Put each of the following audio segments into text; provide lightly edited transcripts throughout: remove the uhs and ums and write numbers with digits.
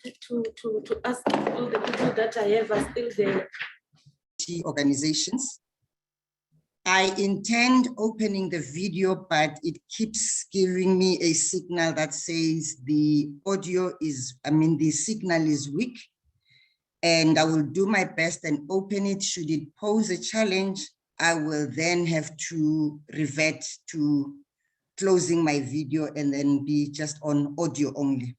to ask if all the people that I have are still there. Organizations. I intend opening the video, but it keeps giving me a signal that says the audio is, the signal is weak, and I will do my best and open it. Should it pose a challenge, I will then have to revert to closing my video and then be just on audio only.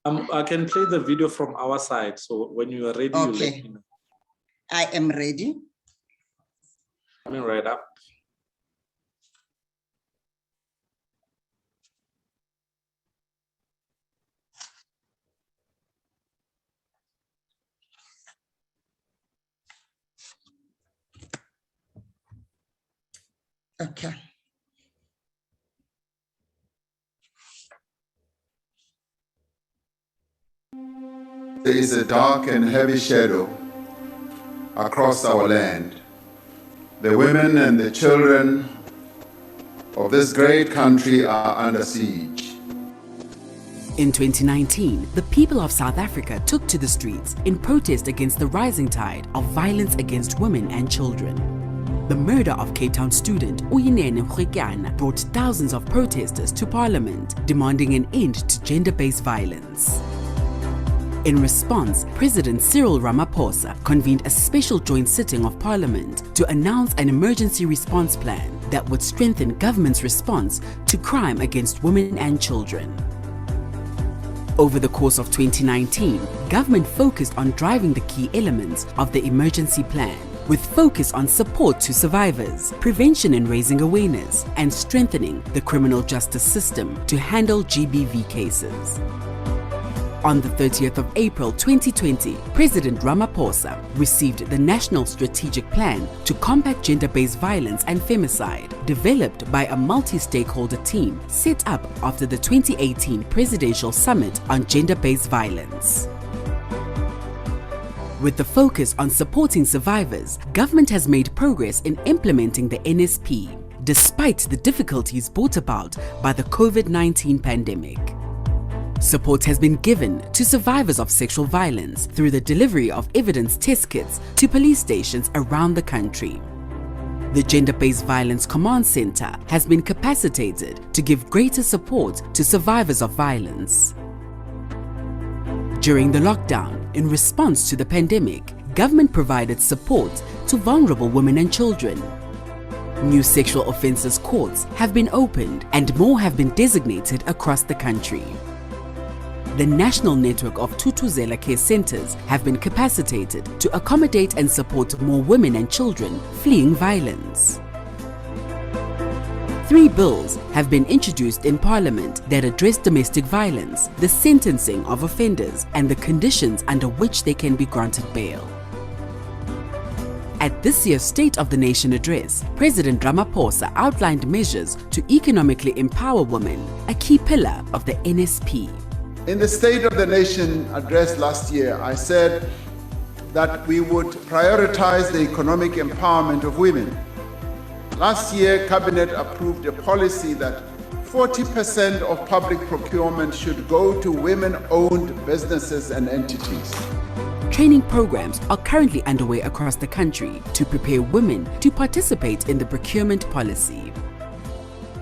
I can play the video from our side. So when you are ready, okay. You let me know. I am ready. Coming right up. Okay. There is a dark and heavy shadow across our land. The women and the children of this great country are under siege. In 2019, the people of South Africa took to the streets in protest against the rising tide of violence against women and children. The murder of Cape Town student Uyinene Mrwetyana brought thousands of protesters to Parliament, demanding an end to gender-based violence. In response, President Cyril Ramaphosa convened a special joint sitting of Parliament to announce an emergency response plan that would strengthen government's response to crime against women and children. Over the course of 2019, government focused on driving the key elements of the emergency plan, with focus on support to survivors, prevention and raising awareness, and strengthening the criminal justice system to handle GBV cases. On the 30th of April 2020, President Ramaphosa received the National Strategic Plan to Combat Gender-Based Violence and Femicide, developed by a multi-stakeholder team set up after the 2018 Presidential Summit on Gender-Based Violence. With the focus on supporting survivors, government has made progress in implementing the NSP, despite the difficulties brought about by the COVID-19 pandemic. Support has been given to survivors of sexual violence through the delivery of evidence test kits to police stations around the country. The Gender-Based Violence Command Center has been capacitated to give greater support to survivors of violence. During the lockdown, in response to the pandemic, government provided support to vulnerable women and children. New sexual offences courts have been opened and more have been designated across the country. The national network of Thuthuzela care centers have been capacitated to accommodate and support more women and children fleeing violence. 3 bills have been introduced in Parliament that address domestic violence, the sentencing of offenders, and the conditions under which they can be granted bail. At this year's State of the Nation address, President Ramaphosa outlined measures to economically empower women, a key pillar of the NSP. In the State of the Nation address last year, I said that we would prioritize the economic empowerment of women. Last year, Cabinet approved a policy that 40% of public procurement should go to women-owned businesses and entities. Training programs are currently underway across the country to prepare women to participate in the procurement policy.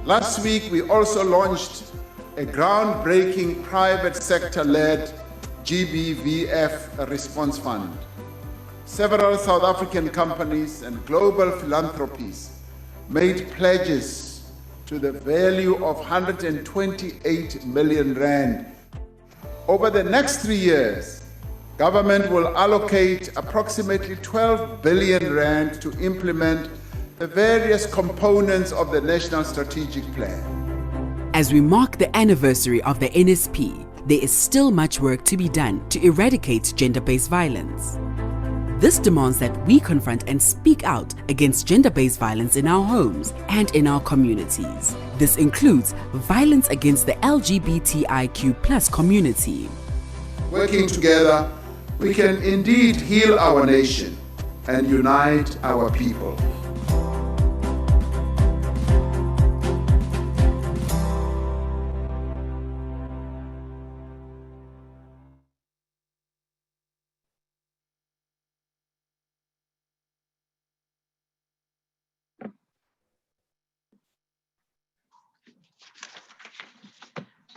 Last week, we also launched a groundbreaking private sector-led GBVF response fund. Several South African companies and global philanthropies made pledges to the value of 128 million rand. Over the next 3 years, government will allocate approximately 12 billion rand to implement the various components of the National Strategic Plan. As we mark the anniversary of the NSP, there is still much work to be done to eradicate gender-based violence. This demands that we confront and speak out against gender-based violence in our homes and in our communities. This includes violence against the LGBTIQ+ community. Working together, we can indeed heal our nation and unite our people.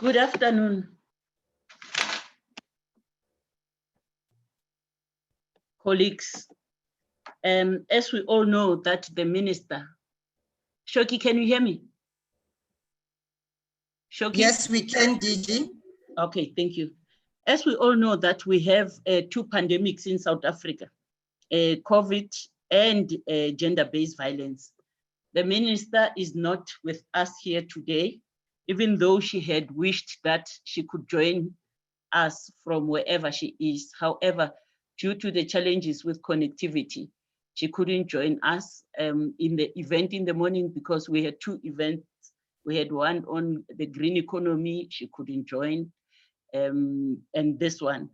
Good afternoon, colleagues. As we all know that the minister, Shoki, can you hear me? Shoki? Yes, we can, DG. Okay, thank you. As we all know that we have two pandemics in South Africa, COVID and gender-based violence. The minister is not with us here today, even though she had wished that she could join us from wherever she is. However, due to the challenges with connectivity, she couldn't join us in the event in the morning because we had two events. We had one on the green economy, she couldn't join, and this one.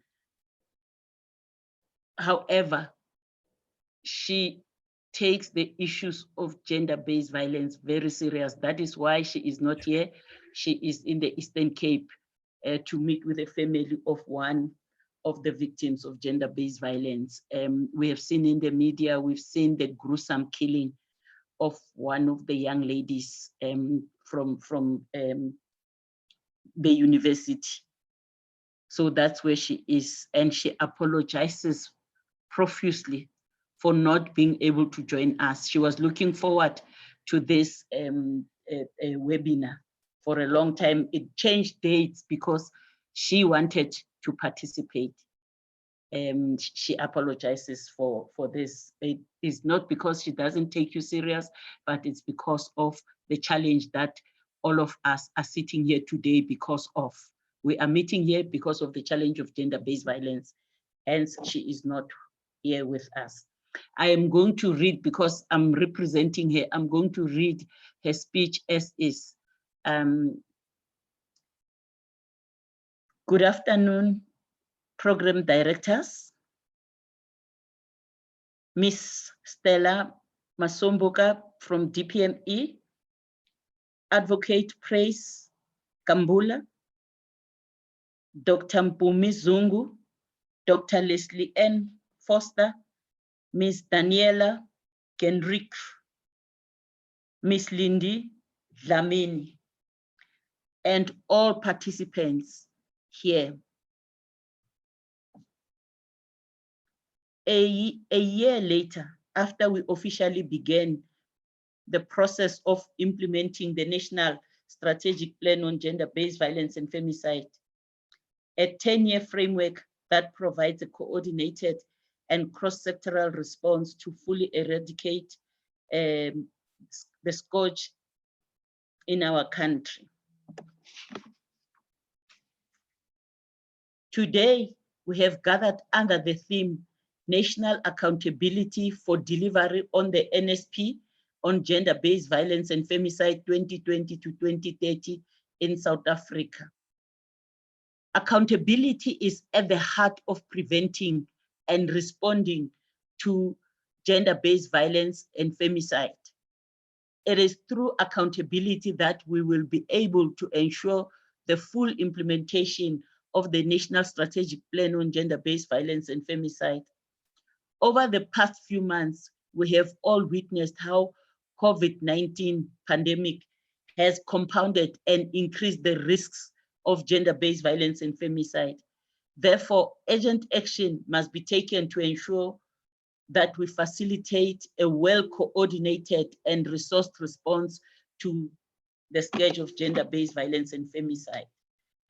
However, she takes the issues of gender-based violence very serious. That is why she is not here. She is in the Eastern Cape to meet with the family of one of the victims of gender-based violence. We have seen in the media, we've seen the gruesome killing of one of the young ladies from the university. So that's where she is, and she apologizes profusely for not being able to join us. She was looking forward to this webinar for a long time. It changed dates because she wanted to participate. She apologizes for this. It is not because she doesn't take you serious, but it's because of the challenge that all of us are sitting here today because of. We are meeting here because of the challenge of gender-based violence. Hence, she is not here with us. I am going to read, because I'm representing her, I'm going to read her speech as is. Good afternoon, program directors. Miss Stella Masomboka from DPME, Advocate Praise Kambula, Dr. Mpumi Zungu, Dr. Leslie N. Foster, Ms. Daniela Kenrick, Ms. Lindy Dlamini, and all participants here. A year later, after we officially began the process of implementing the National Strategic Plan on Gender-Based Violence and Femicide, a 10-year framework that provides a coordinated and cross-sectoral response to fully eradicate the scourge in our country. Today, we have gathered under the theme National Accountability for Delivery on the NSP on Gender-Based Violence and Femicide 2020 to 2030 in South Africa. Accountability is at the heart of preventing and responding to gender-based violence and femicide. It is through accountability that we will be able to ensure the full implementation of the National Strategic Plan on Gender-Based Violence and Femicide. Over the past few months, we have all witnessed how COVID-19 pandemic has compounded and increased the risks of gender-based violence and femicide. Therefore, urgent action must be taken to ensure that we facilitate a well-coordinated and resourced response to the scourge of gender-based violence and femicide.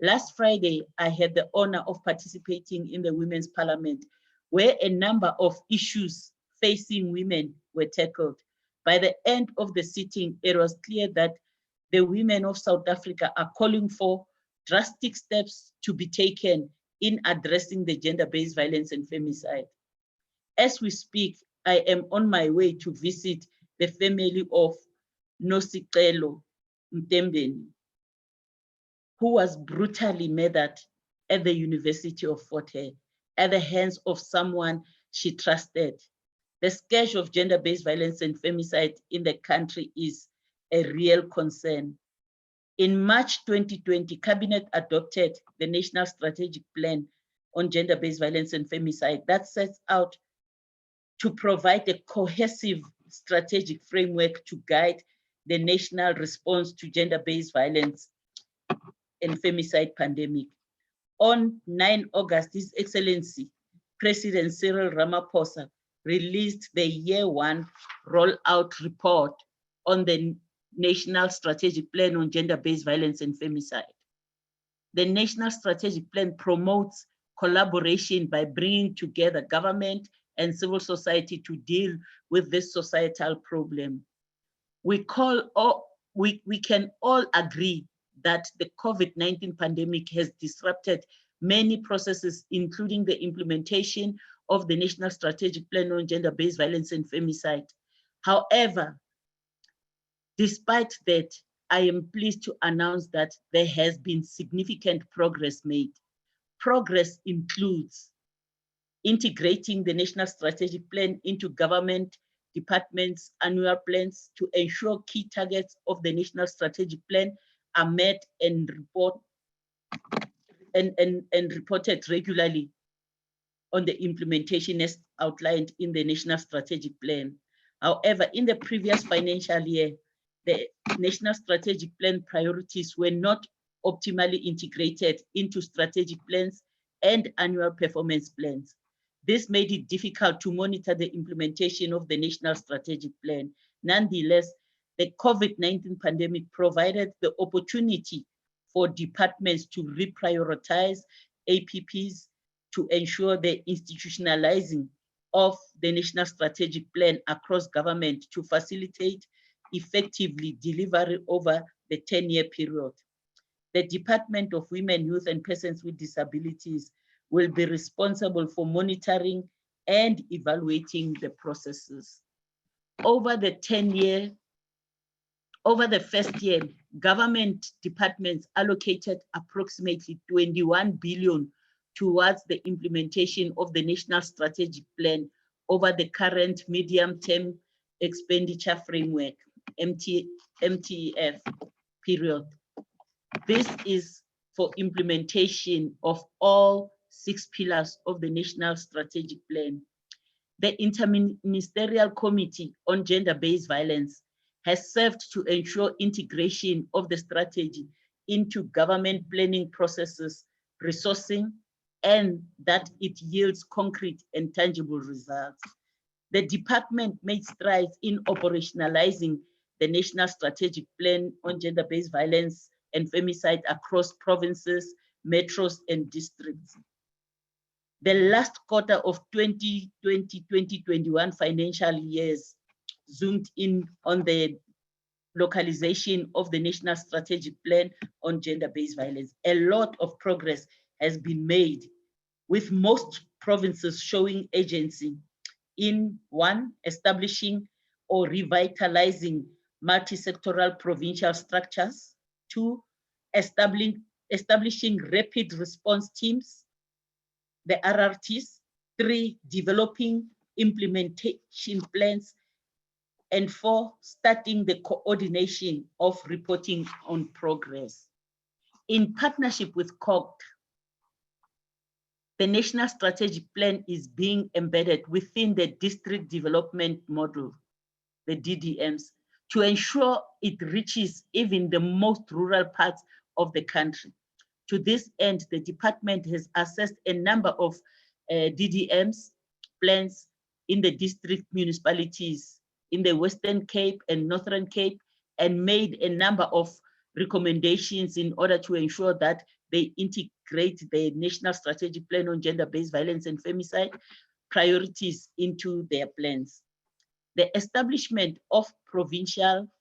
Last Friday, I had the honor of participating in the Women's Parliament, where a number of issues facing women were tackled. By the end of the sitting, it was clear that the women of South Africa are calling for drastic steps to be taken in addressing the gender-based violence and femicide. As we speak, I am on my way to visit the family of Nosicelo Mtembeni, who was brutally murdered at the University of Fort Hare at the hands of someone she trusted. The scourge of gender-based violence and femicide in the country is a real concern. In March 2020, Cabinet adopted the National Strategic Plan on Gender-Based Violence and Femicide that sets out to provide a cohesive strategic framework to guide the national response to gender-based violence and femicide pandemic. On 9 August, His Excellency, President Cyril Ramaphosa released the Year 1 Rollout Report on the National Strategic Plan on Gender-Based Violence and Femicide. The National Strategic Plan promotes collaboration by bringing together government and civil society to deal with this societal problem. We can all agree that the COVID-19 pandemic has disrupted many processes, including the implementation of the National Strategic Plan on Gender-Based Violence and Femicide. However, despite that, I am pleased to announce that there has been significant progress made. Progress includes integrating the National Strategic Plan into government departments' annual plans to ensure key targets of the National Strategic Plan are met and reported regularly on the implementation as outlined in the National Strategic Plan. However, in the previous financial year, the National Strategic Plan priorities were not optimally integrated into strategic plans and annual performance plans. This made it difficult to monitor the implementation of the National Strategic Plan. Nonetheless, the COVID-19 pandemic provided the opportunity for departments to reprioritize APPs to ensure the institutionalizing of the National Strategic Plan across government to facilitate effectively delivery over the 10-year period. The Department of Women, Youth and Persons with Disabilities will be responsible for monitoring and evaluating the processes. Over the first year, government departments allocated approximately 21 billion towards the implementation of the National Strategic Plan over the current medium-term expenditure framework, MTEF period. This is for implementation of all 6 pillars of the National Strategic Plan. The Interministerial Committee on Gender-Based Violence has served to ensure integration of the strategy into government planning processes, resourcing, and that it yields concrete and tangible results. The department made strides in operationalizing the National Strategic Plan on Gender-Based Violence and Femicide across provinces, metros, and districts. The last quarter of 2020-2021 financial years zoomed in on the localization of the National Strategic Plan on Gender-Based Violence. A lot of progress has been made, with most provinces showing agency in 1, establishing or revitalizing multi-sectoral provincial structures, 2, establishing rapid response teams, the RRTs, 3, developing implementation plans, and 4, starting the coordination of reporting on progress. In partnership with COGT, the National Strategic Plan is being embedded within the District Development Model, the DDMs, to ensure it reaches even the most rural parts of the country. To this end, the department has assessed a number of DDMs plans in the district municipalities in the Western Cape and Northern Cape, and made a number of recommendations in order to ensure that they integrate the National Strategic Plan on Gender-Based Violence and Femicide priorities into their plans. The establishment of the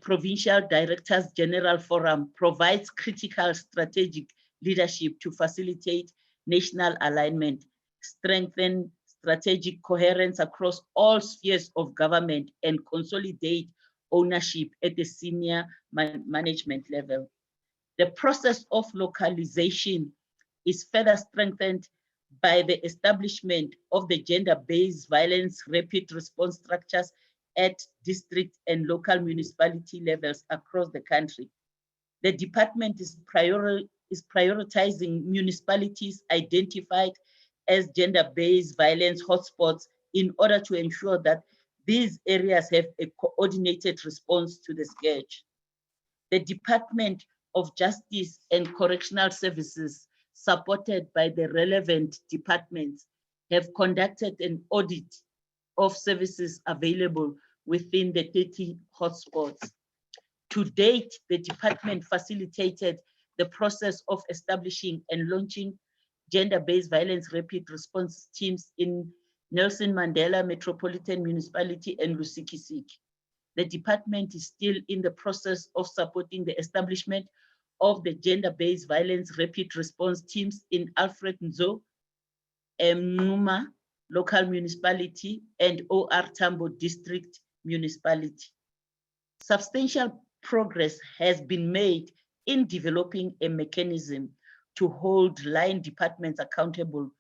Provincial Directors General Forum provides critical strategic leadership to facilitate national alignment, strengthen strategic coherence across all spheres of government, and consolidate ownership at the senior management level. The process of localization is further strengthened by the establishment of the gender-based violence rapid response structures at district and local municipality levels across the country. The department is prioritizing municipalities identified as gender-based violence hotspots in order to ensure that these areas have a coordinated response to the scourge. The department of Justice and Correctional Services, supported by the relevant departments, have conducted an audit of services available within the 30 hotspots. To date, the department facilitated the process of establishing and launching gender-based violence rapid response teams in Nelson Mandela Metropolitan Municipality and Lusikisiki. The department is still in the process of supporting the establishment of the gender-based violence rapid response teams in Alfred Nzo, Mnuma local municipality, and OR Tambo district municipality. Substantial progress has been made in developing a mechanism to hold line departments accountable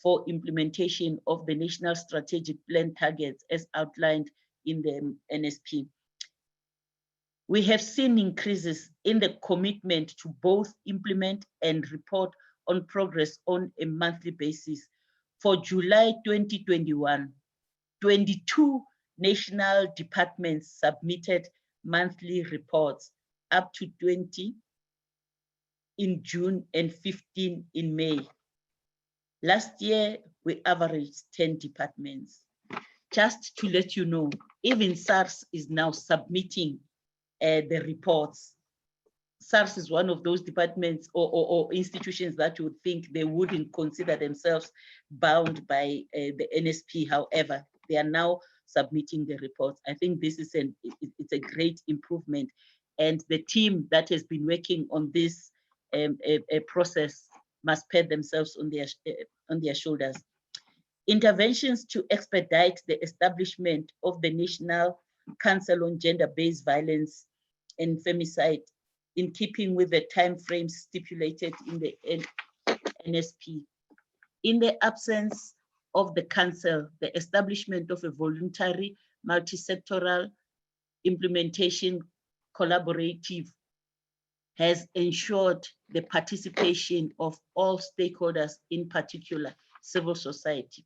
for implementation of the National Strategic Plan targets as outlined in the NSP. We have seen increases in the commitment to both implement and report on progress on a monthly basis. For July 2021, 22 national departments submitted monthly reports, up to 20 in June and 15 in May. Last year, we averaged 10 departments. Just to let you know, even SARS is now submitting the reports. SARS is one of those departments or institutions that you would think they wouldn't consider themselves bound by the NSP. However, they are now submitting the reports. I think this is it's a great improvement, and the team that has been working on this process must pat themselves on their shoulders. Interventions to expedite the establishment of the National Council on Gender-Based Violence and Femicide, in keeping with the timeframes stipulated in the NSP. In the absence of the Council, the establishment of a voluntary multi-sectoral implementation collaborative has ensured the participation of all stakeholders, in particular civil society.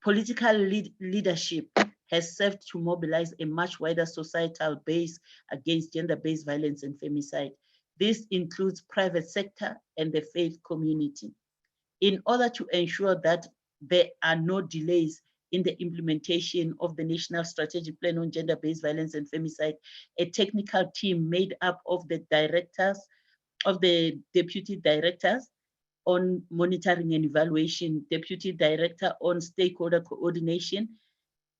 Political leadership has served to mobilize a much wider societal base against gender-based violence and femicide. This includes private sector and the faith community. In order to ensure that there are no delays in the implementation of the National Strategic Plan on Gender-Based Violence and Femicide, a technical team made up of the deputy directors on monitoring and evaluation, deputy director on stakeholder coordination,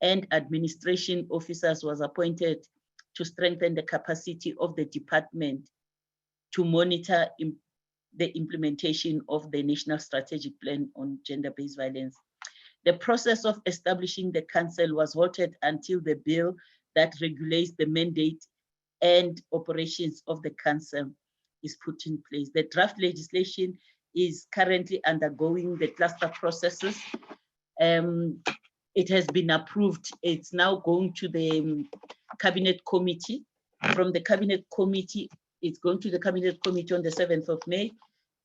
and administration officers was appointed to strengthen the capacity of the department to monitor the implementation of the National Strategic Plan on Gender-Based Violence. The process of establishing the council was halted until the bill that regulates the mandate and operations of the council is put in place. The draft legislation is currently undergoing the cluster processes. It has been approved. It's now going to the cabinet committee. From the cabinet committee, it's going to the cabinet committee on the 7th of May.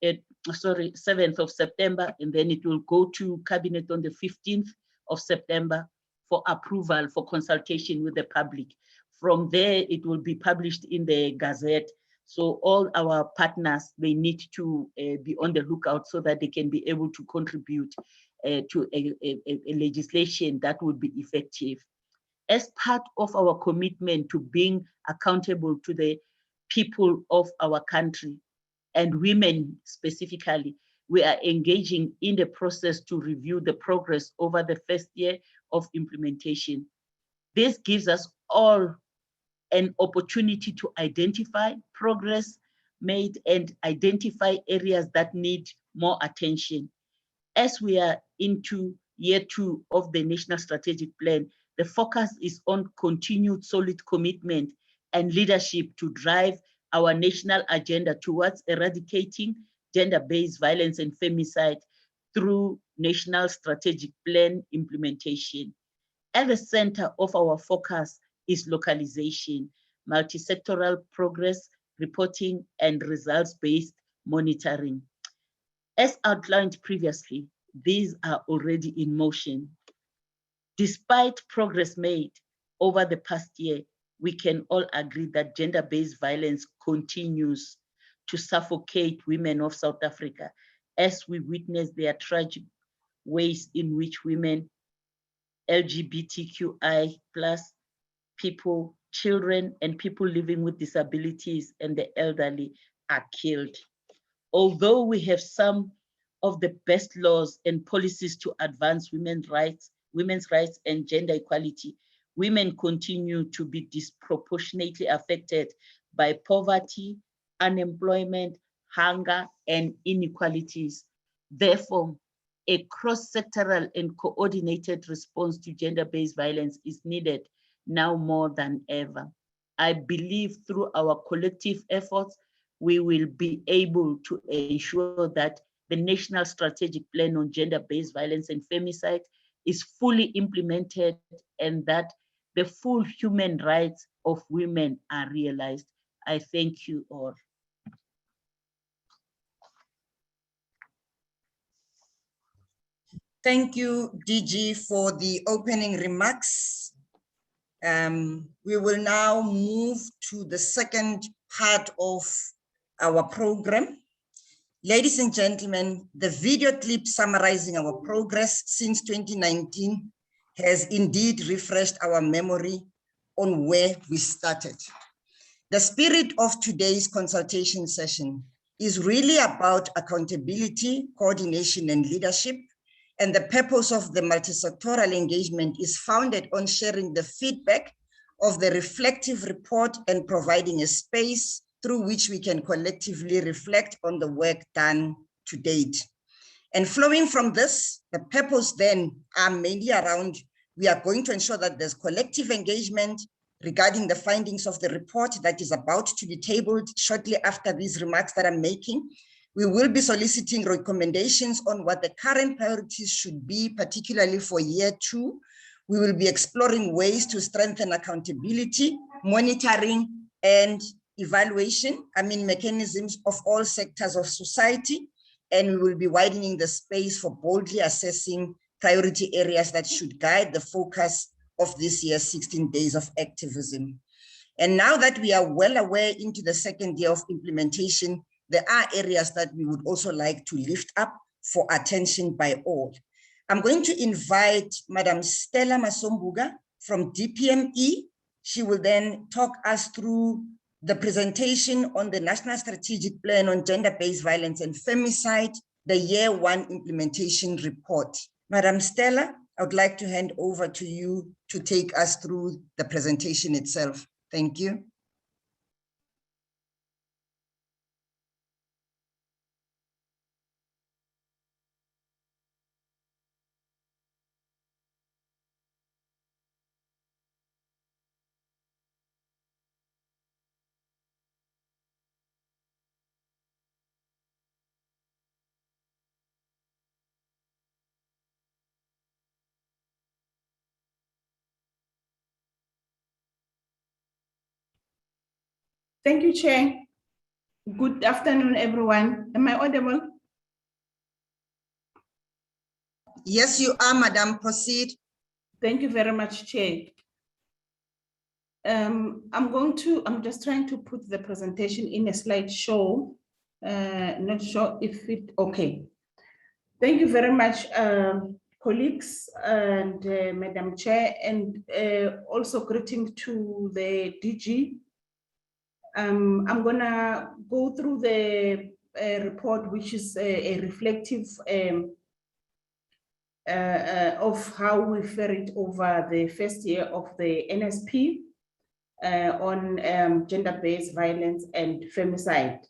7th of September, and then it will go to cabinet on the 15th of September for approval, for consultation with the public. From there, it will be published in the Gazette. So all our partners, they need to be on the lookout so that they can be able to contribute to a legislation that would be effective. As part of our commitment to being accountable to the people of our country, and women specifically, we are engaging in the process to review the progress over the first year of implementation. This gives us all an opportunity to identify progress made and identify areas that need more attention. As we are into year 2 of the National Strategic Plan, the focus is on continued solid commitment and leadership to drive our national agenda towards eradicating gender-based violence and femicide through National Strategic Plan implementation. At the center of our focus is localization, multi-sectoral progress reporting, and results-based monitoring. As outlined previously, these are already in motion. Despite progress made over the past year, we can all agree that gender-based violence continues to suffocate women of South Africa, as we witness their tragic ways in which women, LGBTQI plus people, children, and people living with disabilities and the elderly are killed. Although we have some of the best laws and policies to advance women's rights and gender equality, women continue to be disproportionately affected by poverty, unemployment, hunger, and inequalities. Therefore, a cross-sectoral and coordinated response to gender-based violence is needed now more than ever. I believe through our collective efforts, we will be able to ensure that the National Strategic Plan on Gender-Based Violence and Femicide is fully implemented and that the full human rights of women are realized. I thank you all. Thank you, DG, for the opening remarks. We will now move to the second part of our program. Ladies and gentlemen, the video clip summarizing our progress since 2019 has indeed refreshed our memory on where we started. The spirit of today's consultation session is really about accountability, coordination, and leadership. And the purpose of the multi-sectoral engagement is founded on sharing the feedback of the reflective report and providing a space through which we can collectively reflect on the work done to date. And flowing from this, the purpose then are mainly around, we are going to ensure that there's collective engagement regarding the findings of the report that is about to be tabled shortly after these remarks that I'm making. We will be soliciting recommendations on what the current priorities should be, particularly for year 2. We will be exploring ways to strengthen accountability, monitoring, and evaluation, mechanisms of all sectors of society. And we will be widening the space for boldly assessing priority areas that should guide the focus of this year's 16 days of activism. And now that we are well aware into the second year of implementation, there are areas that we would also like to lift up for attention by all. I'm going to invite Madam Stella Masombuga from DPME. She will then talk us through the presentation on the National Strategic Plan on Gender-Based Violence and Femicide, the Year 1 Implementation Report. Madam Stella, I would like to hand over to you to take us through the presentation itself. Thank you. Thank you, Chair. Good afternoon, everyone. Am I audible? Yes, you are, Madam. Proceed. Thank you very much, Chair. I'm just trying to put the presentation in a slideshow. Not sure if it, okay. Thank you very much, colleagues and Madam Chair, and also greeting to the DG. I'm gonna go through the report, which is a reflective of how we fared over the first year of the NSP on gender-based violence and femicide.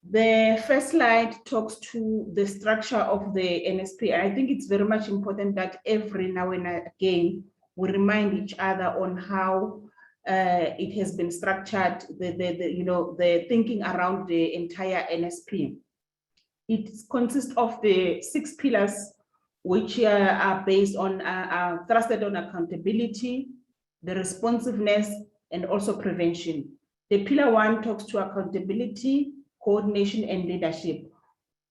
The first slide talks to the structure of the NSP. I think it's very much important that every now and again we remind each other on how it has been structured, the thinking around the entire NSP. It consists of the 6 pillars, which are based on, are thrusted on accountability, the responsiveness, and also prevention. The pillar 1 talks to accountability, coordination, and leadership.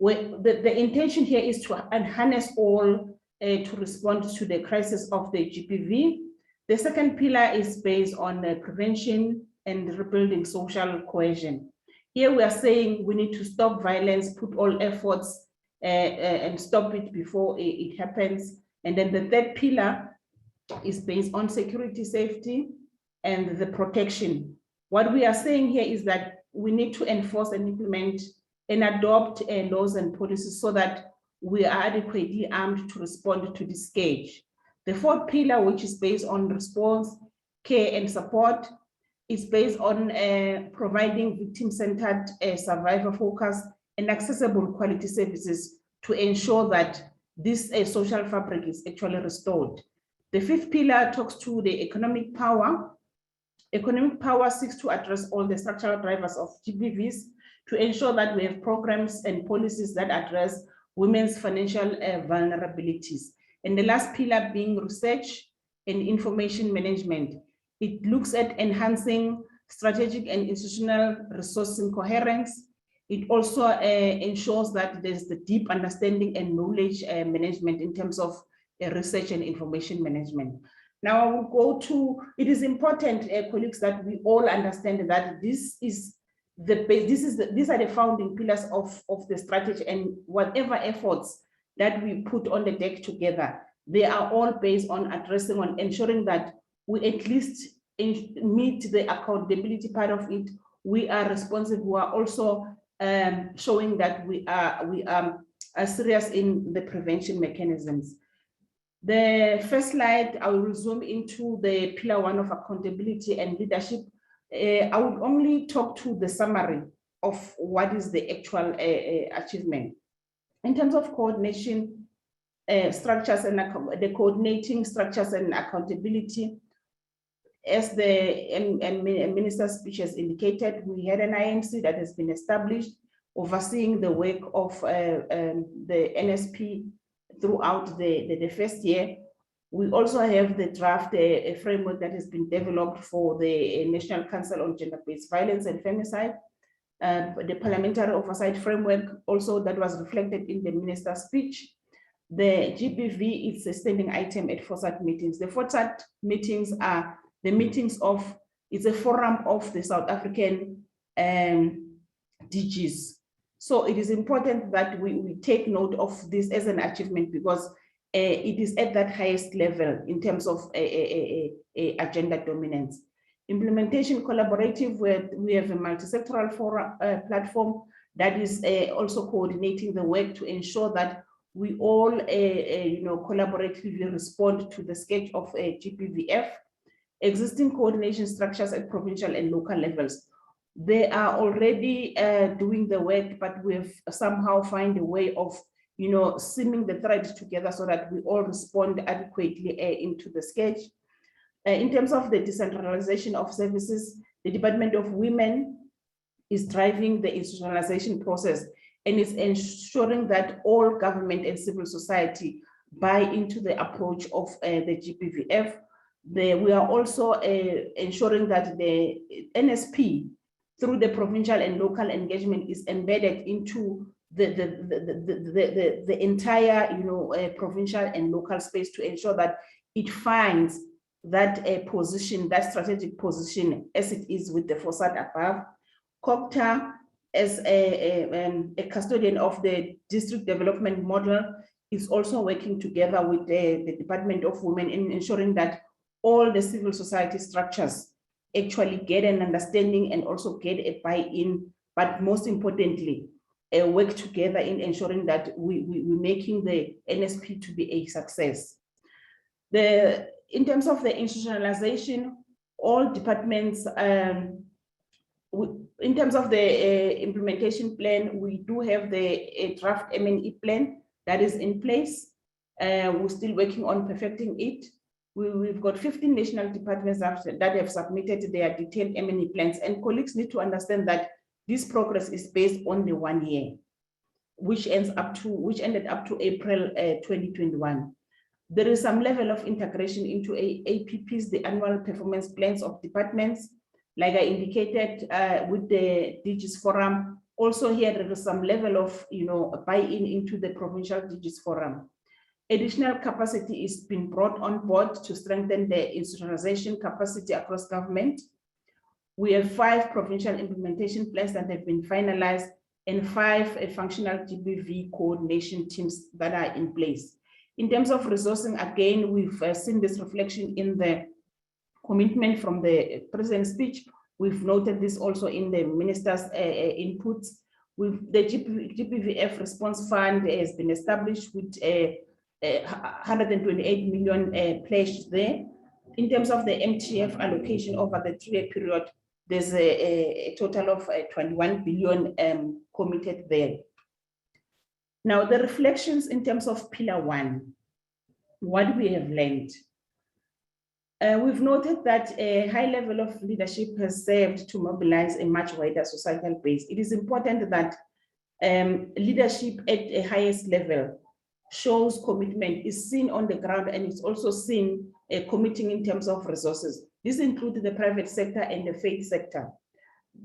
The intention here is to harness all to respond to the crisis of the GBV. The second pillar is based on prevention and rebuilding social cohesion. Here we are saying we need to stop violence, put all efforts and stop it before it happens. And then the third pillar is based on security, safety, and the protection. What we are saying here is that we need to enforce and implement and adopt laws and policies so that we are adequately armed to respond to this scourge. The fourth pillar, which is based on response, care, and support, is based on providing victim-centered, survivor-focused, and accessible quality services to ensure that this social fabric is actually restored. The fifth pillar talks to the economic power. Economic power seeks to address all the structural drivers of GBVs to ensure that we have programs and policies that address women's financial vulnerabilities. And the last pillar being research and information management. It looks at enhancing strategic and institutional resourcing coherence. It also ensures that there's the deep understanding and knowledge management in terms of research and information management. Now I will go to, it is important, colleagues, that we all understand that these are the founding pillars of the strategy, and whatever efforts that we put on the deck together, they are all based on addressing, on ensuring that we at least meet the accountability part of it. We are responsive. We are also showing that we are serious in the prevention mechanisms. The first slide, I will zoom into the pillar 1 of accountability and leadership. I would only talk to the summary of what is the actual achievement. In terms of coordination structures and the coordinating structures and accountability, as the minister's speech has indicated, we had an INC that has been established overseeing the work of the NSP throughout the first year. We also have the draft a framework that has been developed for the National Council on Gender-Based Violence and Femicide. The parliamentary oversight framework also that was reflected in the minister's speech. The GBV is a standing item at FOSAT meetings. The FOSAT meetings are the meetings of, it's a forum of the South African DGs. So it is important that we take note of this as an achievement, because it is at that highest level in terms of agenda dominance. Implementation collaborative, where we have a multi-sectoral forum, platform that is also coordinating the work to ensure that we all collaboratively respond to the sketch of GBVF. Existing coordination structures at provincial and local levels. They are already doing the work, but we've somehow find a way of seaming the threads together so that we all respond adequately into the sketch. In terms of the decentralization of services, the Department of Women is driving the institutionalization process and is ensuring that all government and civil society buy into the approach of the GBVF. We are also ensuring that the NSP, through the provincial and local engagement, is embedded into the entire provincial and local space to ensure that it finds that position, that strategic position, as it is with the FOSAT above. COPTA, as a custodian of the district development model, is also working together with the Department of Women in ensuring that all the civil society structures actually get an understanding and also get a buy-in, but most importantly, work together in ensuring that we're making the NSP to be a success. In terms of the institutionalization, all departments, in terms of the implementation plan, we do have the draft M&E plan that is in place. We're still working on perfecting it. We've got 15 national departments that have submitted their detailed M&E plans, and colleagues need to understand that this progress is based on the 1 year, which ended up to April 2021. There is some level of integration into APPs, the annual performance plans of departments, like I indicated with the DGs Forum. Also here, there is some level of buy-in into the provincial DGs Forum. Additional capacity is being brought on board to strengthen the institutionalization capacity across government. We have 5 provincial implementation plans that have been finalized and 5 functional GBV coordination teams that are in place. In terms of resourcing, again, we've seen this reflection in the commitment from the President's speech. We've noted this also in the Minister's inputs. The GBVF Response Fund has been established with 128 million pledged there. In terms of the MTF allocation over the 3-year period, there's a total of 21 billion committed there. Now, the reflections in terms of Pillar 1, what we have learned. We've noted that a high level of leadership has served to mobilize a much wider societal base. It is important that leadership at a highest level shows commitment, is seen on the ground, and it's also seen committing in terms of resources. This includes the private sector and the faith sector.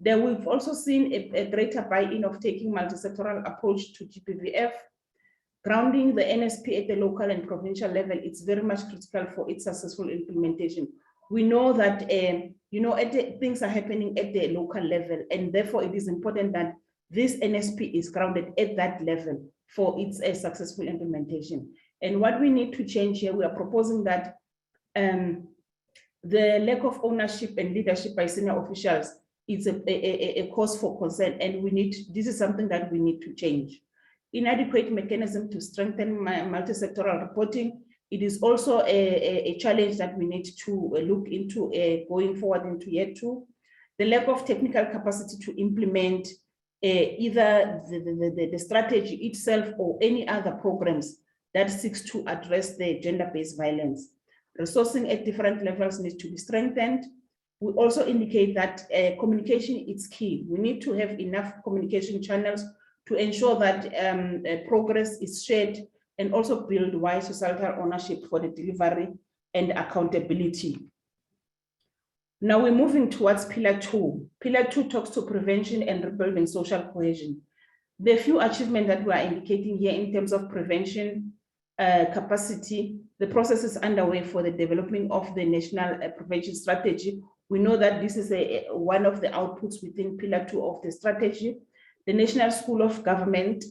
There we've also seen a greater buy-in of taking multi-sectoral approach to GBVF. Grounding the NSP at the local and provincial level, it's very much critical for its successful implementation. We know that things are happening at the local level, and therefore it is important that this NSP is grounded at that level for its successful implementation. And what we need to change here, we are proposing that the lack of ownership and leadership by senior officials is a cause for concern, and this is something that we need to change. Inadequate mechanism to strengthen multi-sectoral reporting. It is also a challenge that we need to look into going forward into year 2. The lack of technical capacity to implement either the strategy itself or any other programs that seeks to address the gender-based violence. Resourcing at different levels needs to be strengthened. We also indicate that communication is key. We need to have enough communication channels to ensure that progress is shared and also build wide societal ownership for the delivery and accountability. Now we're moving towards Pillar 2. Pillar 2 talks to prevention and rebuilding social cohesion. The few achievements that we are indicating here in terms of prevention capacity, the process is underway for the development of the national prevention strategy. We know that this is one of the outputs within Pillar 2 of the strategy. The National School of Government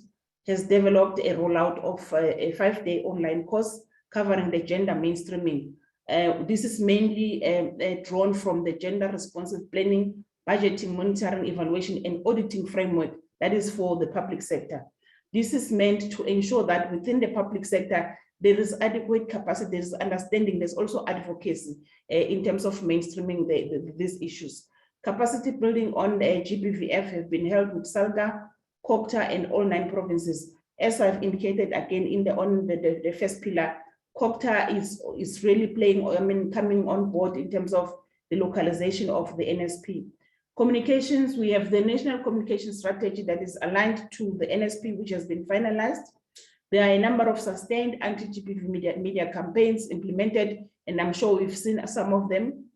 has developed a rollout of a 5-day online course covering the gender mainstreaming. This is mainly drawn from the gender responsive planning, budgeting, monitoring, evaluation, and auditing framework that is for the public sector. This is meant to ensure that within the public sector, there is adequate capacity, there's understanding, there's also advocacy in terms of mainstreaming these issues. Capacity building on the GBVF have been held with SALGA, COGTA, and all 9 provinces. As I've indicated again on the first pillar, COGTA is really coming on board in terms of the localization of the NSP. Communications, we have the National Communication Strategy that is aligned to the NSP, which has been finalized. There are a number of sustained anti-GBV media campaigns implemented, and I'm sure we've seen some of them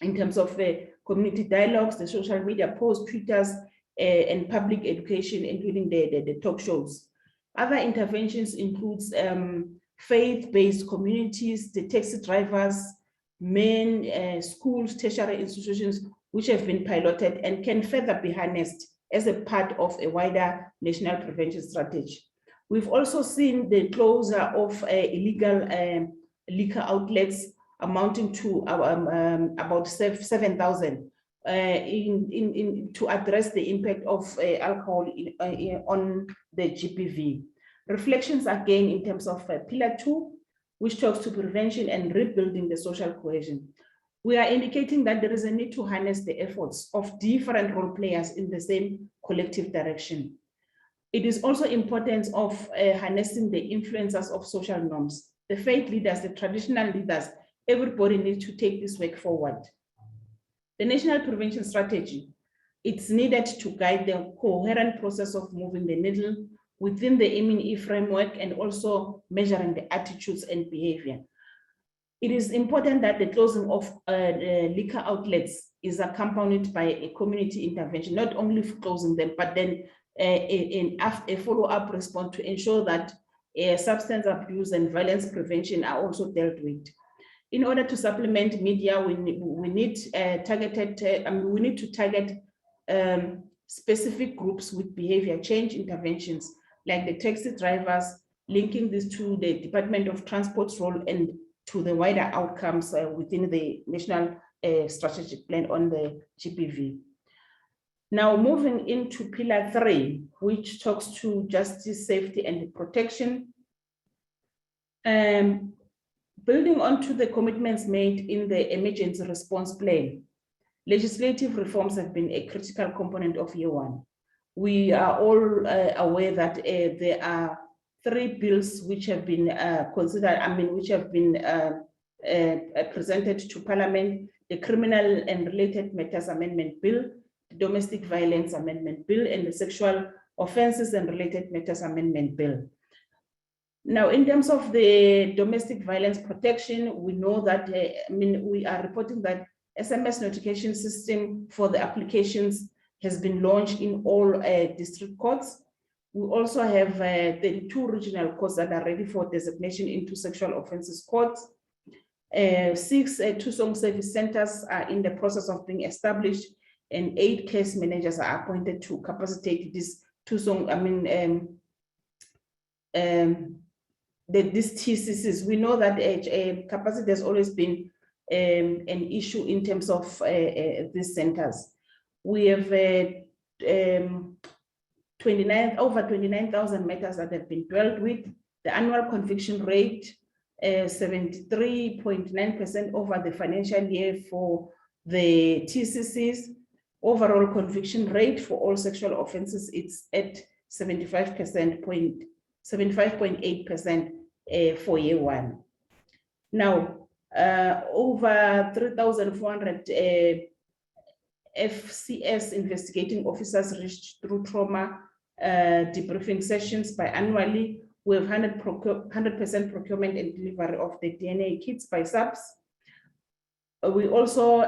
in terms of the community dialogues, the social media posts, Twitters, and public education, including the talk shows. Other interventions includes faith-based communities, the taxi drivers, men, schools, tertiary institutions, which have been piloted and can further be harnessed as a part of a wider national prevention strategy. We've also seen the closure of illegal liquor outlets amounting to about 7,000 to address the impact of alcohol on the GBV. Reflections again in terms of Pillar 2, which talks to prevention and rebuilding the social cohesion. We are indicating that there is a need to harness the efforts of different role players in the same collective direction. It is also important of harnessing the influencers of social norms, the faith leaders, the traditional leaders. Everybody needs to take this work forward. The National Prevention Strategy, it's needed to guide the coherent process of moving the needle within the MNE framework and also measuring the attitudes and behavior. It is important that the closing of liquor outlets is accompanied by a community intervention, not only for closing them, but then a follow-up response to ensure that substance abuse and violence prevention are also dealt with. In order to supplement media, we need to target specific groups with behavior change interventions, like the taxi drivers, linking this to the Department of Transport's role and to the wider outcomes within the National Strategic Plan on the GBV. Now moving into Pillar 3, which talks to justice, safety, and protection. Building onto the commitments made in the emergency response plan, legislative reforms have been a critical component of year one. We are all aware that there are 3 bills which have been considered, which have been presented to Parliament: the Criminal and Related Matters Amendment Bill, the Domestic Violence Amendment Bill, and the Sexual Offences and Related Matters Amendment Bill. Now, in terms of the domestic violence protection, we know that, we are reporting that SMS notification system for the applications has been launched in all district courts. We also have 32 regional courts that are ready for designation into sexual offences courts. 6 two-song service centers are in the process of being established, and 8 case managers are appointed to capacitate these two-song, these TCCs. We know that capacity has always been an issue in terms of these centers. We have over 29,000 matters that have been dealt with. The annual conviction rate, 73.9% over the financial year for the TCCs. Overall conviction rate for all sexual offences, it's at 75.8% for year one. Now, over 3,400 FCS investigating officers reached through trauma debriefing sessions biannually. We have 100% procurement and delivery of the DNA kits by subs. We also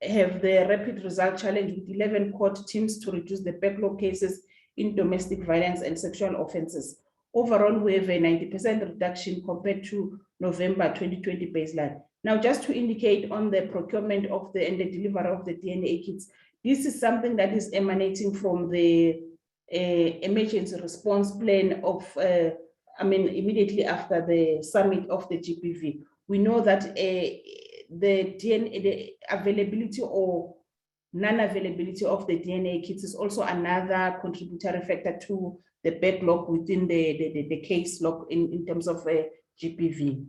have the rapid result challenge with 11 court teams to reduce the backlog cases in domestic violence and sexual offences. Overall, we have a 90% reduction compared to November 2020 baseline. Now, just to indicate on the procurement of and the delivery of the DNA kits, this is something that is emanating from the emergency response plan of, immediately after the summit of the GBV. We know that the availability or non-availability of the DNA kits is also another contributory factor to the backlog within the case log in terms of GBV.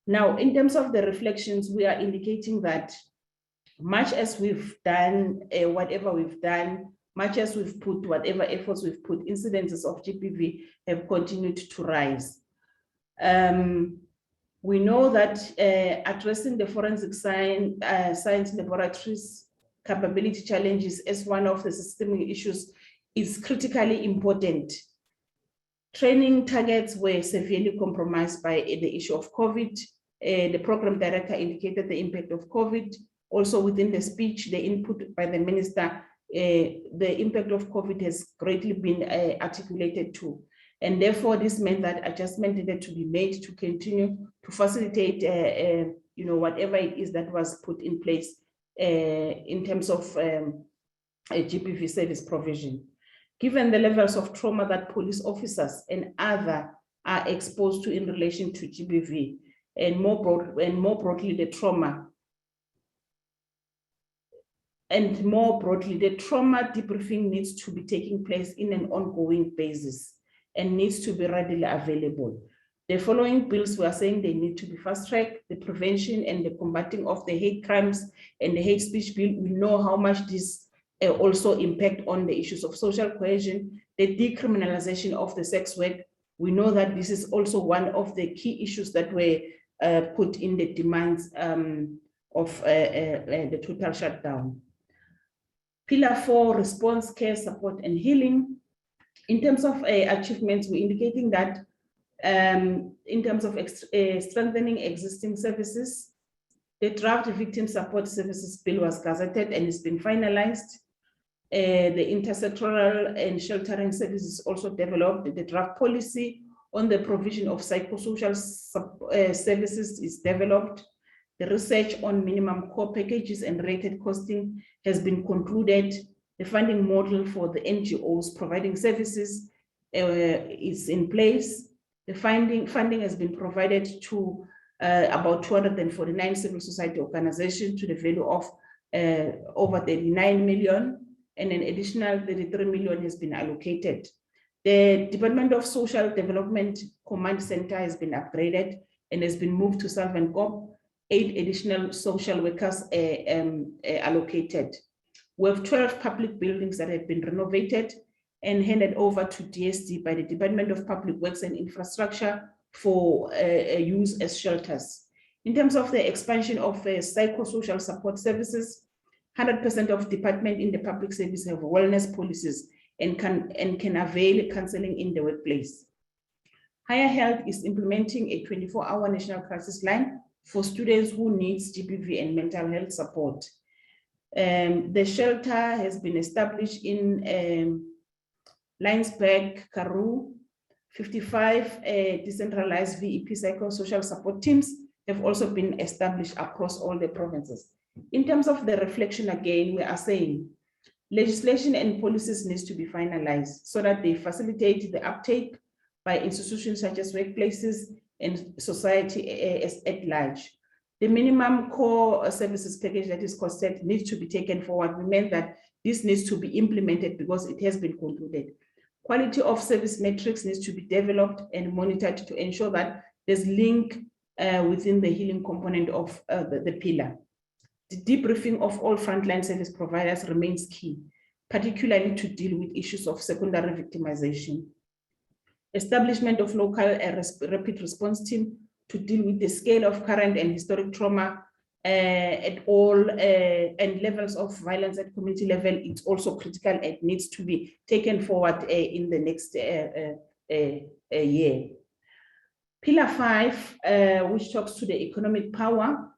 Now, in terms of the reflections, we are indicating that much as we've done whatever we've done, much as we've put whatever efforts we've put, incidences of GBV have continued to rise. We know that addressing the forensic science laboratories capability challenges as one of the systemic issues is critically important. Training targets were severely compromised by the issue of COVID. The program director indicated the impact of COVID. Also within the speech, the input by the minister, the impact of COVID has greatly been articulated too. And therefore, this meant that adjustment needed to be made to continue to facilitate, whatever it is that was put in place in terms of a GBV service provision. Given the levels of trauma that police officers and other are exposed to in relation to GBV, and more broadly the trauma debriefing needs to be taking place in an ongoing basis and needs to be readily available. The following bills, we are saying they need to be fast-tracked: the prevention and the combating of the hate crimes and the hate speech bill. We know how much this also impact on the issues of social cohesion, the decriminalization of the sex work. We know that this is also one of the key issues that were put in the demands of the total shutdown. Pillar 4, response, care, support, and healing. In terms of achievements, we're indicating that in terms of strengthening existing services, the draft victim support services bill was gazetted and it's been finalized. The intersectoral and sheltering services also developed. The draft policy on the provision of psychosocial services is developed. The research on minimum core packages and rated costing has been concluded. The funding model for the NGOs providing services is in place. The funding has been provided to about 249 civil society organizations to the value of over 39 million, and an additional 33 million has been allocated. The Department of Social Development Command Center has been upgraded and has been moved to Salvencop. 8 additional social workers allocated. We have 12 public buildings that have been renovated and handed over to DSD by the Department of Public Works and Infrastructure for use as shelters. In terms of the expansion of psychosocial support services, 100% of department in the public service have wellness policies and can avail counseling in the workplace. Higher Health is implementing a 24-hour national crisis line for students who needs GBV and mental health support. The shelter has been established in Linesburg, Karoo. 55 decentralized VEP psychosocial support teams have also been established across all the provinces. In terms of the reflection, again, we are saying legislation and policies needs to be finalized so that they facilitate the uptake by institutions such as workplaces and society at large. The minimum core services package that is costed needs to be taken forward. We meant that this needs to be implemented because it has been concluded. Quality of service metrics needs to be developed and monitored to ensure that there's link within the healing component of the pillar. The debriefing of all frontline service providers remains key, particularly to deal with issues of secondary victimization. Establishment of local rapid response team to deal with the scale of current and historic trauma at all and levels of violence at community level. It's also critical and needs to be taken forward in the next year. Pillar 5, which talks to the economic power.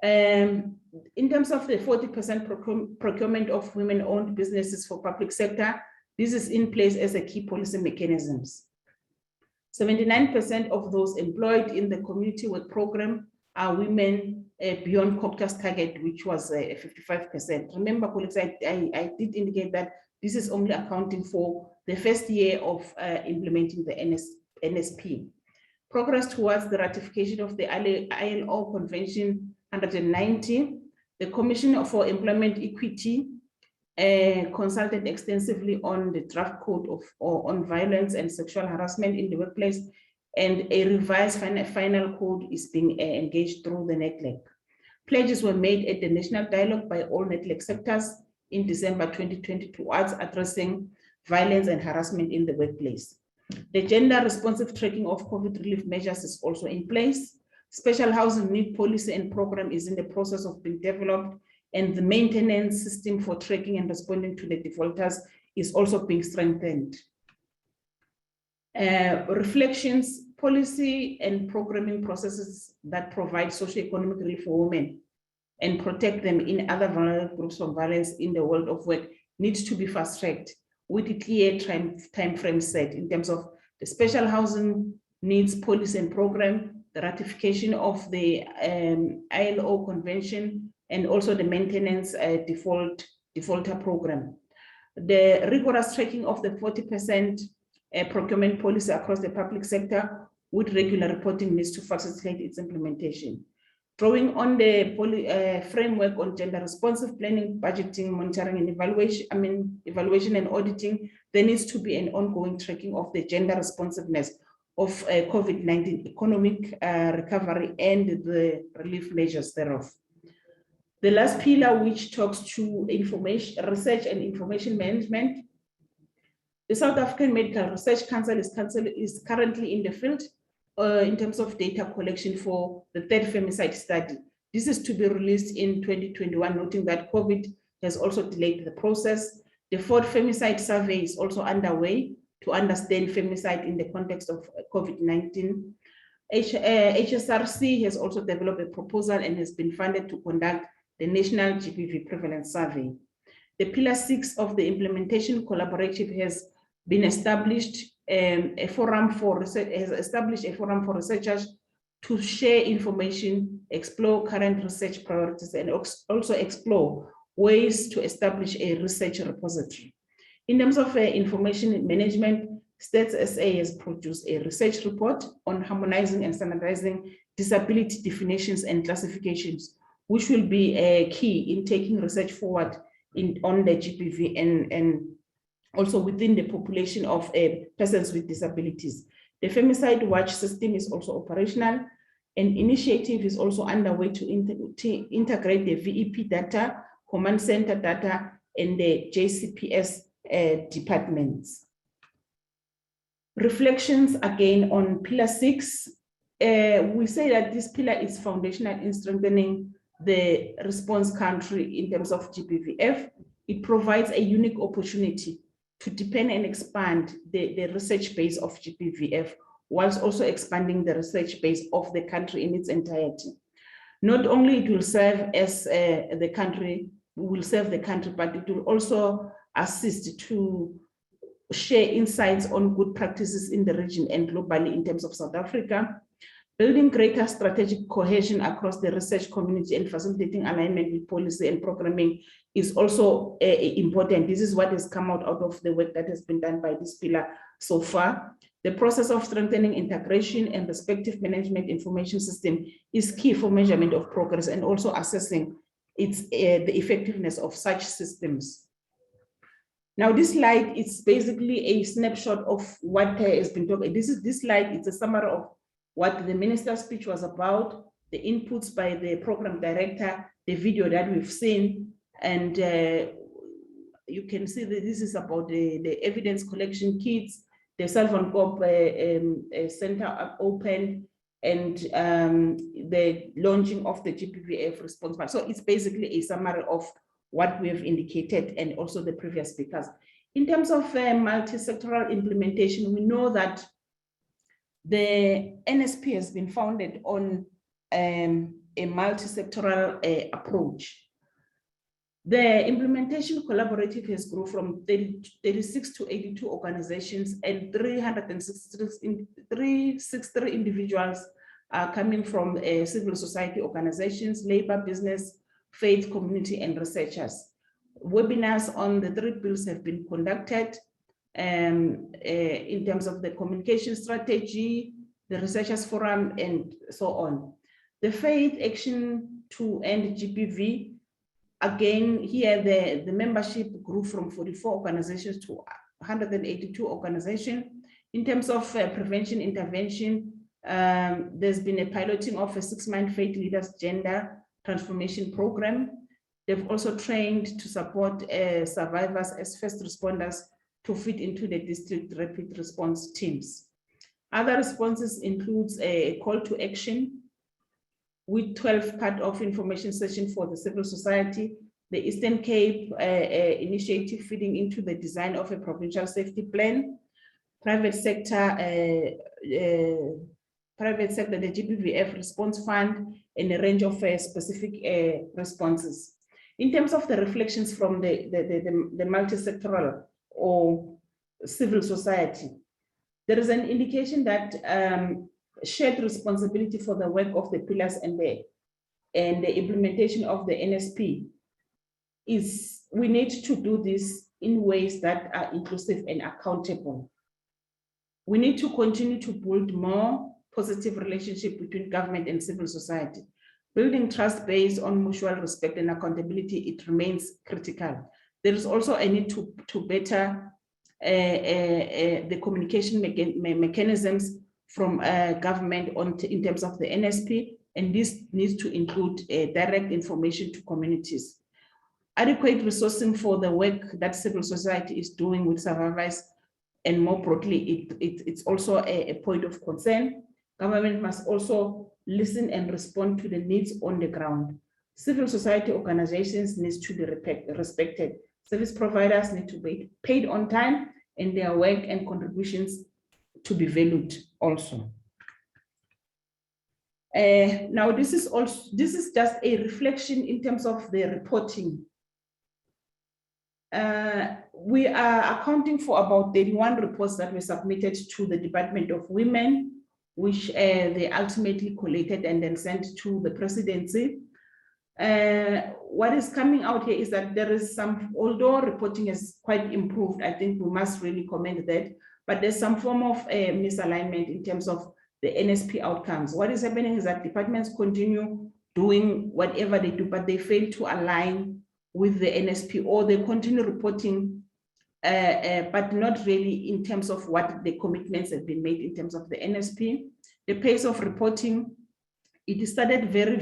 In terms of the 40% procurement of women-owned businesses for public sector, this is in place as a key policy mechanisms. 79% of those employed in the community work program are women beyond COPTA's target, which was 55%. Remember, colleagues, I did indicate that this is only accounting for the first year of implementing the NSP. Progress towards the ratification of the ILO Convention 190, the Commission for Employment Equity consulted extensively on the draft code on violence and sexual harassment in the workplace, and a revised final code is being engaged through the NETLEC. Pledges were made at the national dialogue by all NETLEC sectors in December 2020 towards addressing violence and harassment in the workplace. The gender responsive tracking of COVID relief measures is also in place. Special housing need policy and program is in the process of being developed, and the maintenance system for tracking and responding to the defaulters is also being strengthened. Reflections, policy and programming processes that provide socioeconomic relief for women and protect them in other vulnerable groups from violence in the world of work needs to be fast-tracked with a clear time frame set in terms of the special housing needs policy and program, the ratification of the ILO convention, and also the maintenance defaulter program. The rigorous tracking of the 40% procurement policy across the public sector with regular reporting needs to facilitate its implementation. Drawing on the framework on gender responsive planning, budgeting, monitoring, and evaluation and auditing, there needs to be an ongoing tracking of the gender responsiveness of COVID-19 economic recovery and the relief measures thereof. The last pillar, which talks to information, research and information management. The South African Medical Research Council is currently in the field in terms of data collection for the 3rd Femicide study. This is to be released in 2021, noting that COVID has also delayed the process. The 4th Femicide survey is also underway to understand femicide in the context of COVID-19. HSRC has also developed a proposal and has been funded to conduct the National GBV Prevalence Survey. The Pillar 6 of the Implementation Collaborative has been established a forum for research, has established a forum for researchers to share information, explore current research priorities, and also explore ways to establish a research repository. In terms of information management, Stats SA has produced a research report on harmonizing and standardizing disability definitions and classifications, which will be key in taking research forward on the GBV and also within the population of persons with disabilities. The Femicide Watch system is also operational. An initiative is also underway to integrate the VEP data, command center data, and the JCPS departments. Reflections again on pillar 6. We say that this pillar is foundational in strengthening the response country in terms of GBVF. It provides a unique opportunity to deepen and expand the research base of GBVF, whilst also expanding the research base of the country in its entirety. Not only it will serve as the country, but it will also assist to share insights on good practices in the region and globally in terms of South Africa. Building greater strategic cohesion across the research community and facilitating alignment with policy and programming is also important. This is what has come out of the work that has been done by this pillar so far. The process of strengthening integration and respective management information system is key for measurement of progress and also assessing the effectiveness of such systems. Now, this slide is basically a snapshot of what has been talked. This slide is a summary of what the minister's speech was about, the inputs by the program director, the video that we've seen, and you can see that this is about the evidence collection kits, the Self-on-Cop center opened, and the launching of the GBVF response plan. So it's basically a summary of what we have indicated and also the previous speakers. In terms of multi-sectoral implementation, we know that the NSP has been founded on a multi-sectoral approach. The implementation collaborative has grown from 36 to 82 organizations, and 363 individuals are coming from civil society organizations, labor, business, faith, community, and researchers. Webinars on the 3 bills have been conducted in terms of the communication strategy, the researchers forum, and so on. The faith action to end GBV, again, here the membership grew from 44 organizations to 182 organizations. In terms of prevention intervention, there's been a piloting of a 6-month faith leaders gender transformation program. They've also trained to support survivors as first responders to fit into the district rapid response teams. Other responses includes a call to action with 12 cut-off information session for the civil society, the Eastern Cape initiative feeding into the design of a provincial safety plan, private sector, the GBVF response fund, and a range of specific responses. In terms of the reflections from the multi-sectoral or civil society, there is an indication that shared responsibility for the work of the pillars and the implementation of the NSP is, we need to do this in ways that are inclusive and accountable. We need to continue to build more positive relationship between government and civil society. Building trust based on mutual respect and accountability, it remains critical. There is also a need to better the communication mechanisms from government in terms of the NSP, and this needs to include direct information to communities. Adequate resourcing for the work that civil society is doing with survivors, and more broadly, it's also a point of concern. Government must also listen and respond to the needs on the ground. Civil society organizations need to be respected. Service providers need to be paid on time, and their work and contributions to be valued also. Now, this is just a reflection in terms of the reporting. We are accounting for about 31 reports that were submitted to the Department of Women, which they ultimately collated and then sent to the presidency. What is coming out here is that there is some, although reporting has quite improved, I think we must really commend that, but there's some form of misalignment in terms of the NSP outcomes. What is happening is that departments continue doing whatever they do, but they fail to align with the NSP, or they continue reporting, but not really in terms of what the commitments have been made in terms of the NSP. The pace of reporting, it started very,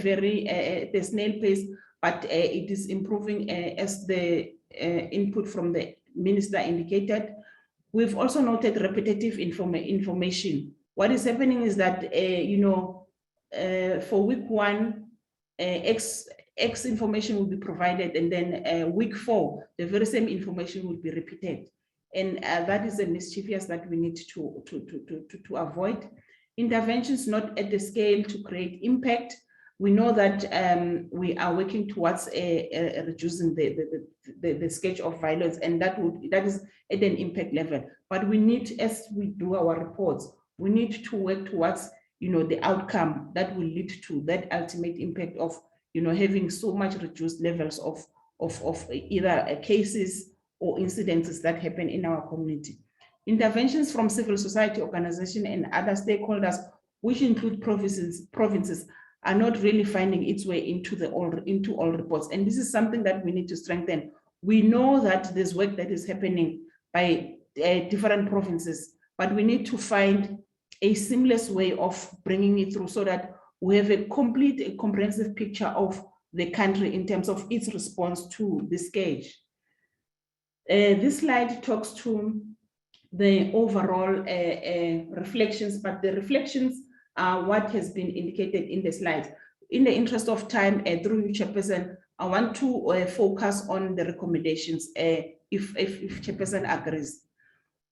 the snail pace, but it is improving as the input from the minister indicated. We've also noted repetitive information. What is happening is that, for week 1, X information will be provided, and then week 4, the very same information will be repeated. And that is a mischievous that we need to avoid. Interventions not at the scale to create impact. We know that we are working towards reducing the scourge of violence, and that is at an impact level. But we need, as we do our reports, we need to work towards the outcome that will lead to that ultimate impact of having so much reduced levels of either cases or incidences that happen in our community. Interventions from civil society organization and other stakeholders, which include provinces, are not really finding its way into all reports. And this is something that we need to strengthen. We know that there's work that is happening by different provinces, but we need to find a seamless way of bringing it through so that we have a complete, comprehensive picture of the country in terms of its response to this scourge. This slide talks to the overall reflections, but the reflections are what has been indicated in the slides. In the interest of time, through you, Chairperson, I want to focus on the recommendations, if Chairperson agrees.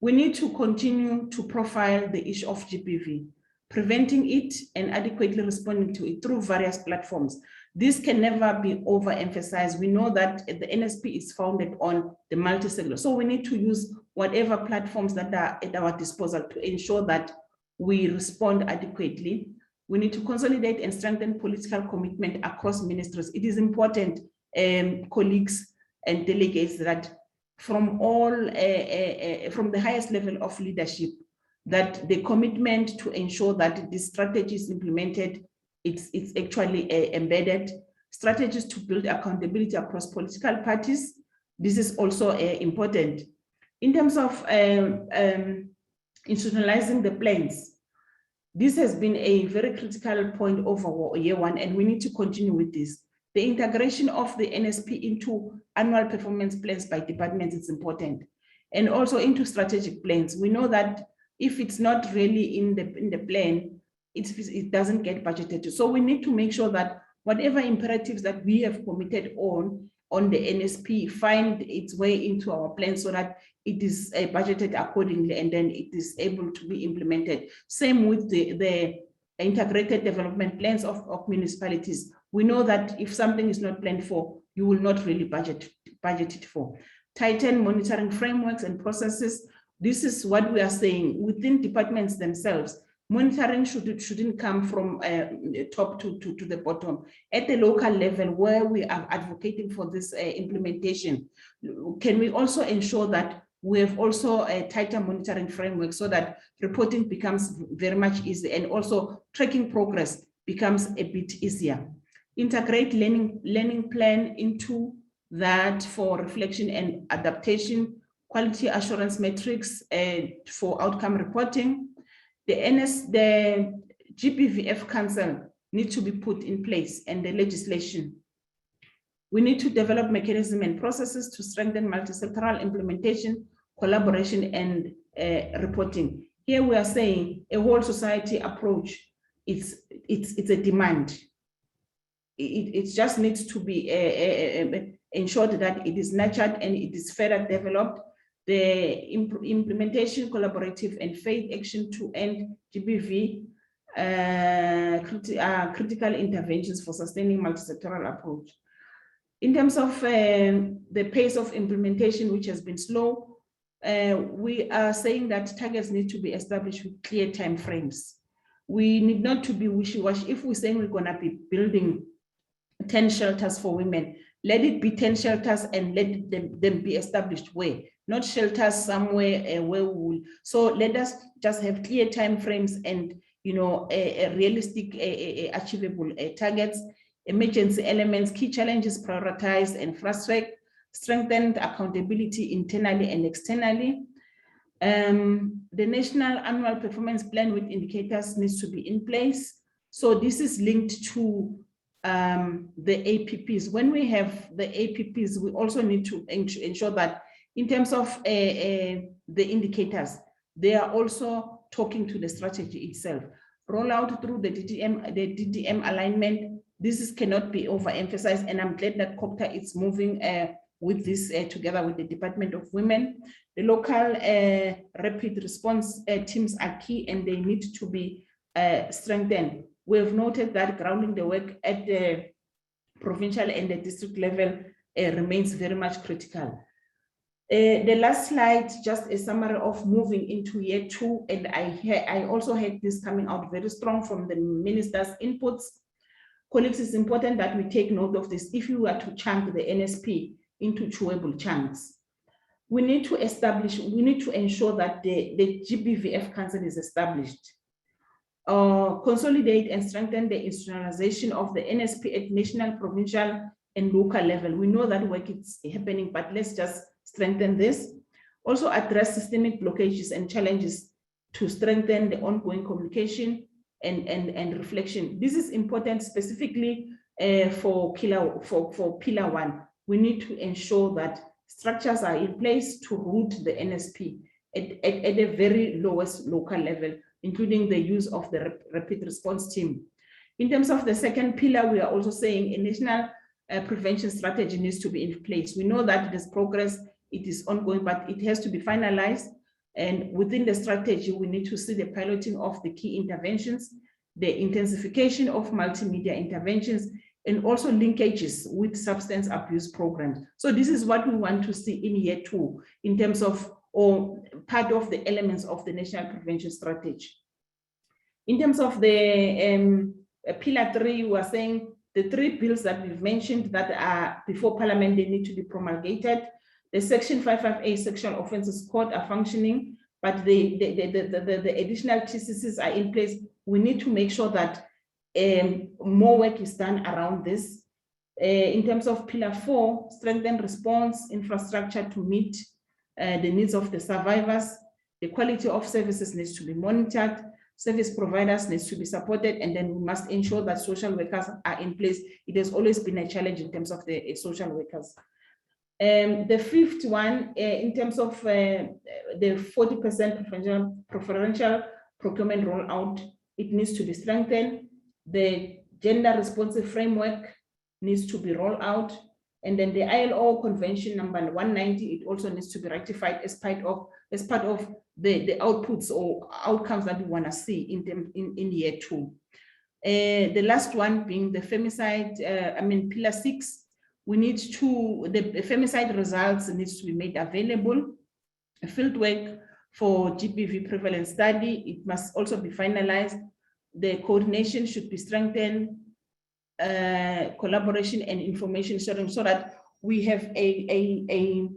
We need to continue to profile the issue of GBV, preventing it and adequately responding to it through various platforms. This can never be overemphasized. We know that the NSP is founded on the multi-sector. So we need to use whatever platforms that are at our disposal to ensure that we respond adequately. We need to consolidate and strengthen political commitment across ministries. It is important, colleagues and delegates, that from from the highest level of leadership, that the commitment to ensure that this strategy is implemented, it's actually embedded. Strategies to build accountability across political parties. This is also important. In terms of institutionalizing the plans, this has been a very critical point over year 1, and we need to continue with this. The integration of the NSP into annual performance plans by departments is important, and also into strategic plans. We know that if it's not really in the plan, it doesn't get budgeted to. So we need to make sure that whatever imperatives that we have committed on the NSP find its way into our plan so that it is budgeted accordingly, and then it is able to be implemented. Same with the integrated development plans of municipalities. We know that if something is not planned for, you will not really budget it for. Tighten monitoring frameworks and processes. This is what we are saying within departments themselves. Monitoring shouldn't come from top to the bottom. At the local level, where we are advocating for this implementation, can we also ensure that we have also a tighter monitoring framework so that reporting becomes very much easy, and also tracking progress becomes a bit easier. Integrate learning plan into that for reflection and adaptation. Quality assurance metrics for outcome reporting. The GBVF Council needs to be put in place, and the legislation. We need to develop mechanisms and processes to strengthen multi-sectoral implementation, collaboration, and reporting. Here we are saying a whole society approach. It's a demand. It just needs to be ensured that it is nurtured and it is further developed. The implementation, collaborative, and faith action to end GBV critical interventions for sustaining multi-sectoral approach. In terms of the pace of implementation, which has been slow, we are saying that targets need to be established with clear timeframes. We need not to be wishy-washy. If we're saying we're going to be building 10 shelters for women, let it be 10 shelters and let them be established where, not shelters somewhere where we will. So let us just have clear timeframes and a realistic, achievable targets. Emergency elements, key challenges prioritized and fast-track, strengthened accountability internally and externally. The National Annual Performance Plan with indicators needs to be in place. So this is linked to the APPs. When we have the APPs, we also need to ensure that in terms of the indicators, they are also talking to the strategy itself. Rollout through the DDM alignment. This cannot be overemphasized, and I'm glad that COPTA is moving with this together with the Department of Women. The local rapid response teams are key, and they need to be strengthened. We have noted that grounding the work at the provincial and the district level remains very much critical. The last slide, just a summary of moving into year 2, and I also had this coming out very strong from the minister's inputs. Colleagues, it's important that we take note of this. If you were to chunk the NSP into chewable chunks, we need to ensure that the GBVF Council is established. Consolidate and strengthen the institutionalization of the NSP at national, provincial, and local level. We know that work is happening, but let's just strengthen this. Also address systemic blockages and challenges to strengthen the ongoing communication and reflection. This is important specifically for pillar 1. We need to ensure that structures are in place to root the NSP at the very lowest local level, including the use of the rapid response team. In terms of the second pillar, we are also saying a national prevention strategy needs to be in place. We know that there's progress, it is ongoing, but it has to be finalized. And within the strategy, we need to see the piloting of the key interventions, the intensification of multimedia interventions, and also linkages with substance abuse programs. So this is what we want to see in year 2 in terms of, or part of the elements of the national prevention strategy. In terms of the pillar 3, we are saying the 3 bills that we've mentioned that are before Parliament, they need to be promulgated. The Section 55A sexual offences code are functioning, but the additional TCCs are in place. We need to make sure that more work is done around this. In terms of pillar 4, strengthen response infrastructure to meet the needs of the survivors. The quality of services needs to be monitored. Service providers needs to be supported, and then we must ensure that social workers are in place. It has always been a challenge in terms of the social workers. The 5th one, in terms of the 40% preferential procurement rollout, it needs to be strengthened. The gender responsive framework needs to be rolled out. And then the ILO convention number 190, it also needs to be ratified as part of the outputs or outcomes that we want to see in year 2. The last one being the femicide, pillar 6, we need to, the femicide results needs to be made available. A field work for GBV prevalence study, it must also be finalized. The coordination should be strengthened, collaboration and information sharing, so that we have a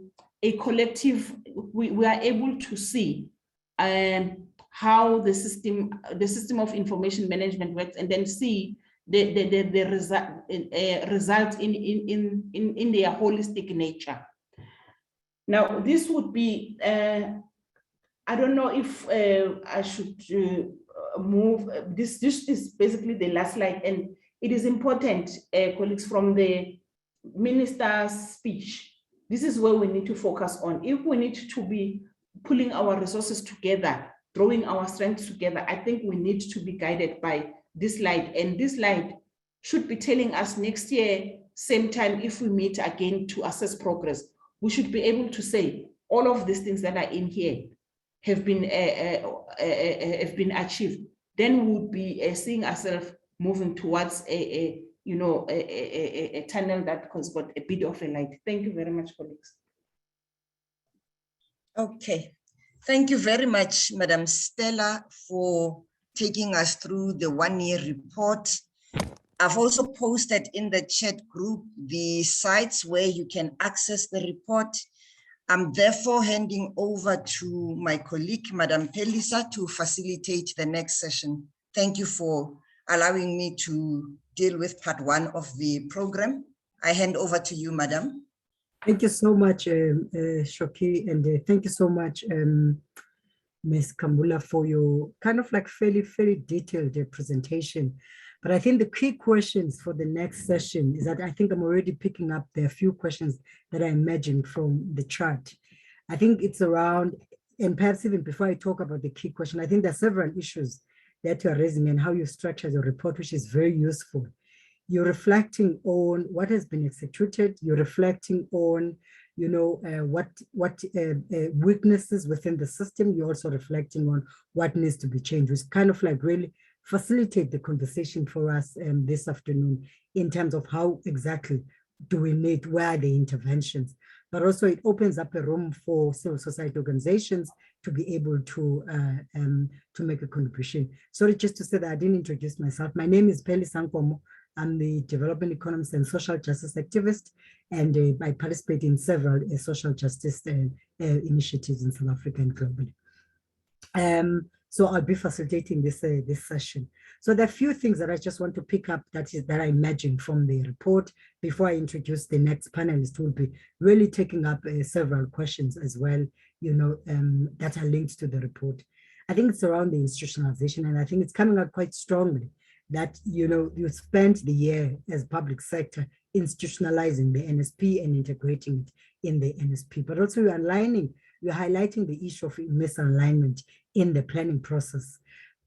collective, we are able to see how the system of information management works, and then see the result in their holistic nature. Now, this would be, I don't know if I should move, this is basically the last slide, and it is important, colleagues, from the minister's speech. This is where we need to focus on. If we need to be pulling our resources together, drawing our strengths together, I think we need to be guided by this slide. And this slide should be telling us next year, same time, if we meet again to assess progress, we should be able to say all of these things that are in here have been achieved. Then we would be seeing ourselves moving towards a you know, a tunnel that has got a bit of a light. Thank you very much, colleagues. Okay, thank you very much, Madam Stella, for taking us through the one-year report. I've also posted in the chat group the sites where you can access the report. I'm therefore handing over to my colleague, Madam Pelisa, to facilitate the next session. Thank you for allowing me to deal with part one of the program. I hand over to you, Madam. Thank you so much, Shoki, and thank you so much, Ms. Kambula, for your kind of like fairly detailed presentation. But I think the key questions for the next session is that I think I'm already picking up the few questions that I imagined from the chart. I think it's around, and perhaps even before I talk about the key question, I think there are several issues that you are raising and how you structure your report, which is very useful. You're reflecting on what has been executed. You're reflecting on, you know, what weaknesses within the system. You're also reflecting on what needs to be changed, which kind of like really facilitate the conversation for us this afternoon in terms of how exactly do we need, where are the interventions, but also it opens up a room for civil society organizations to be able to make a contribution. Sorry, just to say that I didn't introduce myself. My name is Peli Sankomo. I'm the development economist and social justice activist, and I participate in several social justice initiatives in South Africa and globally. So I'll be facilitating this session. So there are a few things that I just want to pick up that I imagine from the report before I introduce the next panelist, who will be really taking up several questions as well, you know, that are linked to the report. I think it's around the institutionalization, and I think it's coming out quite strongly that, you know, you spent the year as public sector institutionalizing the NSP and integrating it in the NSP, but also you're highlighting the issue of misalignment in the planning process.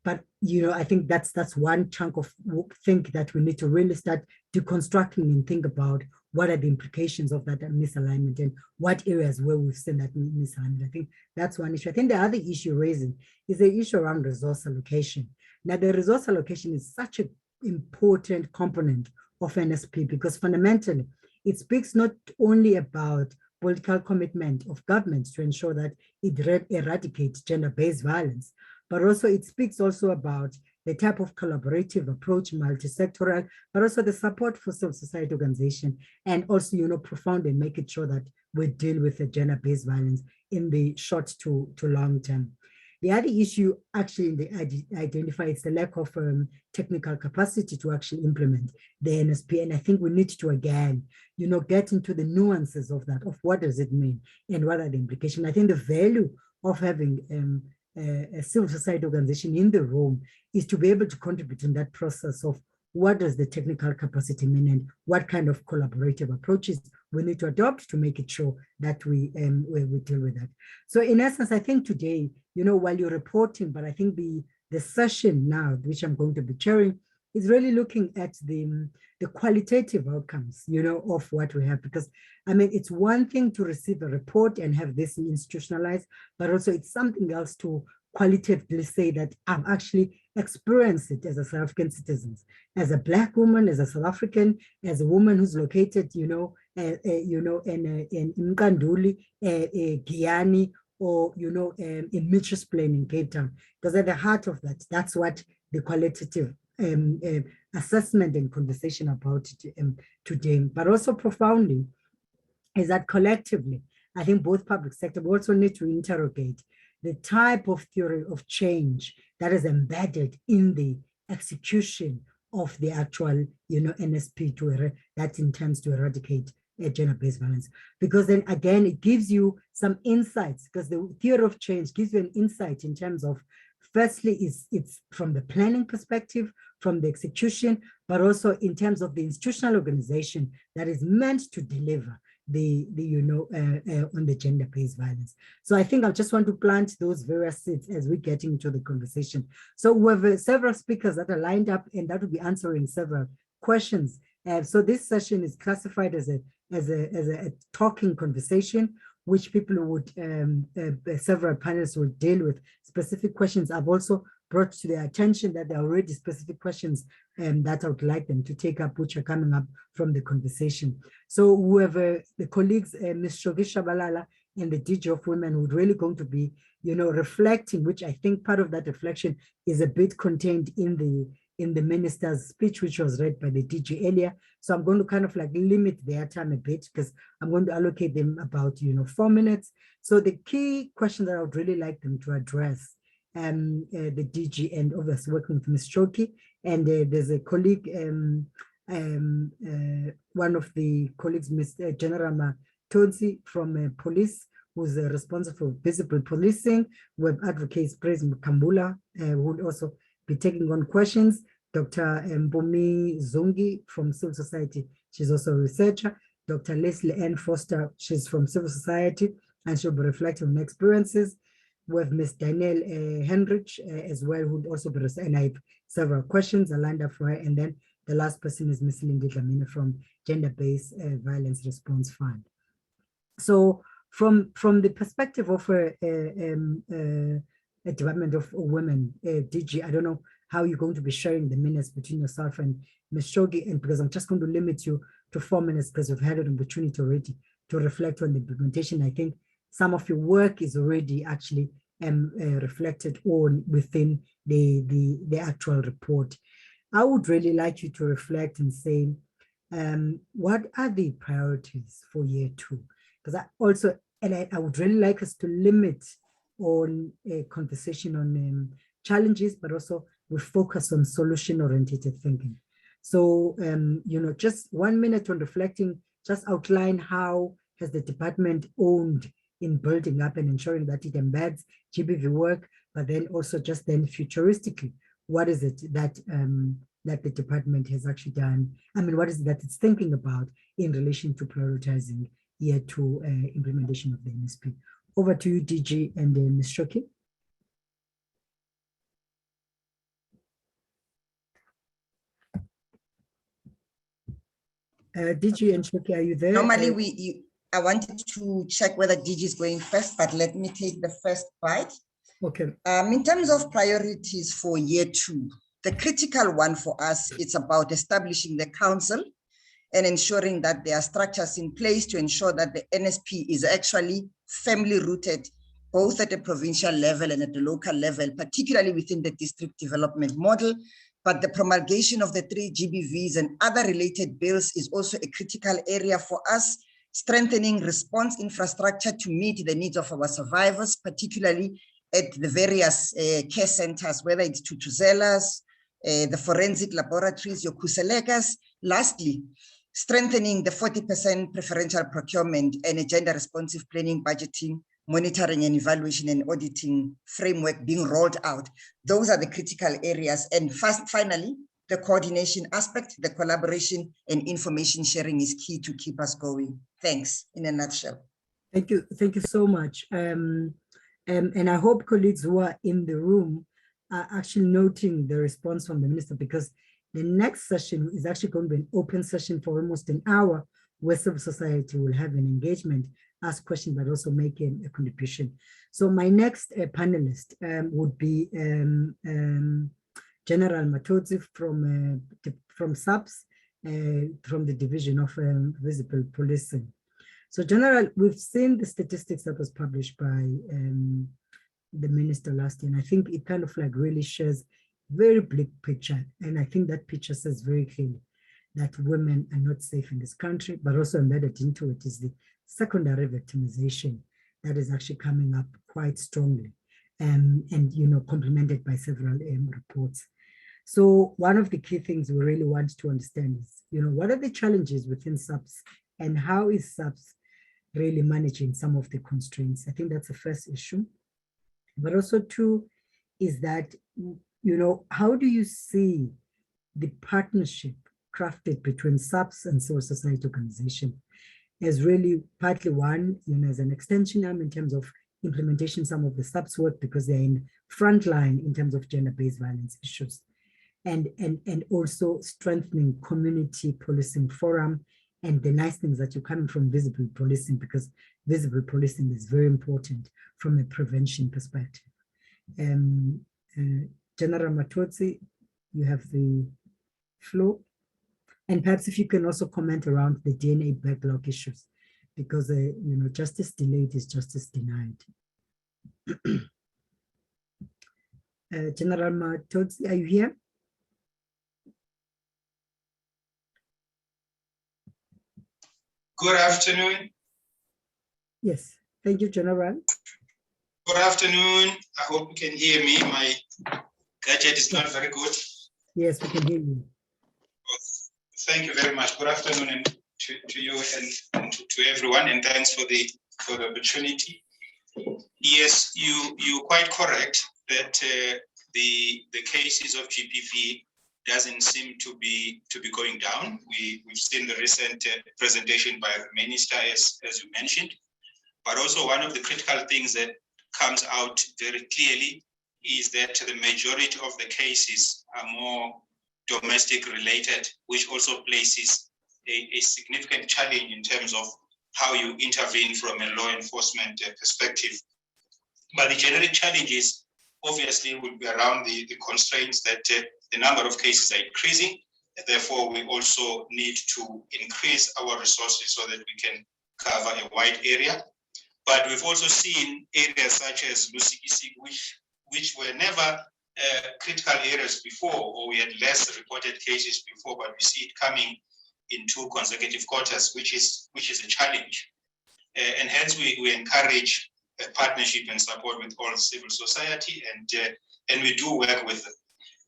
But, you know, I think that's one chunk of think that we need to really start deconstructing and think about what are the implications of that misalignment and what areas where we've seen that misalignment. I think that's one issue. I think the other issue raising is the issue around resource allocation. Now, the resource allocation is such an important component of NSP because fundamentally it speaks not only about political commitment of governments to ensure that it eradicates gender-based violence, but also it speaks also about the type of collaborative approach, multi-sectoral, but also the support for civil society organization, and also, you know, profound and making sure that we deal with the gender-based violence in the short to long term. The other issue actually identified is the lack of technical capacity to actually implement the NSP. And I think we need to, again, you know, get into the nuances of that, of what does it mean and what are the implications. I think the value of having a civil society organization in the room is to be able to contribute in that process of what does the technical capacity mean and what kind of collaborative approaches we need to adopt to make it sure that we deal with that. So in essence, I think today, you know, while you're reporting, but I think the session now, which I'm going to be chairing, is really looking at the qualitative outcomes, you know, of what we have. Because, I mean, it's one thing to receive a report and have this institutionalized, but also it's something else to qualitatively say that I've actually experienced it as a South African citizen, as a Black woman, as a South African, as a woman who's located, you know, in Mkanduli, Giyani, or, you know, in Mitchell's Plain in Cape Town. Because at the heart of that, that's what the qualitative assessment and conversation about today, but also profoundly, is that collectively, I think both public sector, we also need to interrogate the type of theory of change that is embedded in the execution of the actual, you know, NSP that intends to eradicate gender-based violence. Because then again, it gives you some insights, because the theory of change gives you an insight in terms of, firstly, it's from the planning perspective, from the execution, but also in terms of the institutional organization that is meant to deliver on the gender-based violence. So I think I just want to plant those various seeds as we get into the conversation. So we have several speakers that are lined up, and that will be answering several questions. So this session is classified as a talking conversation, which people would, several panelists will deal with specific questions. I've also brought to their attention that there are already specific questions that I would like them to take up, which are coming up from the conversation. So whoever the colleagues, Ms. Shoki Shabalala and the DG of Women, would really going to be, reflecting, which I think part of that reflection is a bit contained in the minister's speech, which was read by the DG earlier. So I'm going to kind of like limit their time a bit because I'm going to allocate them about, 4 minutes. So the key question that I would really like them to address, the DG and obviously working with Ms. Shoki, and there's a colleague, one of the colleagues, Ms. General Tonsi from police, who's responsible for visible policing. We have advocates, President Kambula, who will also be taking on questions. Dr. Mbumi Zungi from civil society, she's also a researcher. Dr. Leslie Ann Foster, she's from civil society, and she'll be reflecting on experiences. We have Ms. Danielle Henrich as well, who would also be, and I have several questions lined up for her. And then the last person is Ms. Lindy Dlamini from Gender-Based Violence Response Fund. So from the perspective of a Department of Women, DG, I don't know how you're going to be sharing the minutes between yourself and Ms. Shogi, and because I'm just going to limit you to 4 minutes because we've had an opportunity already to reflect on the implementation. I think some of your work is already actually reflected on within the actual report. I would really like you to reflect and say, what are the priorities for year 2? Because I would really like us to limit on a conversation on challenges, but also we focus on solution-oriented thinking. So, just 1 minute on reflecting, just outline how has the department owned in building up and ensuring that it embeds GBV work, but then also just then futuristically, what is it that that the department has actually done? I mean, what is it that it's thinking about in relation to prioritizing year 2 implementation of the NSP? Over to you, DG and Ms. Shoki. DG and Shoki, are you there? Normally, I wanted to check whether DG is going first, but let me take the first bite. Okay. In terms of priorities for year 2, the critical one for us, it's about establishing the council and ensuring that there are structures in place to ensure that the NSP is actually firmly rooted, both at the provincial level and at the local level, particularly within the district development model. But the promulgation of the 3 GBVs and other related bills is also a critical area for us, strengthening response infrastructure to meet the needs of our survivors, particularly at the various care centers, whether it's Tutuzelas, the forensic laboratories, your Kuselekas. Lastly, strengthening the 40% preferential procurement and a gender responsive planning, budgeting, monitoring and evaluation and auditing framework being rolled out. Those are the critical areas. And finally, the coordination aspect, the collaboration and information sharing is key to keep us going. Thanks, in a nutshell. Thank you so much. And I hope colleagues who are in the room are actually noting the response from the minister, because the next session is actually going to be an open session for almost an hour, where civil society will have an engagement, ask questions, but also make a contribution. So my next panelist would be General Matodzi from SAPS, from the Division of Visible Policing. So General, we've seen the statistics that was published by the minister last year, and I think it kind of like really shares very bleak picture. And I think that picture says very clearly that women are not safe in this country, but also embedded into it is the secondary victimization that is actually coming up quite strongly, and complemented by several reports. So one of the key things we really want to understand is, what are the challenges within SAPS and how is SAPS really managing some of the constraints? I think that's the first issue. But also two is that, how do you see the partnership crafted between SAPS and civil society organization as really partly one, as an extension arm in terms of implementation some of the SAPS work, because they're in front line in terms of gender-based violence issues, and also strengthening community policing forum, and the nice things that you're coming from visible policing, because visible policing is very important from a prevention perspective. General Matotsi, you have the floor. And perhaps if you can also comment around the DNA backlog issues, because justice delayed is justice denied. General Matotsi, are you here? Good afternoon. Yes, thank you, General. Good afternoon. I hope you can hear me. My gadget is not very good. Yes, we can hear you. Thank you very much. Good afternoon to you and to everyone, and thanks for the opportunity. Yes, you're quite correct that the cases of GBV doesn't seem to be going down. We've seen the recent presentation by the minister, as you mentioned, but also one of the critical things that comes out very clearly is that the majority of the cases are more domestic related, which also places a significant challenge in terms of how you intervene from a law enforcement perspective. But the generic challenges obviously will be around the constraints that the number of cases are increasing. Therefore, we also need to increase our resources so that we can cover a wide area. But we've also seen areas such as Lusikisik, which were never critical areas before, or we had less reported cases before, but we see it coming in 2 consecutive quarters, which is a challenge. And hence we encourage a partnership and support with all civil society, and we do work with them.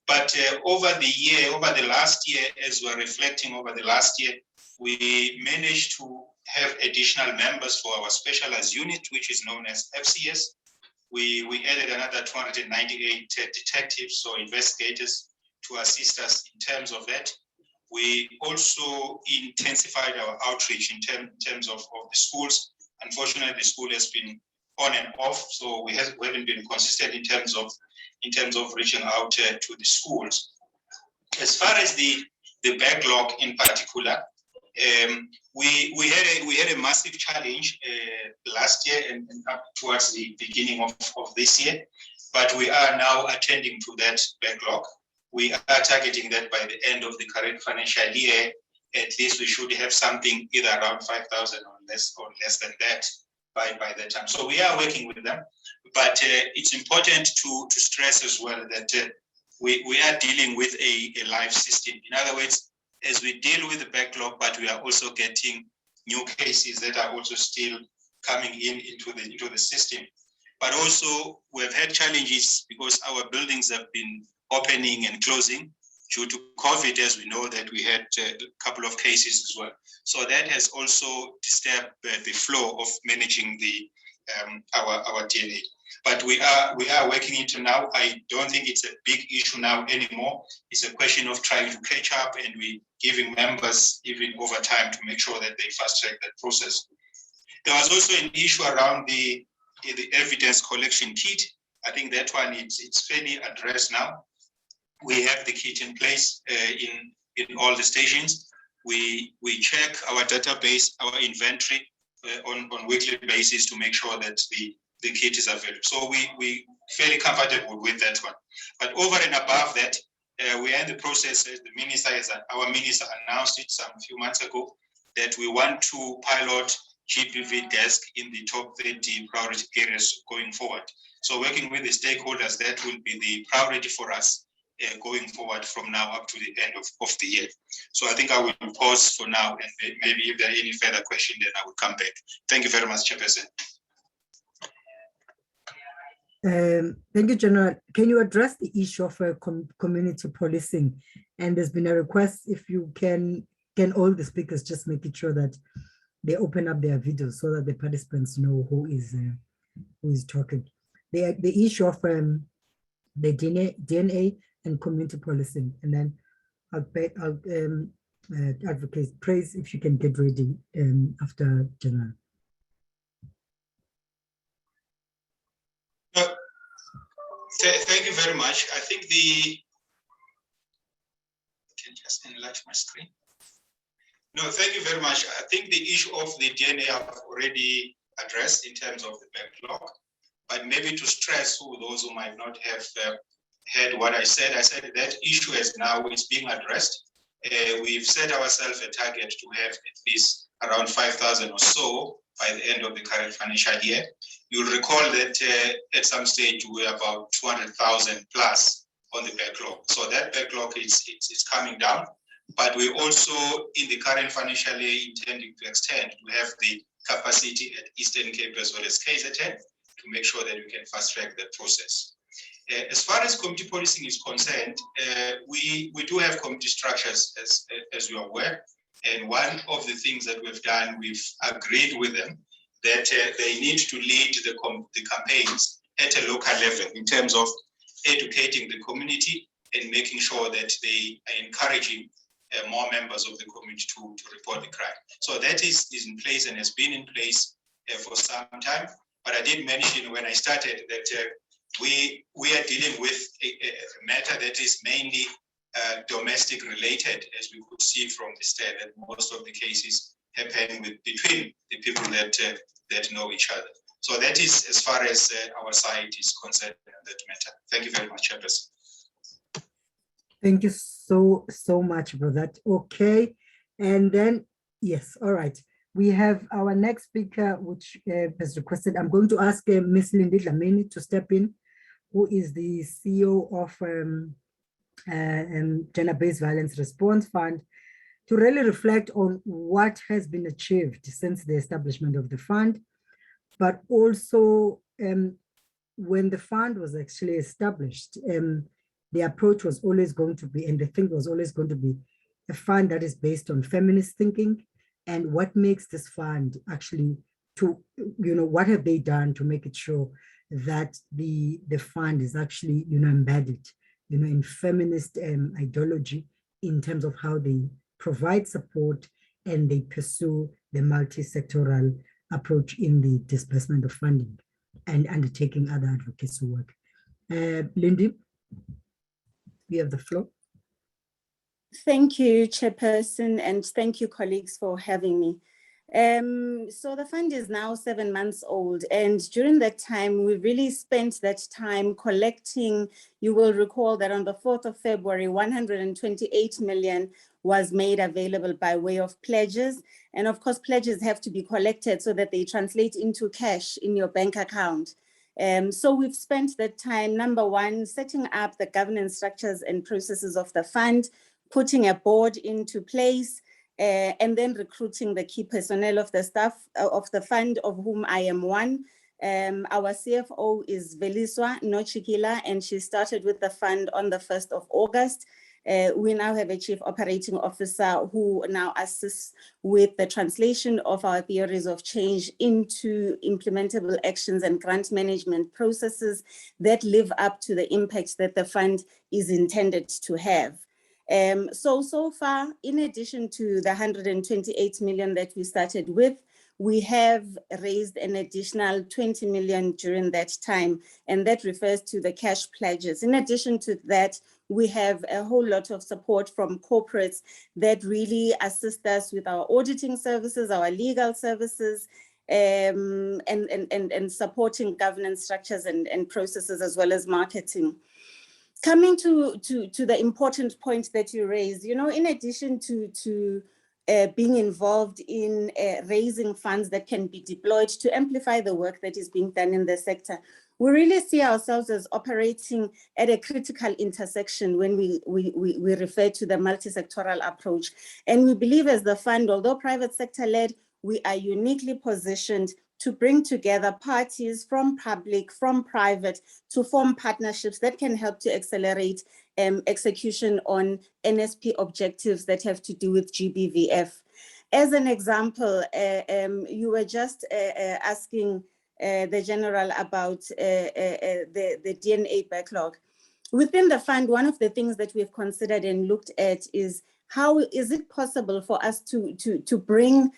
But over the last year, as we're reflecting over the last year, we managed to have additional members for our specialized unit, which is known as FCS. We added another 298 detectives or investigators to assist us in terms of that. We also intensified our outreach in terms of the schools. Unfortunately, the school has been on and off, so we haven't been consistent in terms of reaching out to the schools. As far as the backlog in particular, we had a massive challenge last year and up towards the beginning of this year, but we are now attending to that backlog. We are targeting that by the end of the current financial year. At least we should have something either around 5,000 or less than that by that time. So we are working with them, but it's important to stress as well that we are dealing with a live system. In other words, as we deal with the backlog, but we are also getting new cases that are also still coming into the system. But also we've had challenges because our buildings have been opening and closing due to COVID, as we know that we had a couple of cases as well. So that has also disturbed the flow of managing our DNA. But we are working into now. I don't think it's a big issue now anymore. It's a question of trying to catch up, and we giving members even over time to make sure that they fast track that process. There was also an issue around the evidence collection kit. I think that one it's fairly addressed now. We have the kit in place in all the stations. We check our database, our inventory on weekly basis to make sure that the kit is available. So we fairly comfortable with that one. But over and above that, we are in the process, our minister announced it some few months ago, that we want to pilot GBV desk in the top 30 priority areas going forward. So working with the stakeholders, that will be the priority for us going forward from now up to the end of the year. So I think I will pause for now, and maybe if there are any further questions, then I will come back. Thank you very much, Chairperson. Thank you, General. Can you address the issue of community policing? And there's been a request, if you can all the speakers just make it sure that they open up their videos so that the participants know who is talking. The issue of the DNA and community policing, and then I'll advocate praise if you can get ready after General. Thank you very much. I think I can just enlarge my screen. No, thank you very much. I think the issue of the DNA I've already addressed in terms of the backlog, but maybe to stress those who might not have heard what I said that issue is now being addressed. We've set ourselves a target to have at least around 5,000 or so by the end of the current financial year. You'll recall that at some stage we were about 200,000 plus on the backlog. So that backlog is coming down, but we also in the current financial year intending to extend to have the capacity at Eastern Cape as well as KZN to make sure that we can fast track that process. As far as community policing is concerned, we do have community structures as you are aware. And one of the things that we've done, we've agreed with them that they need to lead the campaigns at a local level in terms of educating the community and making sure that they are encouraging more members of the community to report the crime. So that is in place and has been in place for some time. But I did mention when I started that we are dealing with a matter that is mainly domestic related, as we could see from the state, that most of the cases happen between the people that know each other. So that is as far as our side is concerned on that matter. Thank you very much, Chairperson. Thank you so much for that. Okay, and then yes, all right. We have our next speaker, which has requested. I'm going to ask Ms. Lindy Dlamini to step in, who is the CEO of Gender-Based Violence Response Fund, to really reflect on what has been achieved since the establishment of the fund, but also when the fund was actually established, the approach was always going to be, and the thing was always going to be, a fund that is based on feminist thinking. And what makes this fund actually what have they done to make it sure that the fund is actually, embedded, in feminist ideology in terms of how they provide support and they pursue the multi-sectoral approach in the disbursement of funding and undertaking other advocacy work. Lindy, you have the floor. Thank you, Chairperson, and thank you, colleagues, for having me. So the fund is now 7 months old, and during that time, we really spent that time collecting. You will recall that on the 4th of February, 128 million was made available by way of pledges. And of course, pledges have to be collected so that they translate into cash in your bank account. So we've spent that time, number one, setting up the governance structures and processes of the fund, putting a board into place, and then recruiting the key personnel of the staff of the fund, of whom I am one. Our CFO is Veliswa Nochikila, and she started with the fund on the 1st of August. We now have a chief operating officer who now assists with the translation of our theories of change into implementable actions and grant management processes that live up to the impact that the fund is intended to have. So far, in addition to the 128 million that we started with, we have raised an additional 20 million during that time, and that refers to the cash pledges. In addition to that, we have a whole lot of support from corporates that really assist us with our auditing services, our legal services, and supporting governance structures and processes, as well as marketing. Coming to the important point that you raised, in addition to being involved in raising funds that can be deployed to amplify the work that is being done in the sector, we really see ourselves as operating at a critical intersection when we refer to the multi-sectoral approach. And we believe as the fund, although private sector led, we are uniquely positioned to bring together parties from public, from private, to form partnerships that can help to accelerate execution on NSP objectives that have to do with GBVF. As an example, you were just asking the General about the DNA backlog. Within the fund, one of the things that we've considered and looked at is how is it possible for us to bring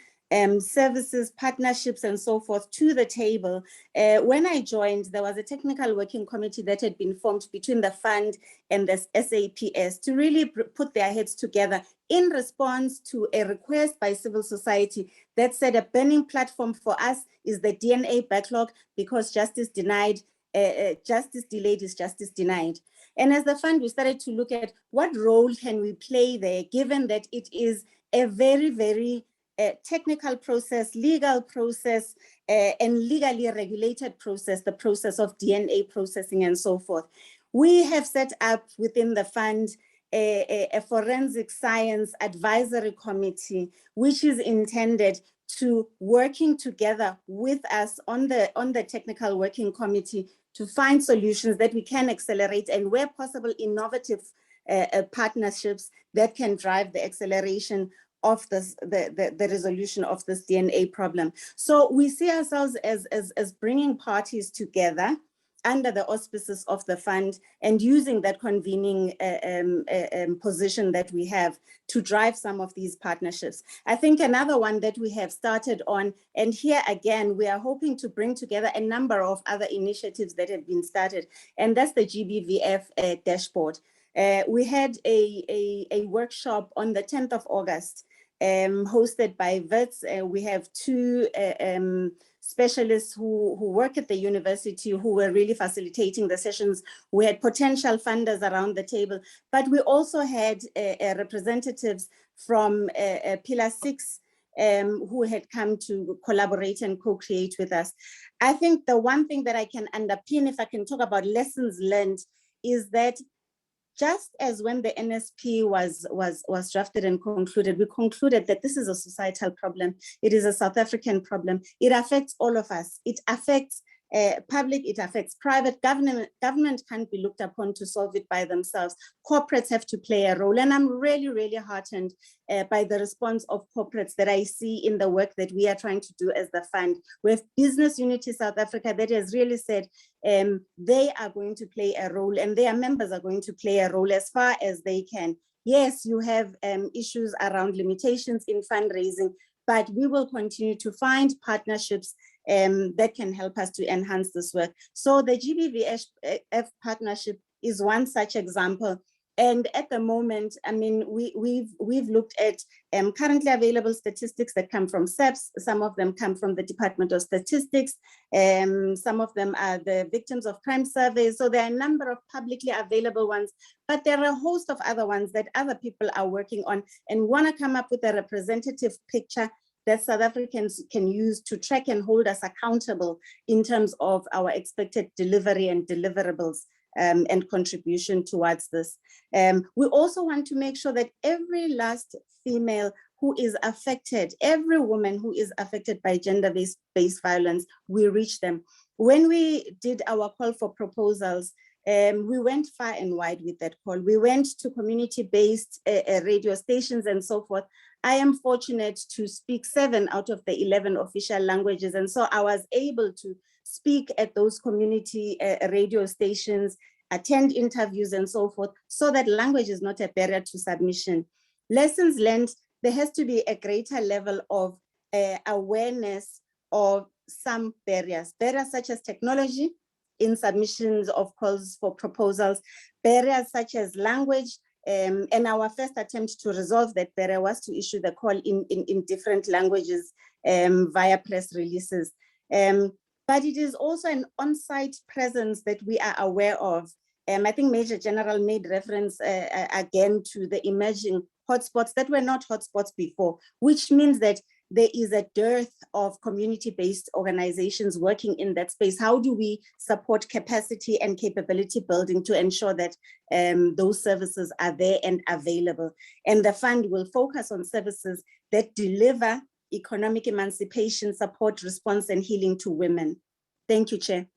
services, partnerships, and so forth to the table. When I joined, there was a technical working committee that had been formed between the fund and the SAPS to really put their heads together in response to a request by civil society that said a burning platform for us is the DNA backlog, because justice denied justice delayed is justice denied. And as the fund, we started to look at what role can we play there, given that it is a very, very technical process, legal process, and legally regulated process, the process of DNA processing and so forth. We have set up within the fund a forensic science advisory committee, which is intended to working together with us on the technical working committee to find solutions that we can accelerate and where possible innovative partnerships that can drive the acceleration of this, the resolution of this DNA problem. So we see ourselves as bringing parties together under the auspices of the fund and using that convening position that we have to drive some of these partnerships. I think another one that we have started on, and here again, we are hoping to bring together a number of other initiatives that have been started, and that's the GBVF dashboard. We had a workshop on the 10th of August, hosted by VETS. We have two specialists who work at the university who were really facilitating the sessions. We had potential funders around the table, but we also had representatives from Pillar 6 who had come to collaborate and co-create with us. I think the one thing that I can underpin, if I can talk about lessons learned, is that just as when the NSP was drafted and concluded, we concluded that this is a societal problem. It is a South African problem. It affects all of us. It affects public, it affects private. Government can't be looked upon to solve it by themselves. Corporates have to play a role. And I'm really, really heartened by the response of corporates that I see in the work that we are trying to do as the fund. We have Business Unity South Africa that has really said they are going to play a role and their members are going to play a role as far as they can. Yes, you have issues around limitations in fundraising, but we will continue to find partnerships that can help us to enhance this work. So the GBVF partnership is one such example. And at the moment, I mean, we've looked at currently available statistics that come from SEPS. Some of them come from the Department of Statistics. Some of them are the Victims of Crime surveys. So there are a number of publicly available ones, but there are a host of other ones that other people are working on and want to come up with a representative picture that South Africans can use to track and hold us accountable in terms of our expected delivery and deliverables and contribution towards this. We also want to make sure that every last female who is affected, every woman who is affected by gender-based violence, we reach them. When we did our call for proposals, we went far and wide with that call. We went to community-based radio stations and so forth. I am fortunate to speak 7 out of the 11 official languages. And so I was able to speak at those community radio stations, attend interviews and so forth, so that language is not a barrier to submission. Lessons learned, there has to be a greater level of awareness of some barriers such as technology in submissions of calls for proposals, barriers such as language, and our first attempt to resolve that barrier was to issue the call in different languages via press releases. But it is also an on-site presence that we are aware of. I think Major General made reference again to the emerging hotspots that were not hotspots before, which means that there is a dearth of community-based organizations working in that space. How do we support capacity and capability building to ensure that those services are there and available? And the fund will focus on services that deliver economic emancipation, support, response, and healing to women. Thank you, Chair.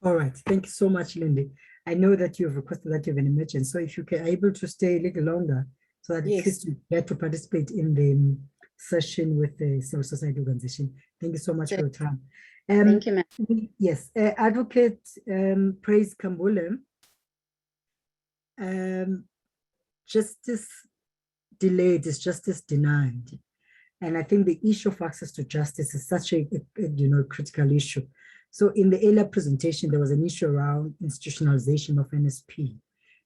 All right, thank you so much, Lindy. I know that you've requested that you have an emergency, so if you are able to stay a little longer, so that at least you get to participate in the session with the civil society organization. Thank you so much for your time. Thank you, ma'am. Yes, Advocate Praise Kambule. Justice delayed is justice denied. And I think the issue of access to justice is such a critical issue. So in the earlier presentation, there was an issue around institutionalization of NSP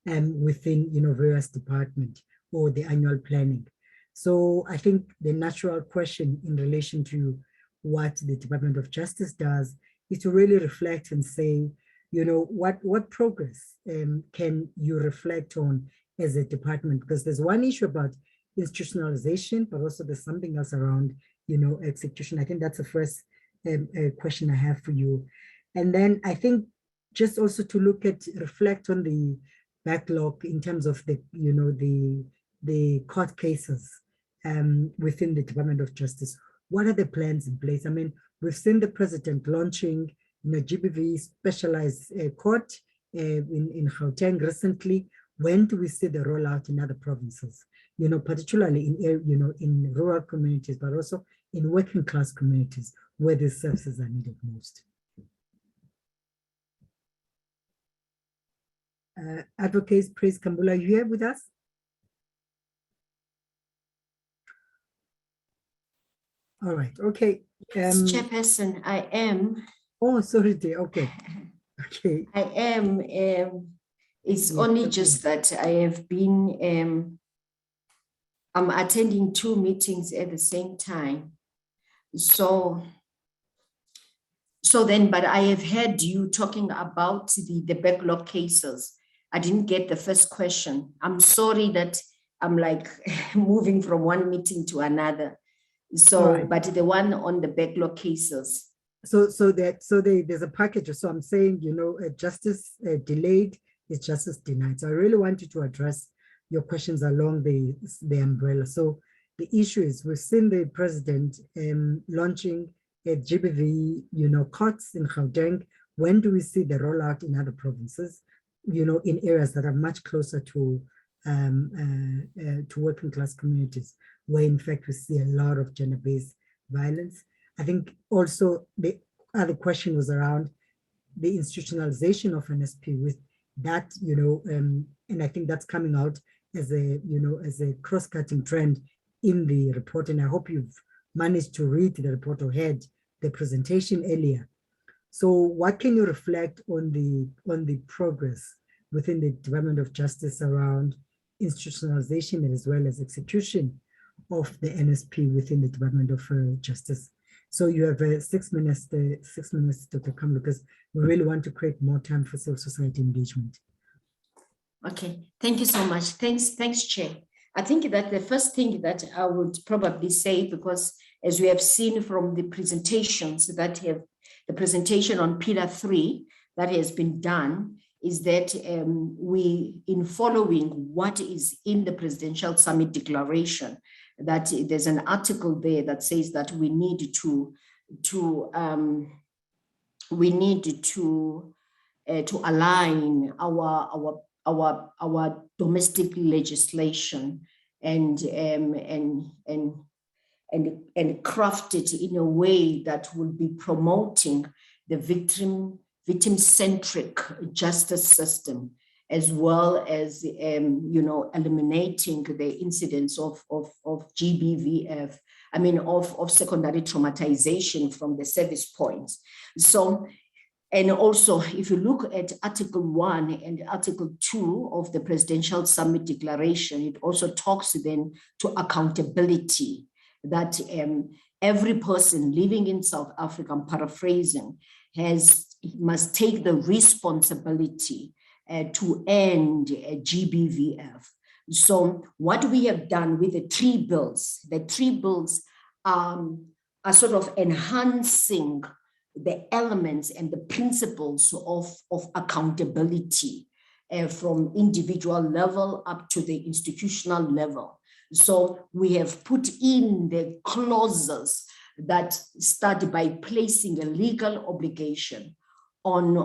within various departments or the annual planning. So I think the natural question in relation to what the Department of Justice does is to really reflect and say, what progress can you reflect on as a department? Because there's one issue about institutionalization, but also there's something else around, execution. I think that's the first question I have for you. And then I think just also to reflect on the backlog in terms of the court cases within the Department of Justice. What are the plans in place? I mean, we've seen the president launching GBV specialized court in Gauteng recently. When do we see the rollout in other provinces? Particularly in rural communities, but also in working class communities where these services are needed most. Advocate Praise Kambula, are you here with us? All right, okay. Chairperson, I am. Oh, sorry, dear. Okay. Okay. I am. It's only just that I have been, I'm attending 2 meetings at the same time. But I have heard you talking about the backlog cases. I didn't get the first question. I'm sorry that I'm like moving from one meeting to another. Right. But the one on the backlog cases. There's a package. So I'm saying, justice delayed is justice denied. So I really want you to address your questions along the umbrella. So the issue is we've seen the president launching a GBV, courts in Gauteng. When do we see the rollout in other provinces, in areas that are much closer to working class communities, where in fact we see a lot of gender-based violence? I think also the other question was around the institutionalization of NSP with that, and I think that's coming out as a cross-cutting trend in the report. And I hope you've managed to read the report or heard the presentation earlier. So what can you reflect on the progress within the Department of Justice around institutionalization as well as execution of the NSP within the Department of Justice? So you have 6 minutes, Dr. Kam, because we really want to create more time for civil society engagement. Okay, thank you so much. Thanks, Chair. I think that the first thing that I would probably say, because as we have seen from the presentations that have, the presentation on Pillar 3 that has been done, is that we, in following what is in the Presidential Summit Declaration, that there's an article there that says that we need to align our domestic legislation and craft it in a way that will be promoting the victim-centric justice system, as well as eliminating the incidence of GBVF, of secondary traumatization from the service points. So, and also, if you look at Article 1 and Article 2 of the Presidential Summit Declaration, it also talks then to accountability, that every person living in South Africa, I'm paraphrasing, must take the responsibility to end GBVF. So what we have done with the 3 bills, are sort of enhancing the elements and the principles of accountability from individual level up to the institutional level. So we have put in the clauses that start by placing a legal obligation on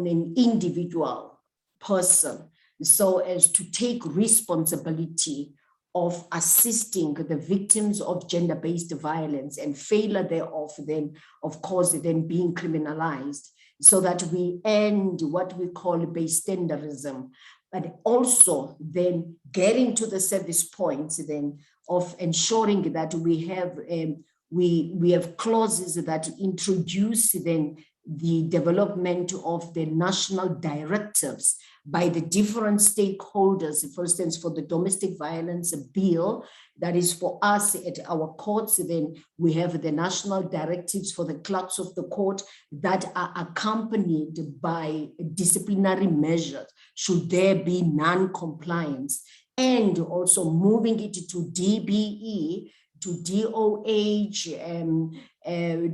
an individual person, so as to take responsibility of assisting the victims of gender-based violence, and failure thereof then, of course, then being criminalized, so that we end what we call bystanderism, but also then getting to the service points then of ensuring that we have clauses that introduce then the development of the national directives by the different stakeholders, for instance, for the domestic violence bill, that is for us at our courts, then we have the national directives for the clerks of the court that are accompanied by disciplinary measures should there be non-compliance, and also moving it to DBE, to DOH,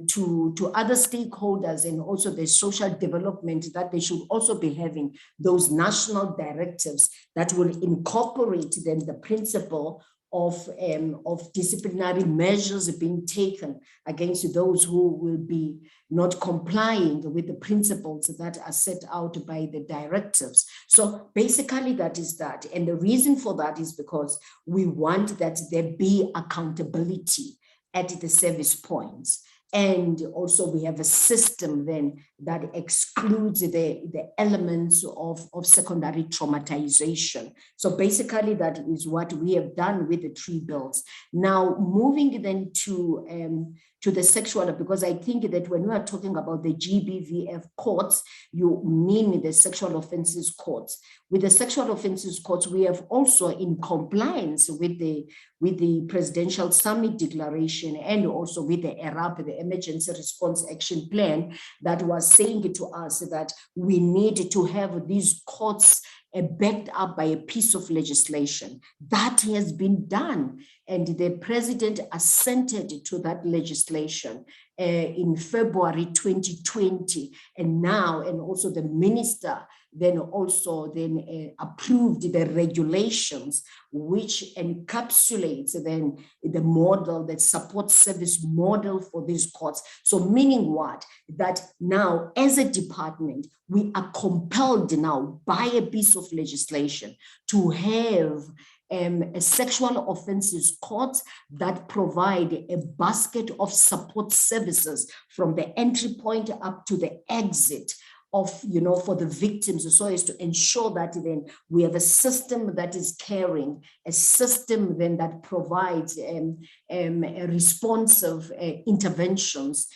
to other stakeholders, and also the social development, that they should also be having those national directives that will incorporate then the principle of disciplinary measures being taken against those who will be not complying with the principles that are set out by the directives. So basically that is that. And the reason for that is because we want that there be accountability at the service points. And also we have a system then that excludes the elements of secondary traumatization. So basically that is what we have done with the 3 bills. Now moving then to the sexual, because I think that when we are talking about the GBVF courts, you mean the sexual offences courts. With the sexual offences courts, we have also, in compliance with the Presidential Summit Declaration and also with the ERAP, the Emergency Response Action Plan, that was saying to us that we need to have these courts backed up by a piece of legislation. That has been done, and the president assented to that legislation in February 2020, and also the minister then approved the regulations which encapsulates then the model, that support service model for these courts. So meaning what? That now as a department, we are compelled now by a piece of legislation to have a sexual offences court that provide a basket of support services from the entry point up to the exit of, for the victims, so as to ensure that then we have a system that is caring, a system then that provides responsive interventions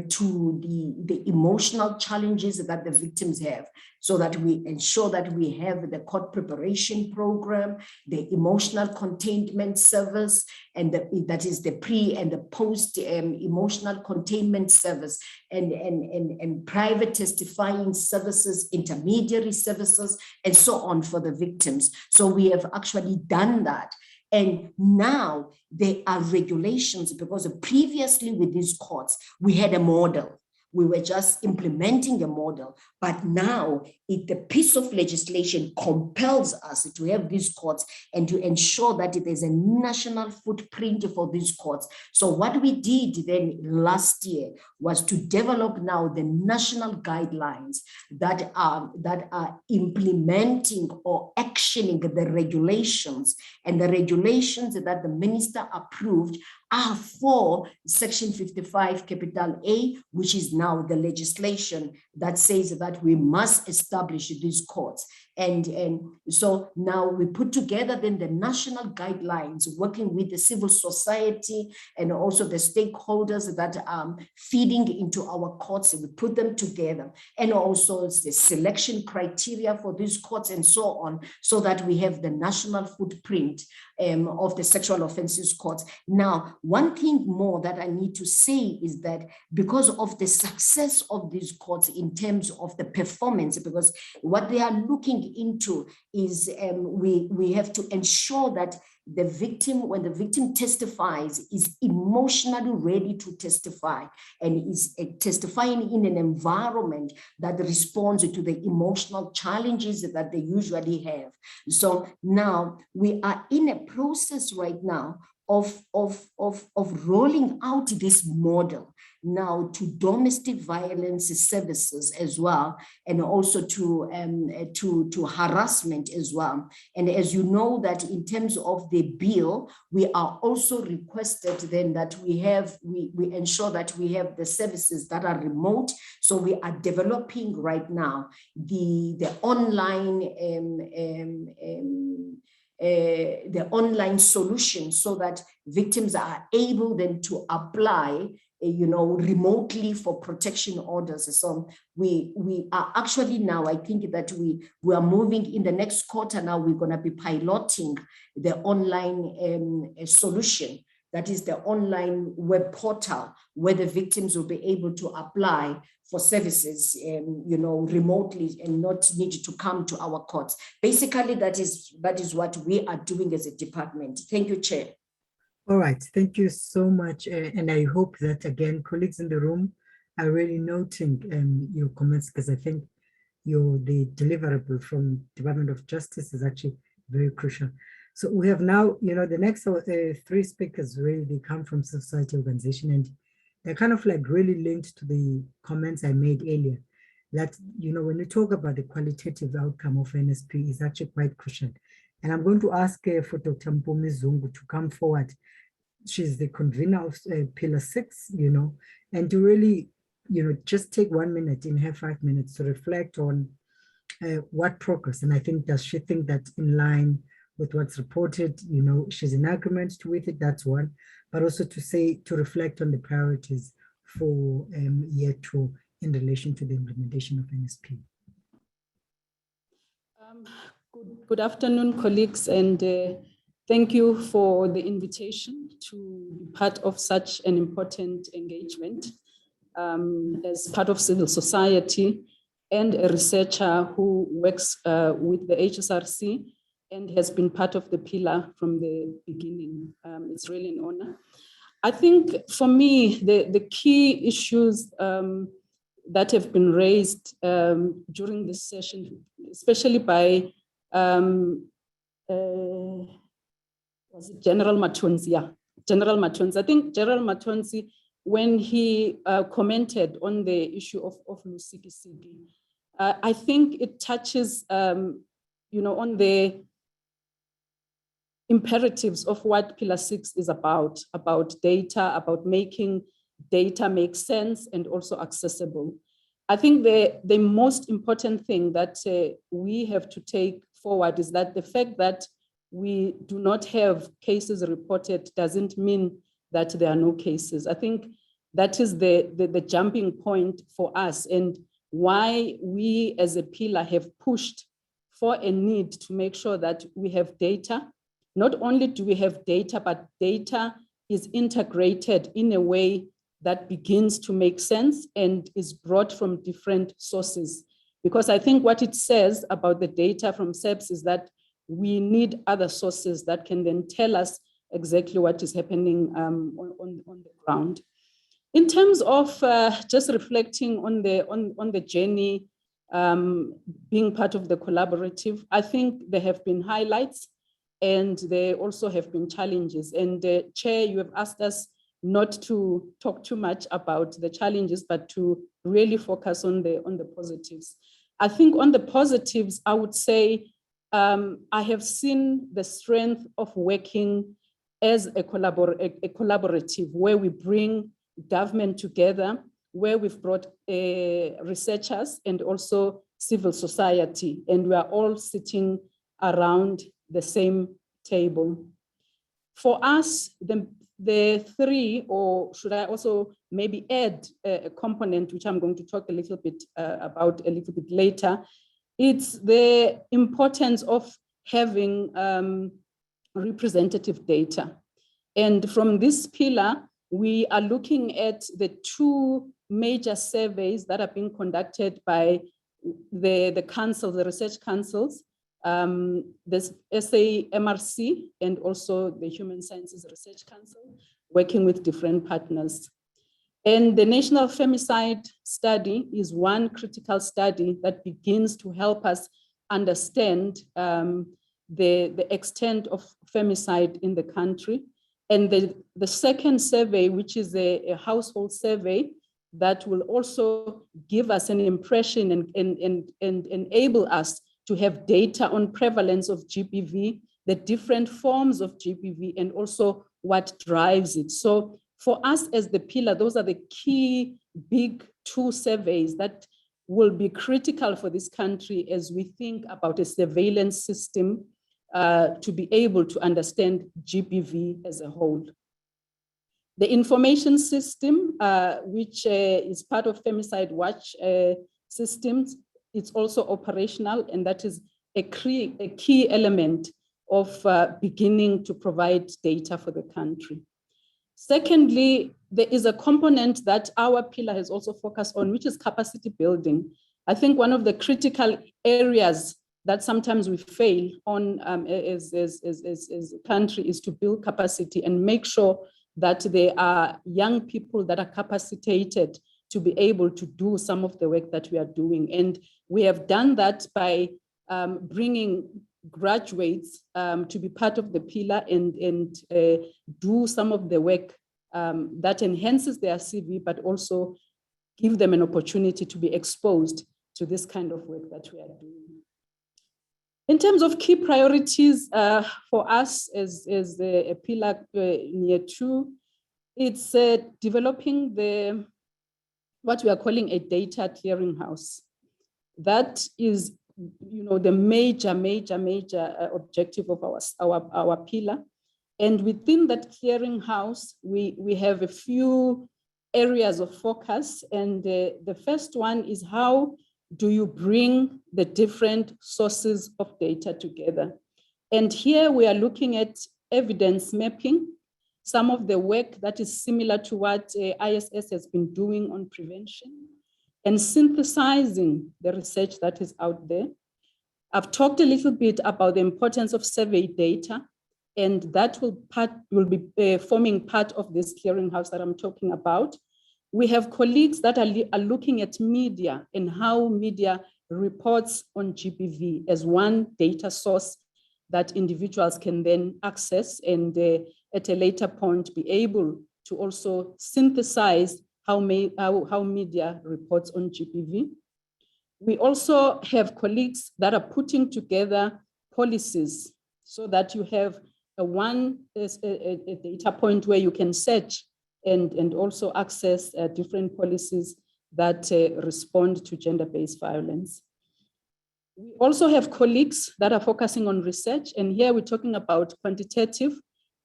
to the emotional challenges that the victims have, so that we ensure that we have the court preparation program, the emotional containment service, and that is the pre and the post emotional containment service, and private testifying services, intermediary services, and so on for the victims. So we have actually done that. And now there are regulations, because previously with these courts, we had a model. We were just implementing a model, but now the piece of legislation compels us to have these courts and to ensure that there's a national footprint for these courts. So what we did then last year was to develop now the national guidelines that are implementing or actioning the regulations, and the regulations that the minister approved are for Section 55 capital A, which is now the legislation that says that we must establish these courts. And so now we put together then the national guidelines, working with the civil society and also the stakeholders that are feeding into our courts. We put them together, and also the selection criteria for these courts and so on, so that we have the national footprint of the sexual offences courts. Now, one thing more that I need to say is that because of the success of these courts in terms of the performance, because what they are looking into is we have to ensure that the victim, when the victim testifies, is emotionally ready to testify, and is testifying in an environment that responds to the emotional challenges that they usually have. So now we are in a process right now of rolling out this model now to domestic violence services as well, and also to harassment as well. And as you know, that in terms of the bill, we are also requested then that we ensure that we have the services that are remote. So we are developing right now the online solution, so that victims are able then to apply remotely for protection orders. So we are actually now, I think that we are moving in the next quarter now, we're going to be piloting the online solution. That is the online web portal where the victims will be able to apply for services, remotely and not need to come to our courts. Basically, that is what we are doing as a department. Thank you, Chair. All right, thank you so much. And I hope that, again, colleagues in the room are really noting your comments, because I think the deliverable from Department of Justice is actually very crucial. So we have now, the next three speakers really, they come from society organization, and they're kind of like really linked to the comments I made earlier, that, when you talk about the qualitative outcome of NSP is actually quite crucial. And I'm going to ask for Dr. Mpumi Zungu to come forward. She's the convener of Pillar 6, and to really, just take 1 minute in her 5 minutes to reflect on what progress. And I think, does she think that's in line with what's reported? She's in agreement with it, that's one, but also to reflect on the priorities for year 2 in relation to the implementation of NSP. Good afternoon, colleagues, and thank you for the invitation to be part of such an important engagement as part of civil society and a researcher who works with the HSRC and has been part of the pillar from the beginning. It's really an honor. I think for me, the key issues that have been raised during this session, especially by was it General Matonzi? Yeah, General Matonzi. I think General Matonzi, when he commented on the issue of Lusikisiki, I think it touches, on the imperatives of what Pillar 6 is about data, about making data make sense and also accessible. I think the most important thing that we have to take forward is that the fact that we do not have cases reported doesn't mean that there are no cases. I think that is the jumping point for us, and why we as a pillar have pushed for a need to make sure that we have data. Not only do we have data, but data is integrated in a way that begins to make sense and is brought from different sources. Because I think what it says about the data from SEPS is that we need other sources that can then tell us exactly what is happening on the ground. In terms of just reflecting on the journey, being part of the collaborative, I think there have been highlights and there also have been challenges. And Chair, you have asked us not to talk too much about the challenges, but to really focus on the positives. I think on the positives, I would say I have seen the strength of working as a collaborative, where we bring government together, where we've brought researchers and also civil society, and we are all sitting around the same table. For us, the three, or should I also maybe add a component, which I'm going to talk a little bit about a little bit later, it's the importance of having representative data. And from this pillar, we are looking at the two major surveys that are being conducted by the council, the research councils. There's SAMRC and also the Human Sciences Research Council, working with different partners. And the National Femicide Study is one critical study that begins to help us understand the extent of femicide in the country. And the second survey, which is a household survey, that will also give us an impression and enable us to have data on prevalence of GBV, the different forms of GBV, and also what drives it. So for us as the pillar, those are the key big two surveys that will be critical for this country as we think about a surveillance system to be able to understand GBV as a whole. The information system, which is part of Femicide Watch systems, it's also operational, and that is a key element of beginning to provide data for the country. Secondly, there is a component that our pillar has also focused on, which is capacity building. I think one of the critical areas that sometimes we fail on as a country is to build capacity and make sure that there are young people that are capacitated to be able to do some of the work that we are doing. And we have done that by bringing graduates to be part of the pillar and do some of the work that enhances their CV, but also give them an opportunity to be exposed to this kind of work that we are doing. In terms of key priorities for us as a pillar near 2, it's developing what we are calling a data clearinghouse. That is, the major objective of our pillar. And within that clearinghouse, we have a few areas of focus. And the first one is, how do you bring the different sources of data together? And here we are looking at evidence mapping, some of the work that is similar to what ISS has been doing on prevention, and synthesizing the research that is out there. I've talked a little bit about the importance of survey data, and that will be forming part of this clearinghouse that I'm talking about. We have colleagues that are looking at media and how media reports on GBV as one data source that individuals can then access and at a later point be able to also synthesize how media reports on GBV. We also have colleagues that are putting together policies so that you have a data point where you can search and also access different policies that respond to gender-based violence. We also have colleagues that are focusing on research, and here we're talking about quantitative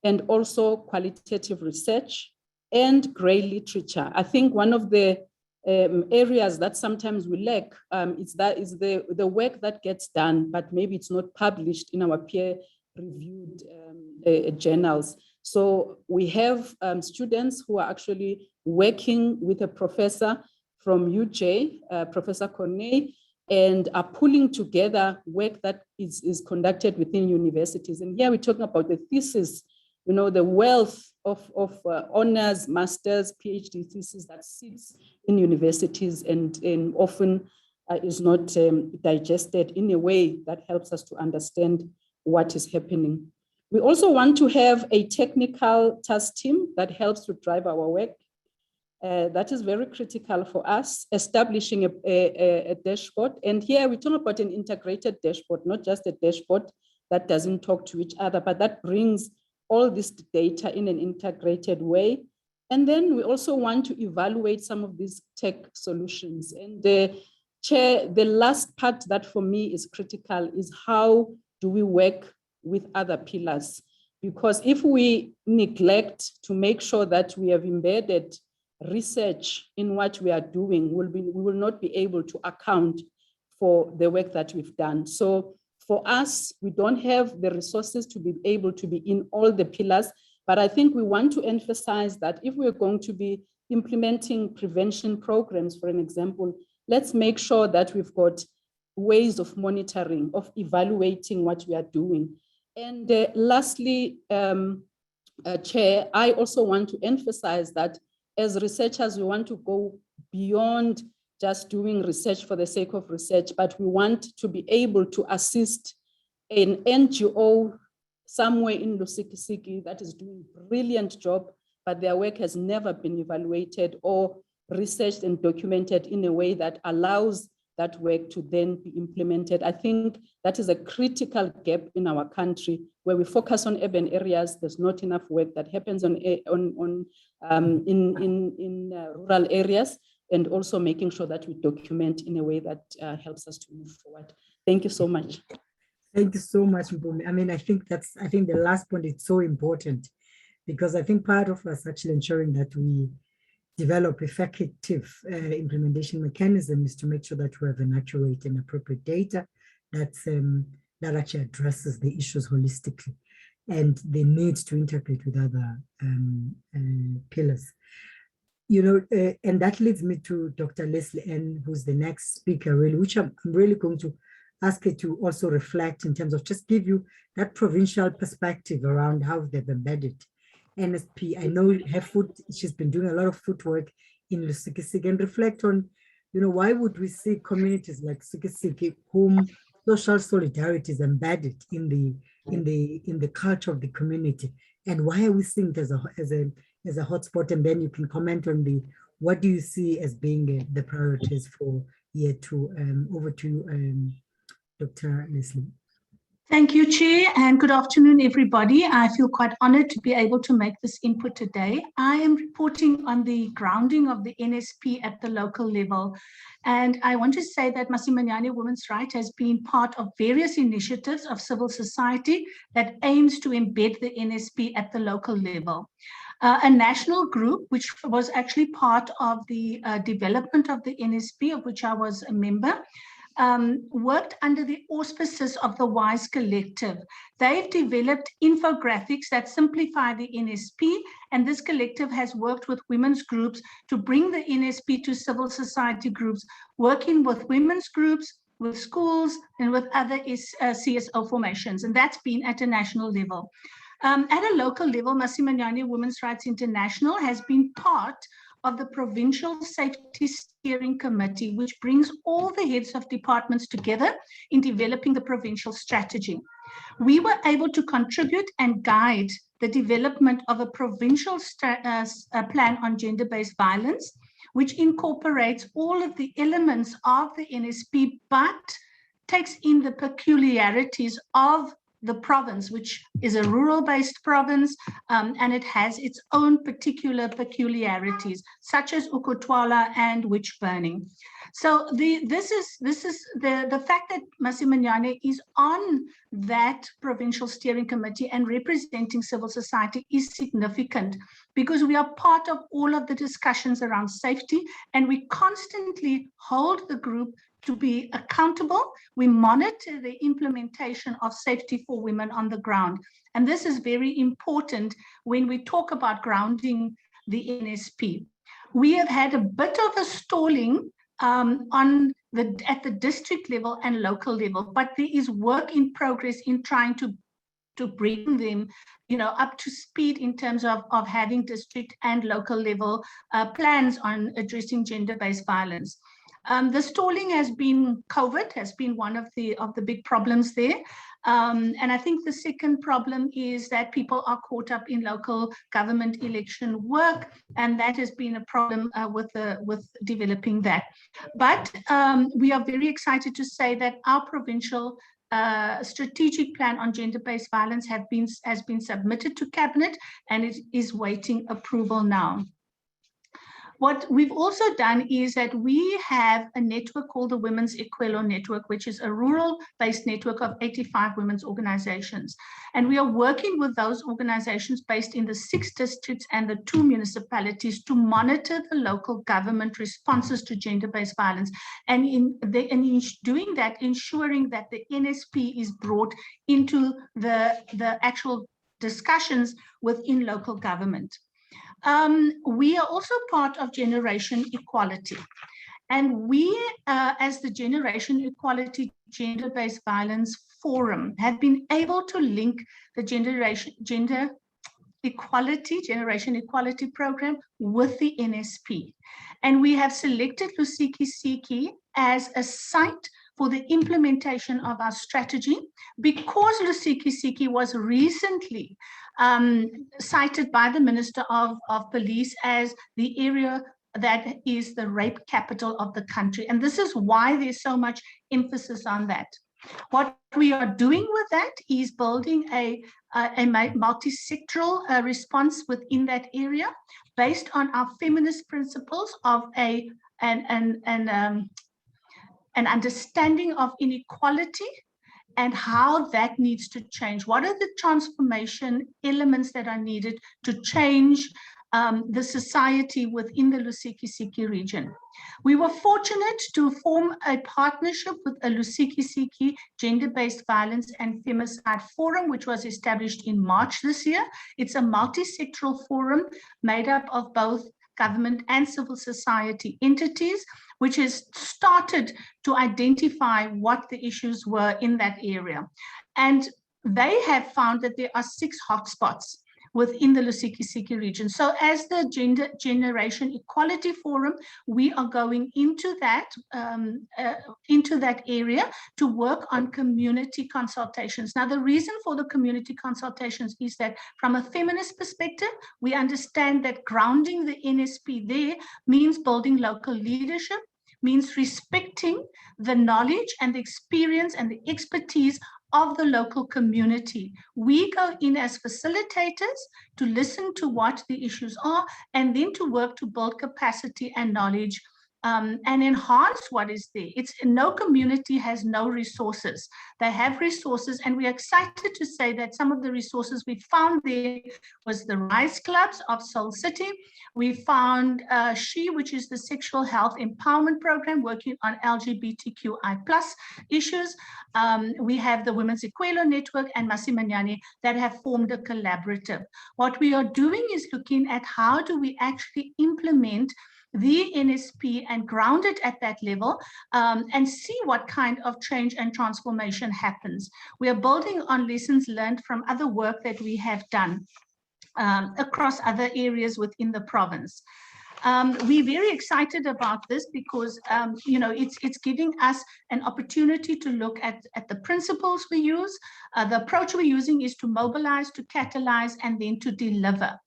and also qualitative research and gray literature. I think one of the areas that sometimes we lack is the work that gets done, but maybe it's not published in our peer-reviewed journals. So we have students who are actually working with a professor from UJ, Professor Corney, and are pulling together work that is conducted within universities. And here we're talking about the thesis, the wealth of honors, masters, PhD thesis that sits in universities and often is not digested in a way that helps us to understand what is happening. We also want to have a technical task team that helps to drive our work. That is very critical for us, establishing a dashboard. And here we talk about an integrated dashboard, not just a dashboard that doesn't talk to each other, but that brings all this data in an integrated way. And then we also want to evaluate some of these tech solutions. And the last part that for me is critical is, how do we work with other pillars? Because if we neglect to make sure that we have embedded research in what we are doing, we will not be able to account for the work that we've done. So for us, we don't have the resources to be able to be in all the pillars, but I think we want to emphasize that if we're going to be implementing prevention programs, for an example, let's make sure that we've got ways of monitoring, of evaluating what we are doing. And lastly, Chair, I also want to emphasize that as researchers, we want to go beyond just doing research for the sake of research, but we want to be able to assist an NGO somewhere in Lusikisiki that is doing a brilliant job, but their work has never been evaluated or researched and documented in a way that allows that work to then be implemented. I think that is a critical gap in our country, where we focus on urban areas. There's not enough work that happens in rural areas, and also making sure that we document in a way that helps us to move forward. Thank you so much. Thank you so much, Mpumi. I mean, I think the last point is so important. because I think part of us actually ensuring that we develop effective implementation mechanism is to make sure that we have an accurate and appropriate data that's, that actually addresses the issues holistically and the needs to integrate with other pillars. You know, and that leads me to Dr. Leslie N, who's the next speaker, really, which I'm really going to ask her to also reflect in terms of just give you that provincial perspective around how they've embedded NSP. I know she's been doing a lot of footwork in Lusikisiki, and reflect on, you know, why would we see communities like Sikisiki whom social solidarity is embedded in the culture of the community, and why are we seeing it as a hotspot? And then you can comment on what do you see as being the priorities for year 2. Over to you, Dr. Leslie. Thank you, Chair, and good afternoon, everybody. I feel quite honored to be able to make this input today. I am reporting on the grounding of the NSP at the local level. And I want to say that Masimanyane Women's Right has been part of various initiatives of civil society that aims to embed the NSP at the local level. A national group, which was actually part of the development of the NSP, of which I was a member, worked under the auspices of the WISE Collective. They've developed infographics that simplify the NSP, and this collective has worked with women's groups to bring the NSP to civil society groups, working with women's groups, with schools, and with other CSO formations, and that's been at a national level. At a local level, Masimanyane Women's Rights International has been part of the Provincial Safety Steering Committee, which brings all the heads of departments together in developing the provincial strategy. We were able to contribute and guide the development of a provincial plan on gender-based violence, which incorporates all of the elements of the NSP, but takes in the peculiarities of the province, which is a rural-based province, and it has its own particular peculiarities, such as ukutwala and witch burning. So this is the fact that Masimanyane is on that provincial steering committee and representing civil society is significant, because we are part of all of the discussions around safety, and we constantly hold the group to be accountable. We monitor the implementation of safety for women on the ground. And this is very important when we talk about grounding the NSP. We have had a bit of a stalling at the district level and local level, but there is work in progress in trying to bring them, you know, up to speed in terms of having district and local level plans on addressing gender-based violence. The stalling has been COVID, has been one of the big problems there. And I think the second problem is that people are caught up in local government election work, and that has been a problem with developing that. But we are very excited to say that our provincial strategic plan on gender-based violence has been submitted to Cabinet, and it is waiting approval now. What we've also done is that we have a network called the Women's Equelo Network, which is a rural-based network of 85 women's organizations. And we are working with those organizations based in the 6 districts and the 2 municipalities to monitor the local government responses to gender-based violence. And in doing that, ensuring that the NSP is brought into the actual discussions within local government. We are also part of Generation Equality, and we, as the Generation Equality Gender-Based Violence Forum, have been able to link the Generation Equality Program with the NSP. And we have selected Lusikisiki as a site for the implementation of our strategy, because Lusikisiki was recently cited by the Minister of Police as the area that is the rape capital of the country. And this is why there's so much emphasis on that. What we are doing with that is building a multi-sectoral response within that area based on our feminist principles of an understanding of inequality and how that needs to change. What are the transformation elements that are needed to change the society within the Lusiki-Siki region? We were fortunate to form a partnership with a Lusiki-Siki Gender-Based Violence and Femicide Forum, which was established in March this year. It's a multi-sectoral forum made up of both government and civil society entities, which has started to identify what the issues were in that area. And they have found that there are 6 hotspots within the Lusiki-Siki region. So as the Generation Equality Forum, we are going into that area to work on community consultations. Now, the reason for the community consultations is that from a feminist perspective, we understand that grounding the NSP there means building local leadership, means respecting the knowledge and the experience and the expertise of the local community. We go in as facilitators to listen to what the issues are and then to work to build capacity and knowledge and enhance what is there. No community has no resources. They have resources, and we're excited to say that some of the resources we found there was the Rise Clubs of Soul City. We found SHE, which is the Sexual Health Empowerment Program, working on LGBTQI+ issues. We have the Women's Equelo Network and Masimanyane that have formed a collaborative. What we are doing is looking at how do we actually implement the NSP and ground it at that level and see what kind of change and transformation happens. We are building on lessons learned from other work that we have done across other areas within the province. We're very excited about this because it's giving us an opportunity to look at the principles we use. The approach we're using is to mobilize, to catalyze, and then to deliver.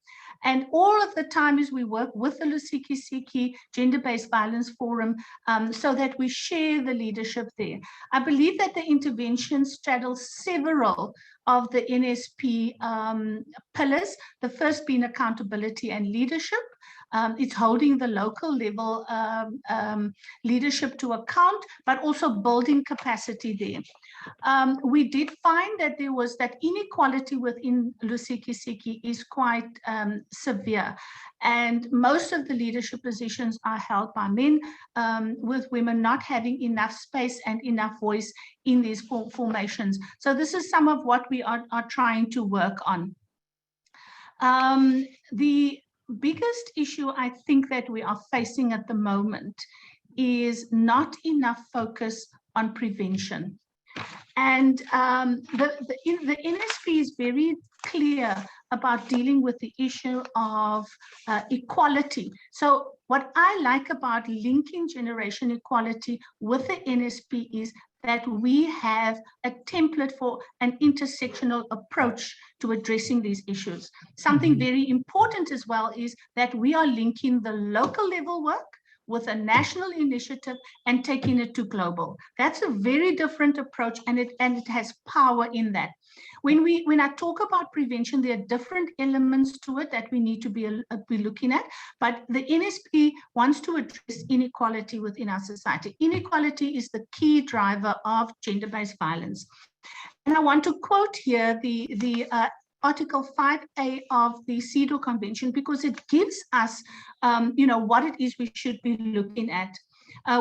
And all of the time is we work with the Lusiki-Siki Gender-Based Violence Forum so that we share the leadership there. I believe that the intervention straddles several of the NSP pillars, the first being accountability and leadership. It's holding the local level leadership to account, but also building capacity there. We did find that there was that inequality within Lusiki-Siki is quite severe, and most of the leadership positions are held by men, with women not having enough space and enough voice in these formations. So this is some of what we are trying to work on. The biggest issue I think that we are facing at the moment is not enough focus on prevention. And the NSP is very clear about dealing with the issue of equality. So what I like about linking generation equality with the NSP is that we have a template for an intersectional approach to addressing these issues. Something very important as well is that we are linking the local level work with a national initiative and taking it to global. That's a very different approach, and it has power in that. When I talk about prevention, there are different elements to it that we need to be looking at, but the NSP wants to address inequality within our society. Inequality is the key driver of gender-based violence. And I want to quote here the Article 5A of the CEDAW Convention, because it gives us, what it is we should be looking at.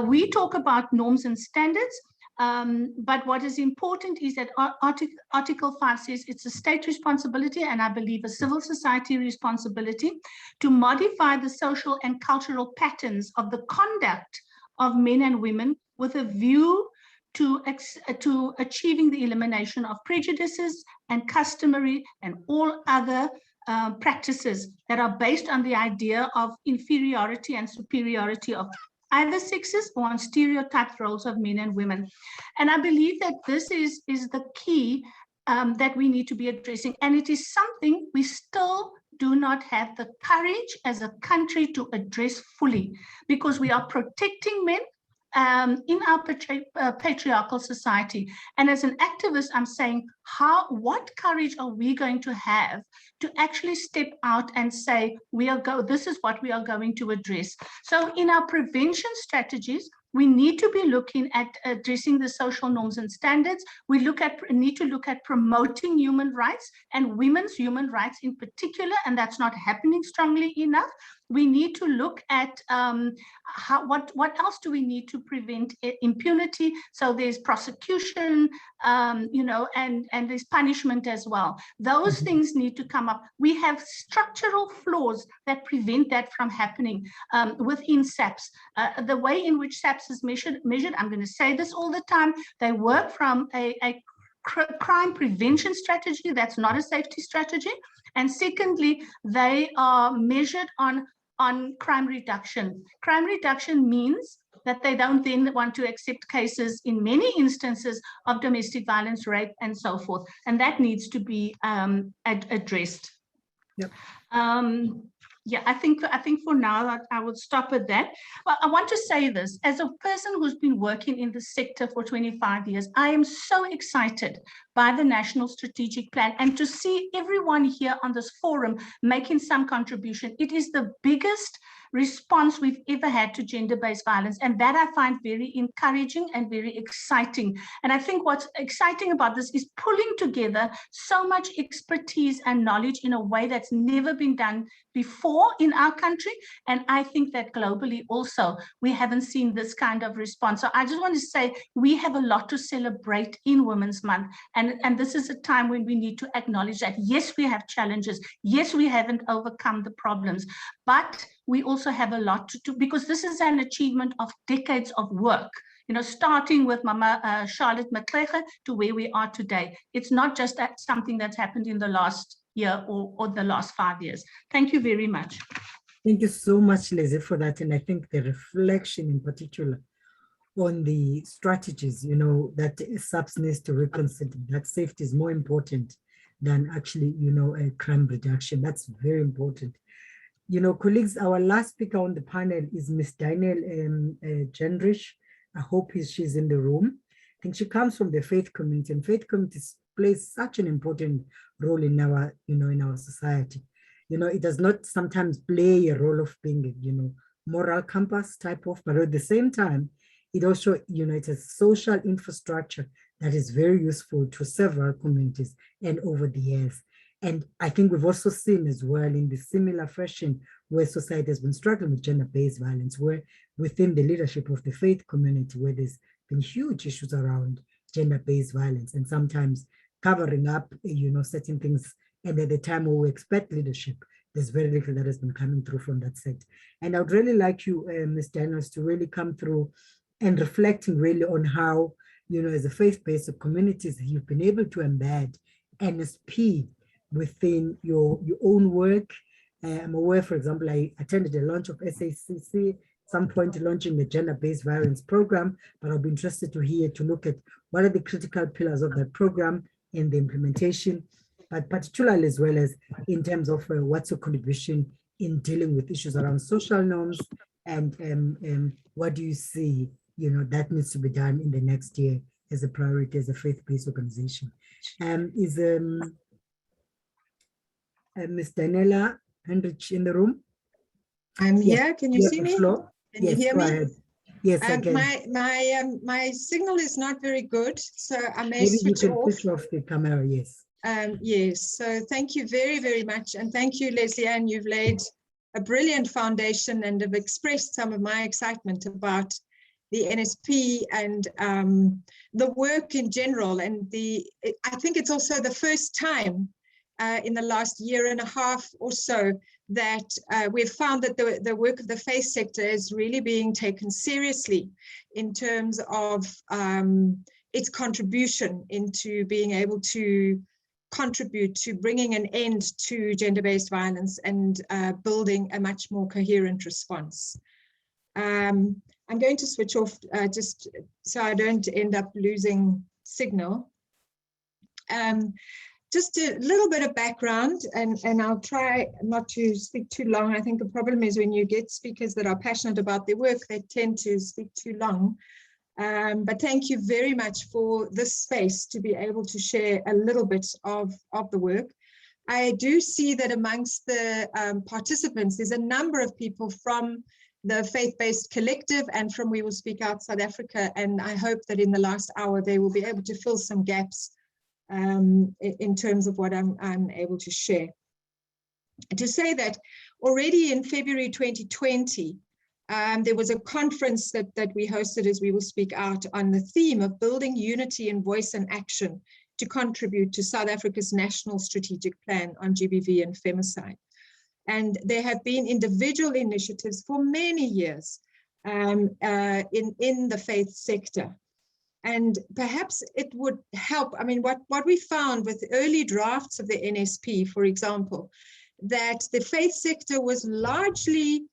We talk about norms and standards, but what is important is that Article 5 says it's a state responsibility, and I believe a civil society responsibility, to modify the social and cultural patterns of the conduct of men and women with a view to achieving the elimination of prejudices and customary and all other practices that are based on the idea of inferiority and superiority of either sexes or on stereotyped roles of men and women. And I believe that this is the key that we need to be addressing. And it is something we still do not have the courage as a country to address fully, because we are protecting men in our patriarchal society. And as an activist, I'm saying, what courage are we going to have to actually step out and say, this is what we are going to address. So in our prevention strategies, We need to be looking at addressing the social norms and standards. We need to look at promoting human rights and women's human rights in particular, and that's not happening strongly enough. We need to look at what else do we need to prevent impunity. So there's prosecution, and there's punishment as well. Those things need to come up. We have structural flaws that prevent that from happening within SAPS. The way in which SAPS is measured, I'm going to say this all the time, they work from a crime prevention strategy. That's not a safety strategy. And secondly, they are measured on crime reduction. Crime reduction means that they don't then want to accept cases in many instances of domestic violence, rape, and so forth. And that needs to be addressed. Yep. Yeah, I think for now I will stop at that. Well, I want to say this, as a person who's been working in the sector for 25 years, I am so excited by the National Strategic Plan and to see everyone here on this forum making some contribution. It is the biggest response we've ever had to gender-based violence, and that I find very encouraging and very exciting. And I think what's exciting about this is pulling together so much expertise and knowledge in a way that's never been done before in our country, and I think that globally also we haven't seen this kind of response. So I just want to say we have a lot to celebrate in Women's Month, and this is a time when we need to acknowledge that yes, we have challenges, yes, we haven't overcome the problems, but we also have a lot to do, because this is an achievement of decades of work, starting with Mama Charlotte Maclege to where we are today. It's not just something that's happened in the last year or the last 5 years. Thank you very much. Thank you so much, Lizzie, for that. And I think the reflection in particular on the strategies, that SAPS needs to reconsider, that safety is more important than actually, crime reduction. That's very important. Colleagues, our last speaker on the panel is Ms. Daniel Gendrich. I hope she's in the room. I think she comes from the faith community, and faith communities plays such an important role in our, in our society. It does not sometimes play a role of being a, moral compass type of, but at the same time, it also, it's a social infrastructure that is very useful to several communities and over the years. And I think we've also seen as well in the similar fashion where society has been struggling with gender-based violence, where within the leadership of the faith community, where there's been huge issues around gender-based violence and sometimes covering up, certain things. And at the time where we expect leadership, there's very little that has been coming through from that set. And I would really like you, Ms. Daniels, to really come through and reflecting really on how, as a faith-based communities, you've been able to embed NSP within your own work. I'm aware, for example, I attended the launch of SACC, some point launching the gender-based violence program, but I'll be interested to look at what are the critical pillars of that program and the implementation, but particularly as well as in terms of what's your contribution in dealing with issues around social norms, and what do you see, that needs to be done in the next year as a priority as a faith-based organization. Is Ms. Daniela Hendrich in the room? I'm here. Can you see me? Can you hear me? Ahead. Yes, I can. My signal is not very good, so I may Maybe switch you can off. switch off the camera, yes. Yes, so thank you very, very much. And thank you, Leslie Ann. You've laid a brilliant foundation and have expressed some of my excitement about the NSP and the work in general. And I think it's also the first time in the last year and a half or so that we've found that the work of the faith sector is really being taken seriously in terms of its contribution into being able to contribute to bringing an end to gender-based violence and building a much more coherent response. I'm going to switch off just so I don't end up losing signal. Just a little bit of background, and I'll try not to speak too long. I think the problem is when you get speakers that are passionate about their work, they tend to speak too long. But thank you very much for this space to be able to share a little bit of the work. I do see that amongst the participants, there's a number of people from the Faith-Based Collective, and from We Will Speak Out South Africa. And I hope that in the last hour, they will be able to fill some gaps in terms of what I'm able to share. To say that already in February 2020, there was a conference that we hosted as We Will Speak Out on the theme of building unity in voice and action to contribute to South Africa's national strategic plan on GBV and femicide. And there have been individual initiatives for many years in the faith sector. And perhaps it would help. I mean, what we found with early drafts of the NSP, for example, that the faith sector was largely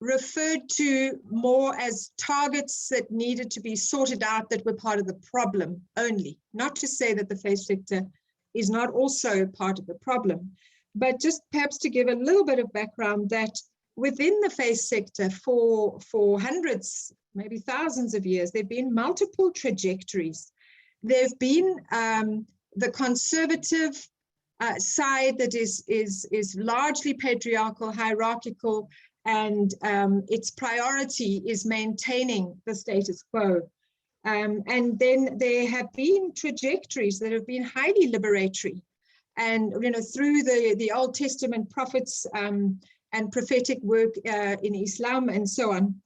referred to more as targets that needed to be sorted out that were part of the problem only. Not to say that the faith sector is not also part of the problem, but just perhaps to give a little bit of background that within the faith sector for hundreds, maybe thousands of years, there have been multiple trajectories. There have been the conservative side that is largely patriarchal, hierarchical, and its priority is maintaining the status quo. And then there have been trajectories that have been highly liberatory, and through the Old Testament prophets and prophetic work in Islam and so on.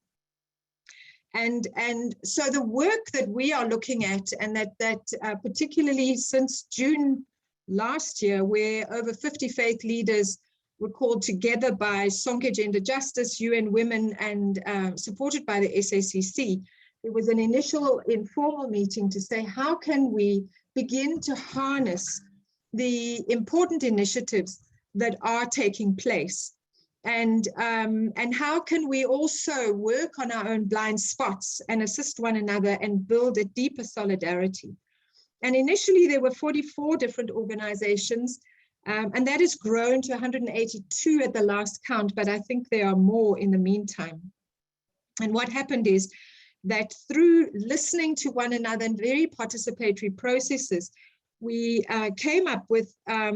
And so the work that we are looking at, and that particularly since June last year, where over 50 faith leaders were called together by Sonke Gender Justice, UN Women, and supported by the SACC, there was an initial informal meeting to say, how can we begin to harness the important initiatives that are taking place? And how can we also work on our own blind spots and assist one another and build a deeper solidarity? And initially there were 44 different organizations, and that has grown to 182 at the last count, but I think there are more in the meantime. And what happened is that through listening to one another and very participatory processes, we came up with 4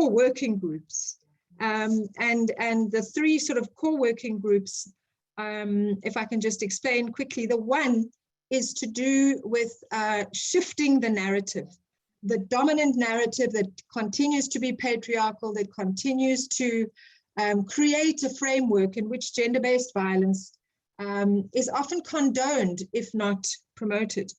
working groups. And the 3 sort of core working groups, if I can just explain quickly, the one is to do with shifting the narrative, the dominant narrative that continues to be patriarchal, that continues to create a framework in which gender-based violence is often condoned, if not promoted.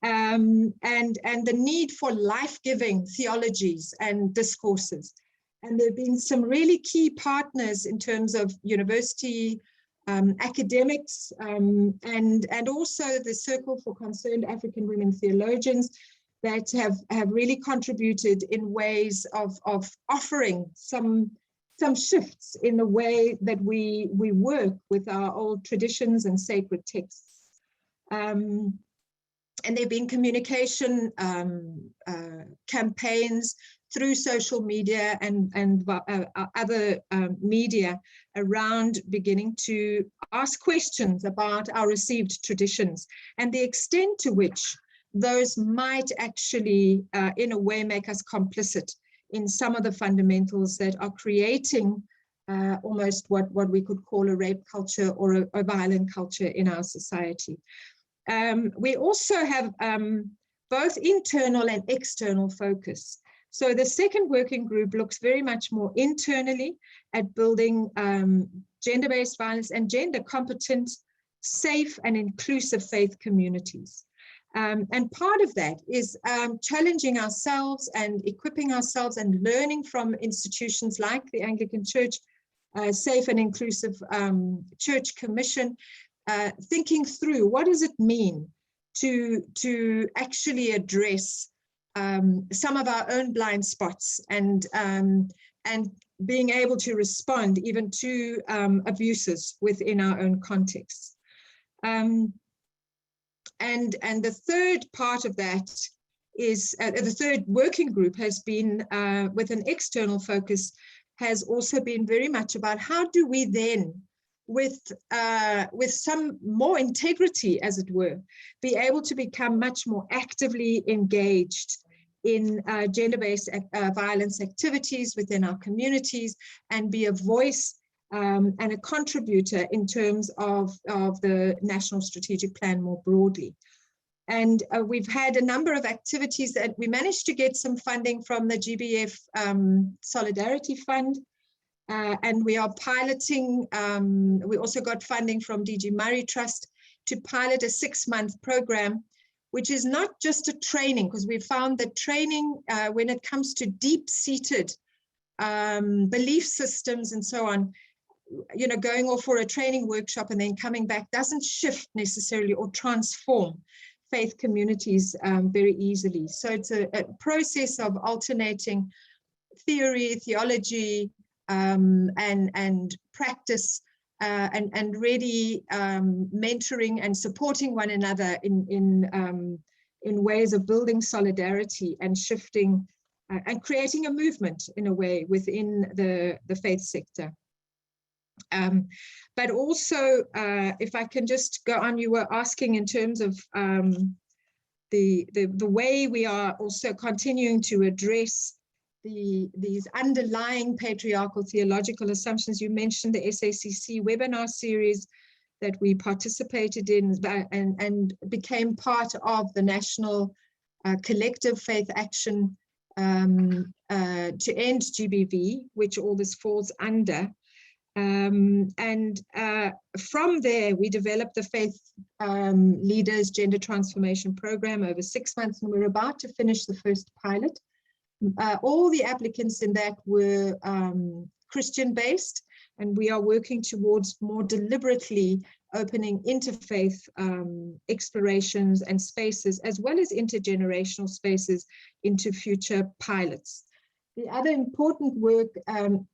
And the need for life-giving theologies and discourses. And there have been some really key partners in terms of university academics and also the Circle for Concerned African Women Theologians that have really contributed in ways of offering some shifts in the way that we work with our old traditions and sacred texts. And there have been communication campaigns through social media and other media around beginning to ask questions about our received traditions and the extent to which those might actually, in a way, make us complicit in some of the fundamentals that are creating almost what we could call a rape culture or a violent culture in our society. We also have both internal and external focus. So the second working group looks very much more internally at building gender-based violence and gender competent, safe and inclusive faith communities. And part of that is challenging ourselves and equipping ourselves and learning from institutions like the Anglican Church, Safe and Inclusive Church Commission, thinking through what does it mean to actually address some of our own blind spots and being able to respond even to abuses within our own contexts. And the third part of that is the third working group has been with an external focus, has also been very much about how do we then, with some more integrity, as it were, be able to become much more actively engaged in gender-based violence activities within our communities and be a voice and a contributor in terms of the National Strategic Plan more broadly. And we've had a number of activities that we managed to get some funding from the GBVF Solidarity Fund. And we are piloting, we also got funding from DG Murray Trust to pilot a 6-month program, which is not just a training, because we found that training, when it comes to deep-seated belief systems and so on, you know, going off for a training workshop and then coming back doesn't shift necessarily or transform faith communities very easily. So it's a process of alternating theory, theology, and practice, and really mentoring and supporting one another in ways of building solidarity and shifting and creating a movement in a way within the faith sector. But also, if I can just go on, you were asking in terms of the way we are also continuing to address these underlying patriarchal theological assumptions. You mentioned the SACC webinar series that we participated in and became part of the national collective faith action to end GBV, which all this falls under. From there, we developed the Faith Leaders Gender Transformation Program over 6 months, and we're about to finish the first pilot. All the applicants in that were Christian-based, and we are working towards more deliberately opening interfaith explorations and spaces, as well as intergenerational spaces, into future pilots. The other important work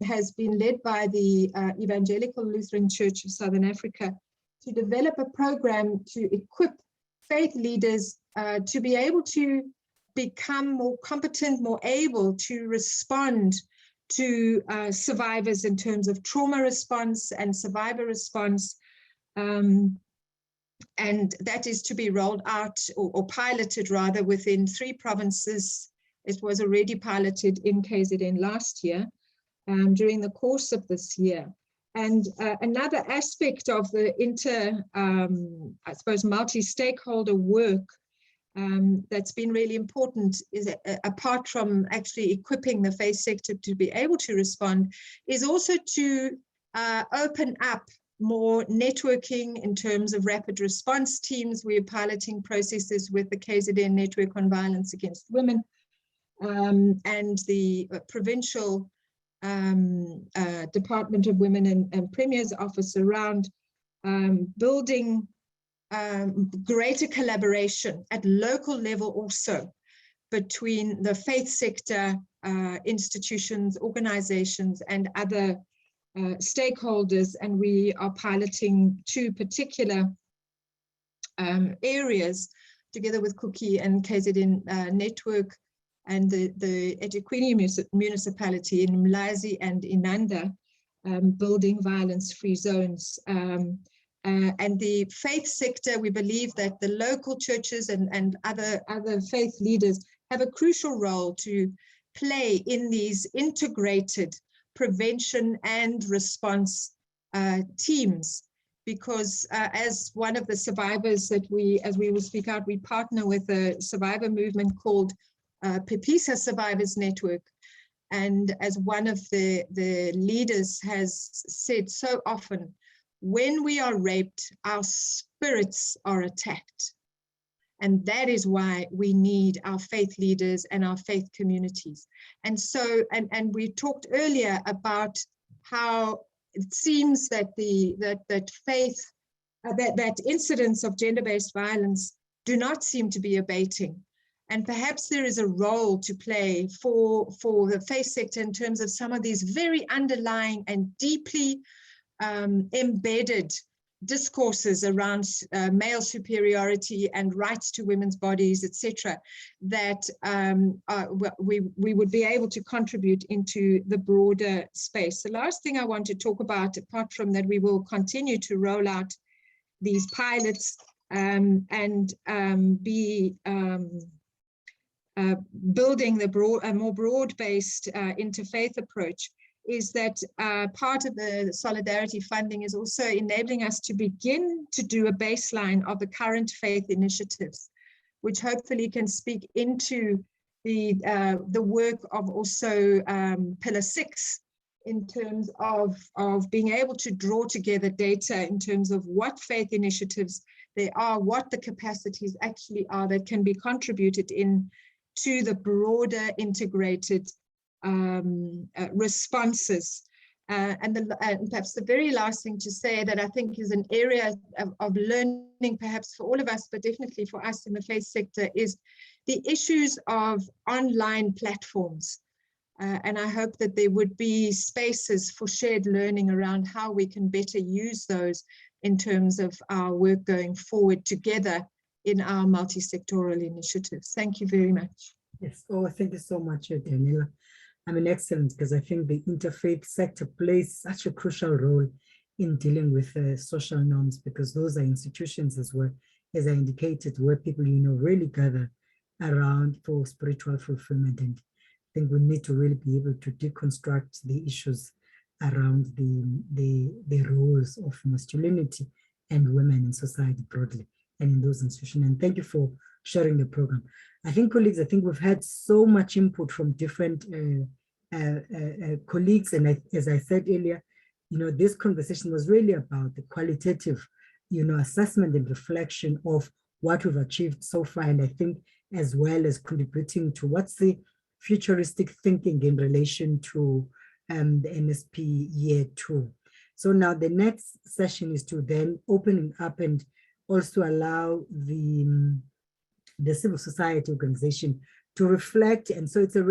has been led by the Evangelical Lutheran Church of Southern Africa to develop a program to equip faith leaders to be able to become more competent, more able to respond to survivors in terms of trauma response and survivor response. And that is to be rolled out or piloted rather within 3 provinces. It was already piloted in KZN last year during the course of this year. And another aspect of the I suppose, multi-stakeholder work that's been really important is, apart from actually equipping the faith sector to be able to respond, is also to open up more networking in terms of rapid response teams. We're piloting processes with the KZN Network on Violence Against Women, and the provincial Department of Women and Premier's office around building greater collaboration at local level also between the faith sector, institutions, organizations, and other stakeholders. And we are piloting 2 particular areas together with Cookie and KZN Network and the eThekwini municipality in Mlazi and Inanda, building violence-free zones. And the faith sector, we believe that the local churches and other faith leaders have a crucial role to play in these integrated prevention and response teams, because as one of the survivors that as we will speak out, we partner with a survivor movement called Pepisa Survivors Network. And as one of the leaders has said so often, when we are raped, our spirits are attacked. And that is why we need our faith leaders and our faith communities. And so, and we talked earlier about how it seems that that incidents of gender-based violence do not seem to be abating. And perhaps there is a role to play for the faith sector in terms of some of these very underlying and deeply embedded discourses around male superiority and rights to women's bodies, etc., that we would be able to contribute into the broader space. The last thing I want to talk about, apart from that, we will continue to roll out these pilots and be building a more broad-based interfaith approach, is that part of the solidarity funding is also enabling us to begin to do a baseline of the current faith initiatives, which hopefully can speak into the work of also Pillar 6 in terms of being able to draw together data in terms of what faith initiatives there are, what the capacities actually are that can be contributed in to the broader integrated responses. And perhaps the very last thing to say that I think is an area of learning perhaps for all of us, but definitely for us in the faith sector, is the issues of online platforms. And I hope that there would be spaces for shared learning around how we can better use those in terms of our work going forward together in our multi-sectoral initiatives. Thank you very much. Yes, oh, thank you so much, Daniela. I mean, excellent, because I think the interfaith sector plays such a crucial role in dealing with social norms, because those are institutions as well, as I indicated, where people, really gather around for spiritual fulfillment. And I think we need to really be able to deconstruct the issues around the roles of masculinity and women in society broadly and in those institutions. And thank you for sharing the program. I think, colleagues, we've had so much input from different colleagues. And as I said earlier, this conversation was really about the qualitative, assessment and reflection of what we've achieved so far. And I think as well as contributing to what's the futuristic thinking in relation to the NSP year 2. So now the next session is to then open up and also allow the civil society organization to reflect. And so it's a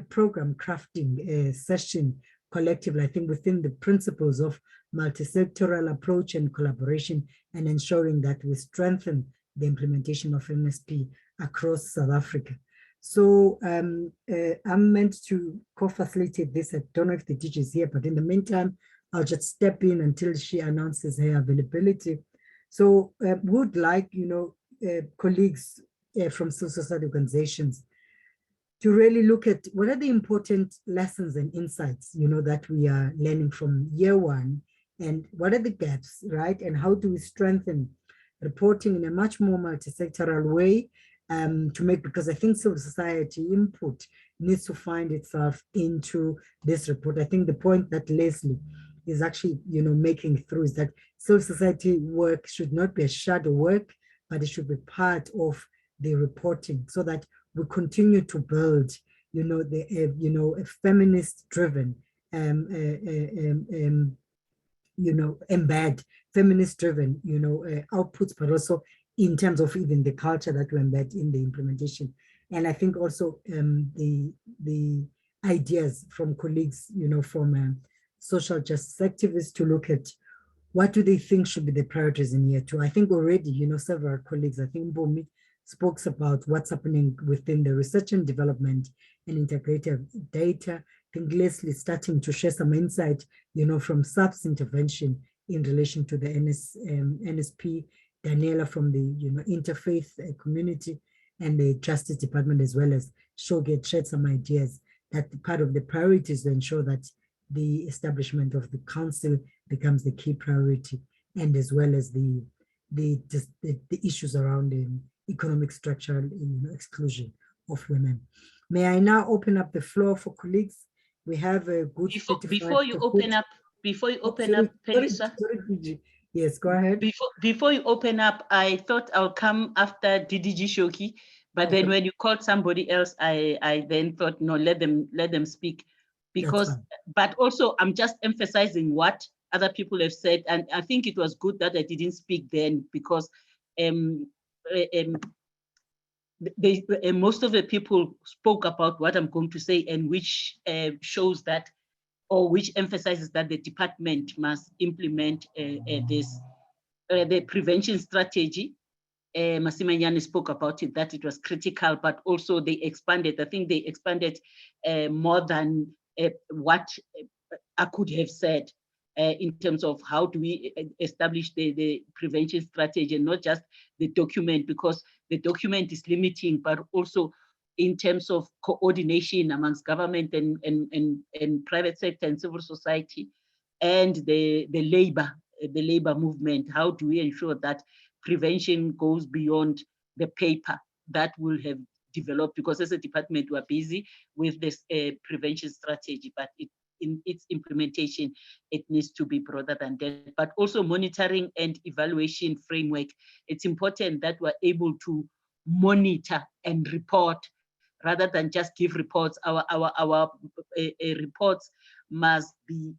program crafting session collectively, I think, within the principles of multi-sectoral approach and collaboration, and ensuring that we strengthen the implementation of NSP across South Africa. So I'm meant to co-facilitate this. I don't know if the DG is here, but in the meantime, I'll just step in until she announces her availability. So would like, colleagues from civil society organizations to really look at what are the important lessons and insights, that we are learning from year 1, and what are the gaps, right? And how do we strengthen reporting in a much more multi-sectoral way to make, because I think civil society input needs to find itself into this report. I think the point that Leslie is actually, making through is that civil society work should not be a shadow work, but it should be part of the reporting, so that we continue to build, a feminist-driven, embed feminist-driven, outputs, but also in terms of even the culture that we embed in the implementation. And I think also the ideas from colleagues, from social justice activists to look at what do they think should be the priorities in year 2. I think already, several colleagues, I think Bomi spoke about what's happening within the research and development and integrative data. I think Leslie starting to share some insight, from SAP's intervention in relation to the NSP, Daniela from the interfaith community and the Justice Department, as well as Shoget shared some ideas that part of the priorities to ensure that the establishment of the council becomes the key priority, and as well as the issues around economic structural exclusion of women. May I now open up the floor for colleagues? We have a good before you open up, Pelisa. Yes, go ahead. Before you open up, I thought I'll come after DDG Shoki, but then when you called somebody else, I then thought, no, let them speak, because, but also I'm just emphasizing what other people have said, and I think it was good that I didn't speak then, because most of the people spoke about what I'm going to say, and which shows that, or which emphasizes that the department must implement the prevention strategy. Masimanyane spoke about it, that it was critical, but also they expanded. I think they expanded more than what I could have said in terms of how do we establish the prevention strategy, and not just the document, because the document is limiting, but also in terms of coordination amongst government and private sector and civil society, and the labor movement. How do we ensure that prevention goes beyond the paper that will have developed? Because as a department, we're busy with this prevention strategy, but in its implementation, it needs to be broader than that. But also monitoring and evaluation framework. It's important that we're able to monitor and report rather than just give reports. Our reports must be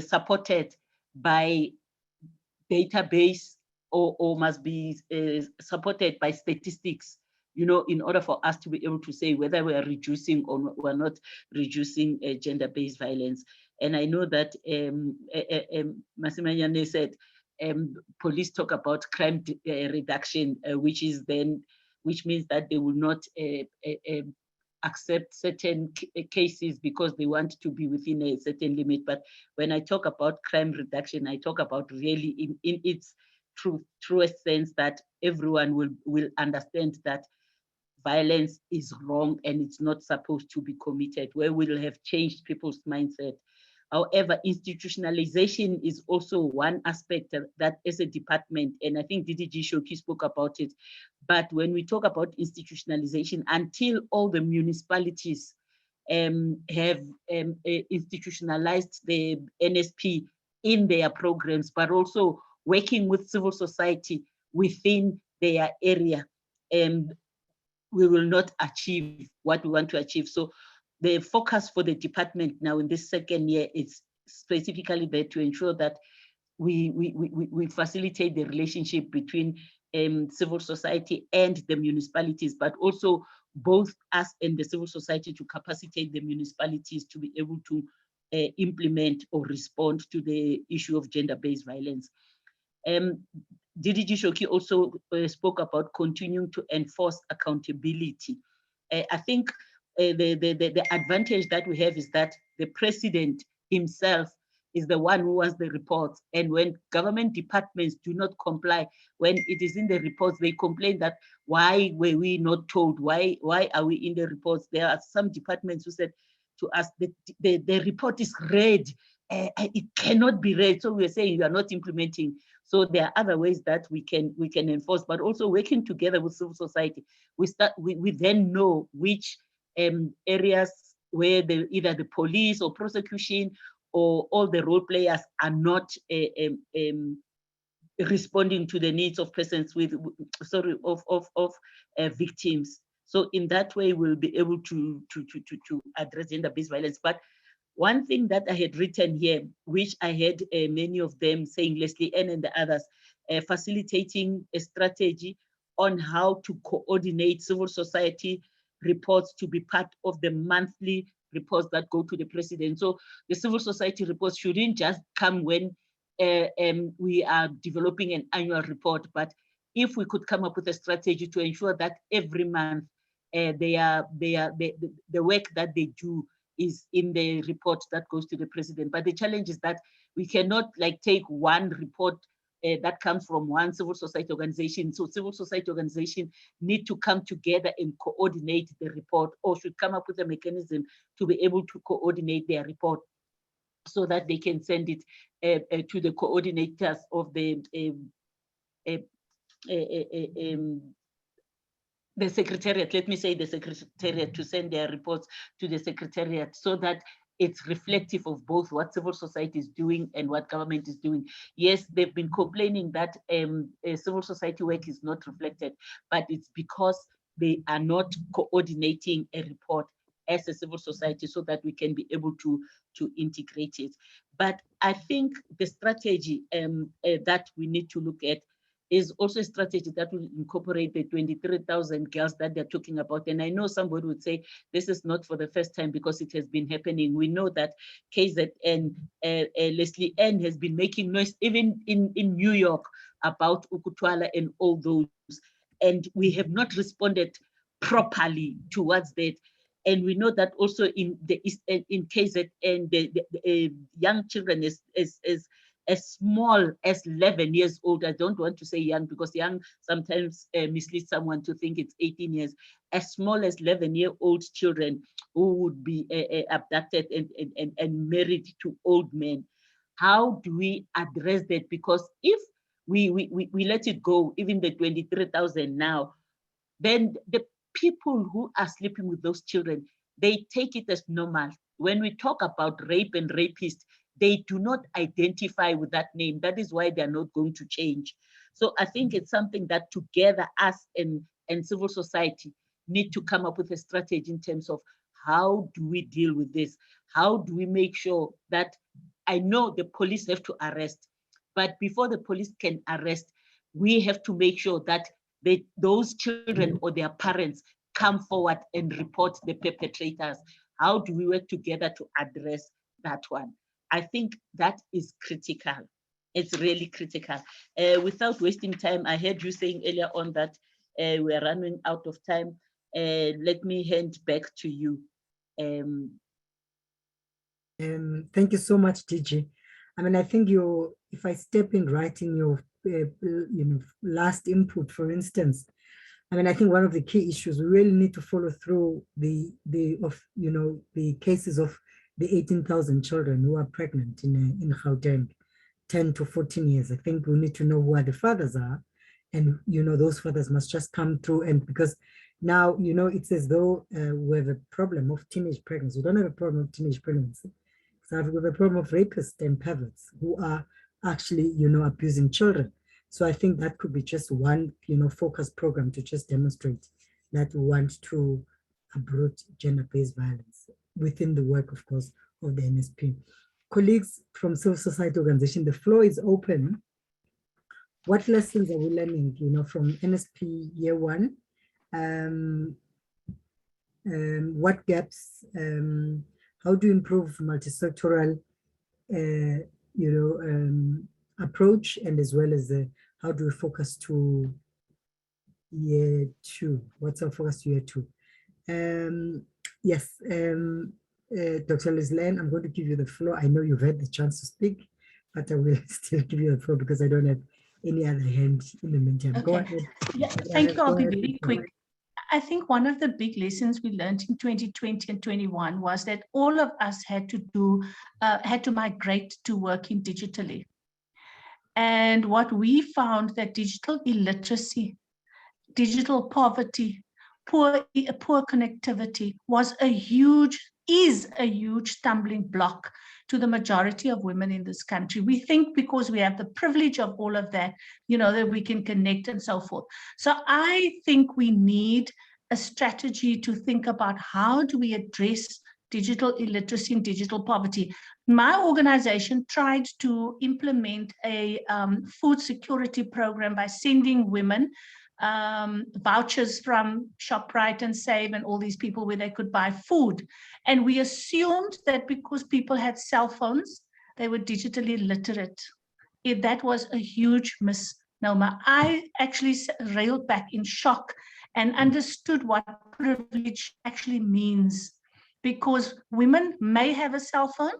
supported by database or must be supported by statistics, you know, in order for us to be able to say whether we are reducing or we're not reducing gender-based violence. And I know that Masimanyane said police talk about crime reduction, which means that they will not accept certain cases because they want to be within a certain limit. But when I talk about crime reduction, I talk about really in its truest sense that everyone will understand that violence is wrong and it's not supposed to be committed, where we'll have changed people's mindset. However, institutionalization is also one aspect that as a department, and I think DDG Shoki spoke about it, but when we talk about institutionalization, until all the municipalities have institutionalized the NSP in their programs, but also working with civil society within their area, we will not achieve what we want to achieve. So the focus for the department now in this second year is specifically there to ensure that we facilitate the relationship between civil society and the municipalities, but also both us and the civil society to capacitate the municipalities to be able to implement or respond to the issue of gender-based violence. DDG Shoki also spoke about continuing to enforce accountability. I think the advantage that we have is that the president himself is the one who wants the reports. And when government departments do not comply, when it is in the reports, they complain that why were we not told? Why are we in the reports? There are some departments who said to us that the report is read. It cannot be read. So we're saying you are not implementing. So there are other ways that we can enforce, but also working together with civil society. We then know which areas where either the police or prosecution or all the role players are not responding to the needs of persons with, victims. So in that way, we'll be able to address gender-based violence. But one thing that I had written here, which I had many of them saying, Leslie Ann and the others, facilitating a strategy on how to coordinate civil society reports to be part of the monthly reports that go to the president. So the civil society reports shouldn't just come when we are developing an annual report, but if we could come up with a strategy to ensure that every month the work that they do is in the report that goes to the president. But the challenge is that we cannot like take one report that comes from one civil society organization. So civil society organizations need to come together and coordinate the report, or should come up with a mechanism to be able to coordinate their report so that they can send it to the coordinators of the secretariat, let me say the secretariat, to send their reports to the secretariat so that it's reflective of both what civil society is doing and what government is doing. Yes, they've been complaining that civil society work is not reflected, but it's because they are not coordinating a report as a civil society so that we can be able to integrate it. But I think the strategy that we need to look at is also a strategy that will incorporate the 23,000 girls that they're talking about. And I know somebody would say this is not for the first time because it has been happening. We know that KZN, Leslie Ann has been making noise even in New York about Ukutwala and all those. And we have not responded properly towards that. And we know that also in KZN, the young children, as as small as 11 years old. I don't want to say young because young sometimes misleads someone to think it's 18 years. As small as 11-year-old children who would be abducted and married to old men. How do we address that? Because if we let it go, even the 23,000 now, then the people who are sleeping with those children, they take it as normal. When we talk about rape and rapist, they do not identify with that name. That is why they're not going to change. So I think it's something that together us and civil society need to come up with a strategy in terms of how do we deal with this? How do we make sure that, I know the police have to arrest, but before the police can arrest, we have to make sure that those children or their parents come forward and report the perpetrators. How do we work together to address that one? I think that is critical. It's really critical. Without wasting time, I heard you saying earlier on that we are running out of time. Let me hand back to you. Thank you so much, DG. I mean, I think if I step in right in your last input, for instance, I mean, I think one of the key issues, we really need to follow through the cases of the 18,000 children who are pregnant in Gauteng, 10 to 14 years. I think we need to know where the fathers are, and those fathers must just come through. And because now it's as though we have a problem of teenage pregnancy. We don't have a problem of teenage pregnancy. So we have a problem of rapists and perverts who are actually abusing children. So I think that could be just one focused program to just demonstrate that we want to uproot gender-based violence within the work, of course, of the NSP. Colleagues from civil society organization, the floor is open. What lessons are we learning, from NSP year one? What gaps? How do you improve multi-sectoral, approach, and as well as how do we focus to year two? What's our focus to year two? Yes, Dr. Liz-Len, I'm going to give you the floor. I know you've had the chance to speak, but I will still give you the floor because I don't have any other hand in the meantime. Okay. Go ahead. Yeah, thank you. I'll be very quick. I think one of the big lessons we learned in 2020 and 21 was that all of us had to migrate to working digitally. And what we found that digital illiteracy, digital poverty, poor connectivity is a huge stumbling block to the majority of women in this country. We think because we have the privilege of all of that, that we can connect and so forth. So I think we need a strategy to think about how do we address digital illiteracy and digital poverty. My organization tried to implement a food security program by sending women vouchers from ShopRite and Save and all these people where they could buy food. And we assumed that because people had cell phones, they were digitally literate. That was a huge misnomer. I actually railed back in shock and understood what privilege actually means, because women may have a cell phone,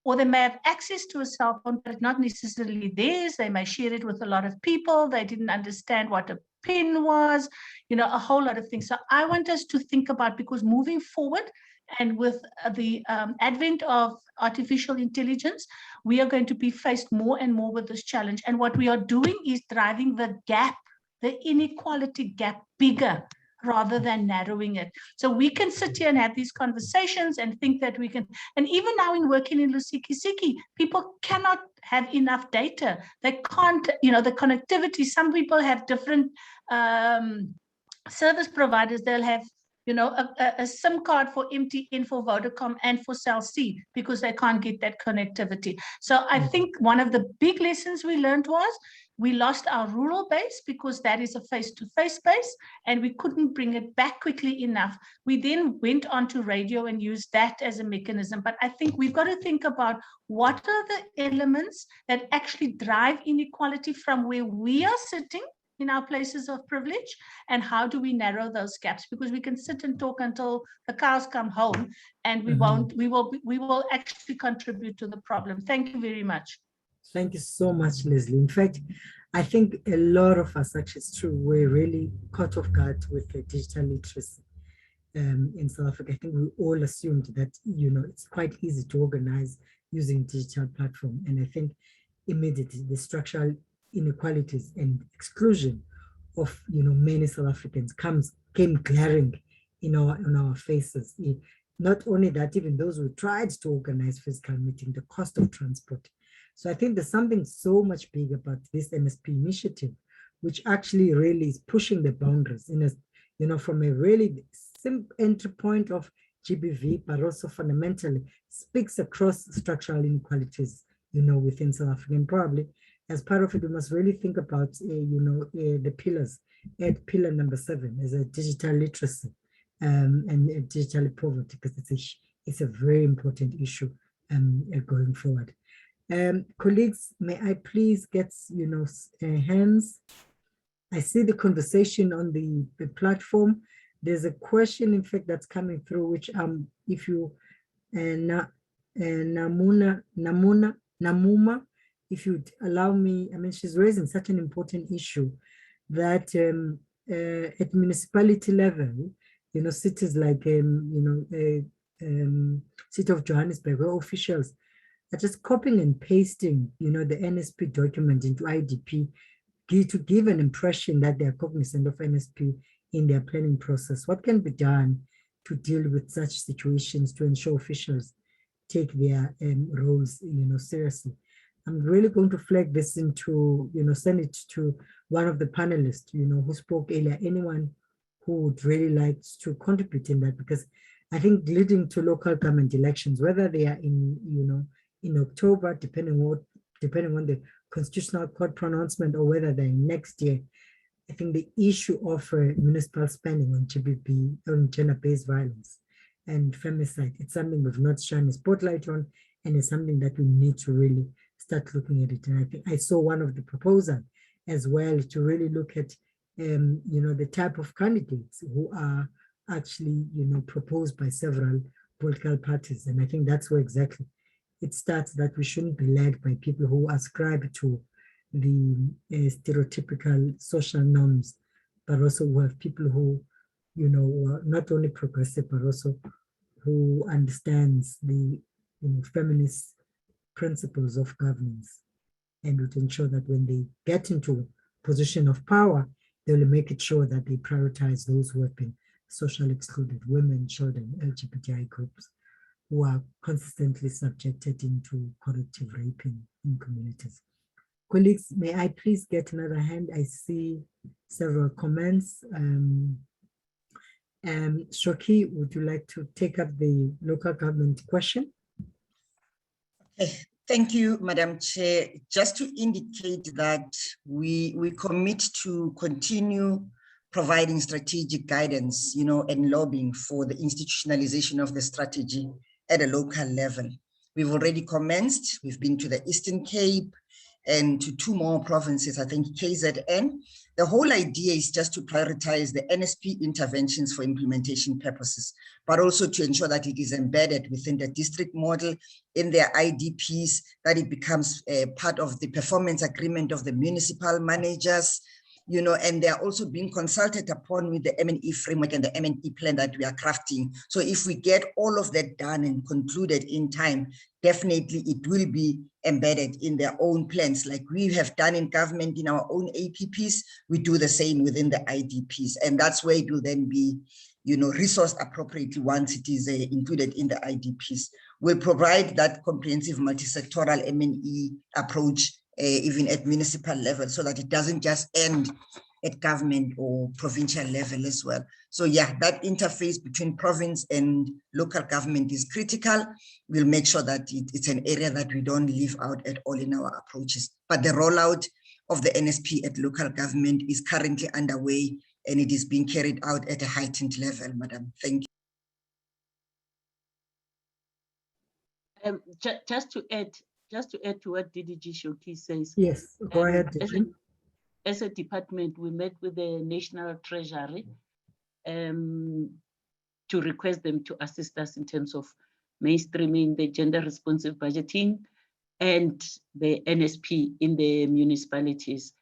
or they may have access to a cell phone, but not necessarily theirs. They may share it with a lot of people. They didn't understand what a PIN was, a whole lot of things. So I want us to think about, because moving forward and with the advent of artificial intelligence, we are going to be faced more and more with this challenge. And what we are doing is driving the gap, the inequality gap bigger, rather than narrowing it. So we can sit here and have these conversations and think that we can, and even now in working in Lusikisiki, people cannot have enough data. They can't, the connectivity, some people have different service providers. They'll have, a SIM card for MTN, for Vodacom, and for Cell C, because they can't get that connectivity. So I think one of the big lessons we learned was we lost our rural base, because that is a face-to-face base, and we couldn't bring it back quickly enough. We then went on to radio and used that as a mechanism. But I think we've got to think about what are the elements that actually drive inequality from where we are sitting in our places of privilege, and how do we narrow those gaps? Because we can sit and talk until the cows come home, and we will actually contribute to the problem. Thank you very much. Thank you so much, Leslie. In fact, I think a lot of us, actually, it's true, we're really caught off guard with the digital literacy in South Africa. I think we all assumed that, it's quite easy to organize using digital platform. And I think immediately the structural inequalities and exclusion of, many South Africans came glaring on our faces. Not only that, even those who tried to organize physical meeting, the cost of transport. So I think there's something so much big about this NSP initiative, which actually really is pushing the boundaries from a really simple entry point of GBV, but also fundamentally speaks across structural inequalities, within South Africa. And probably as part of it, we must really think about, the pillars, at pillar number 7 as a digital literacy and digital poverty, because it's a very important issue going forward. Colleagues, may I please get, hands? I see the conversation on the platform. There's a question, in fact, that's coming through, which if you, Namuma, if you'd allow me, I mean, she's raising such an important issue that at municipality level, cities like, City of Johannesburg, where officials are just copying and pasting, the NSP document into IDP to give an impression that they are cognizant of NSP in their planning process. What can be done to deal with such situations to ensure officials take their roles, seriously? I'm really going to flag this into, send it to one of the panelists, who spoke earlier, anyone who would really like to contribute in that, because I think leading to local government elections, whether they are in October, depending on the Constitutional Court pronouncement, or whether they're next year, I think the issue of municipal spending on GBV, on gender-based violence and femicide, it's something we've not shone a spotlight on, and it's something that we need to really start looking at it. And I think I saw one of the proposals as well to really look at, the type of candidates who are actually, proposed by several political parties. And I think that's where exactly it starts, that we shouldn't be led by people who ascribe to the stereotypical social norms, but also who have people who, are not only progressive, but also who understands the feminist principles of governance, and would ensure that when they get into position of power, they will make it sure that they prioritize those who have been socially excluded, women, children, LGBTI groups, who are consistently subjected into corrective raping in communities. Colleagues, may I please get another hand? I see several comments. Shoki, would you like to take up the local government question? Thank you, Madam Chair. Just to indicate that we commit to continue providing strategic guidance, and lobbying for the institutionalization of the strategy at a local level. We've already commenced. We've been to the Eastern Cape and to 2 more provinces, I think KZN. The whole idea is just to prioritize the NSP interventions for implementation purposes, but also to ensure that it is embedded within the district model, in their IDPs, that it becomes a part of the performance agreement of the municipal managers, and they are also being consulted upon with the M&E framework and the M&E plan that we are crafting. So if we get all of that done and concluded in time, definitely it will be embedded in their own plans, like we have done in government in our own APPs. We do the same within the IDPs, and that's where it will then be, resourced appropriately once it is included in the IDPs. We'll provide that comprehensive multi-sectoral M&E approach even at municipal level, so that it doesn't just end at government or provincial level as well. So yeah, that interface between province and local government is critical. We'll make sure that it's an area that we don't leave out at all in our approaches. But the rollout of the NSP at local government is currently underway, and it is being carried out at a heightened level, Madam. Thank you. Just to add to what DDG Shoki says. Yes, go ahead. As a department, we met with the National Treasury to request them to assist us in terms of mainstreaming the gender responsive budgeting and the NSP in the municipalities.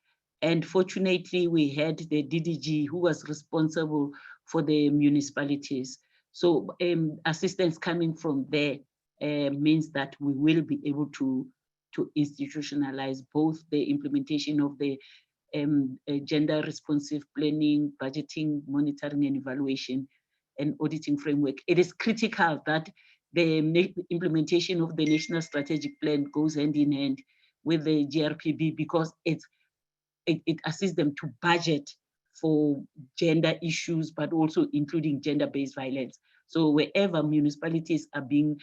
And fortunately, we had the DDG who was responsible for the municipalities. So assistance coming from there means that we will be able to institutionalize both the implementation of the gender responsive planning, budgeting, monitoring and evaluation, and auditing framework. It is critical that the implementation of the National Strategic Plan goes hand in hand with the GRPB, because it assists them to budget for gender issues, but also including gender-based violence. So wherever municipalities are being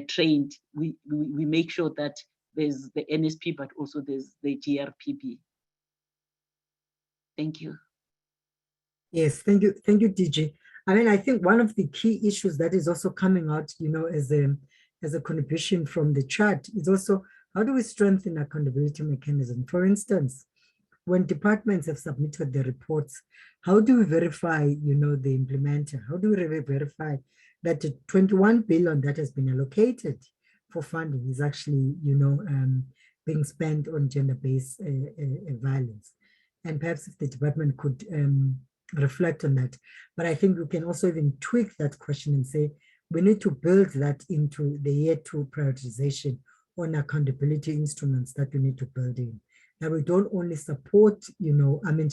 trained, we make sure that there's the NSP, but also there's the GRPB. Thank you. Yes, thank you, DG. I mean, I think one of the key issues that is also coming out, you know, as a contribution from the chart is also, how do we strengthen accountability mechanism? For instance, when departments have submitted their reports, how do we verify, you know, the implementer? How do we verify that the 21 billion that has been allocated for funding is actually, you know, being spent on gender-based violence? And perhaps if the department could reflect on that. But I think we can also even tweak that question and say, we need to build that into the year 2 prioritization on accountability instruments that we need to build in. That we don't only support, you know, I mean,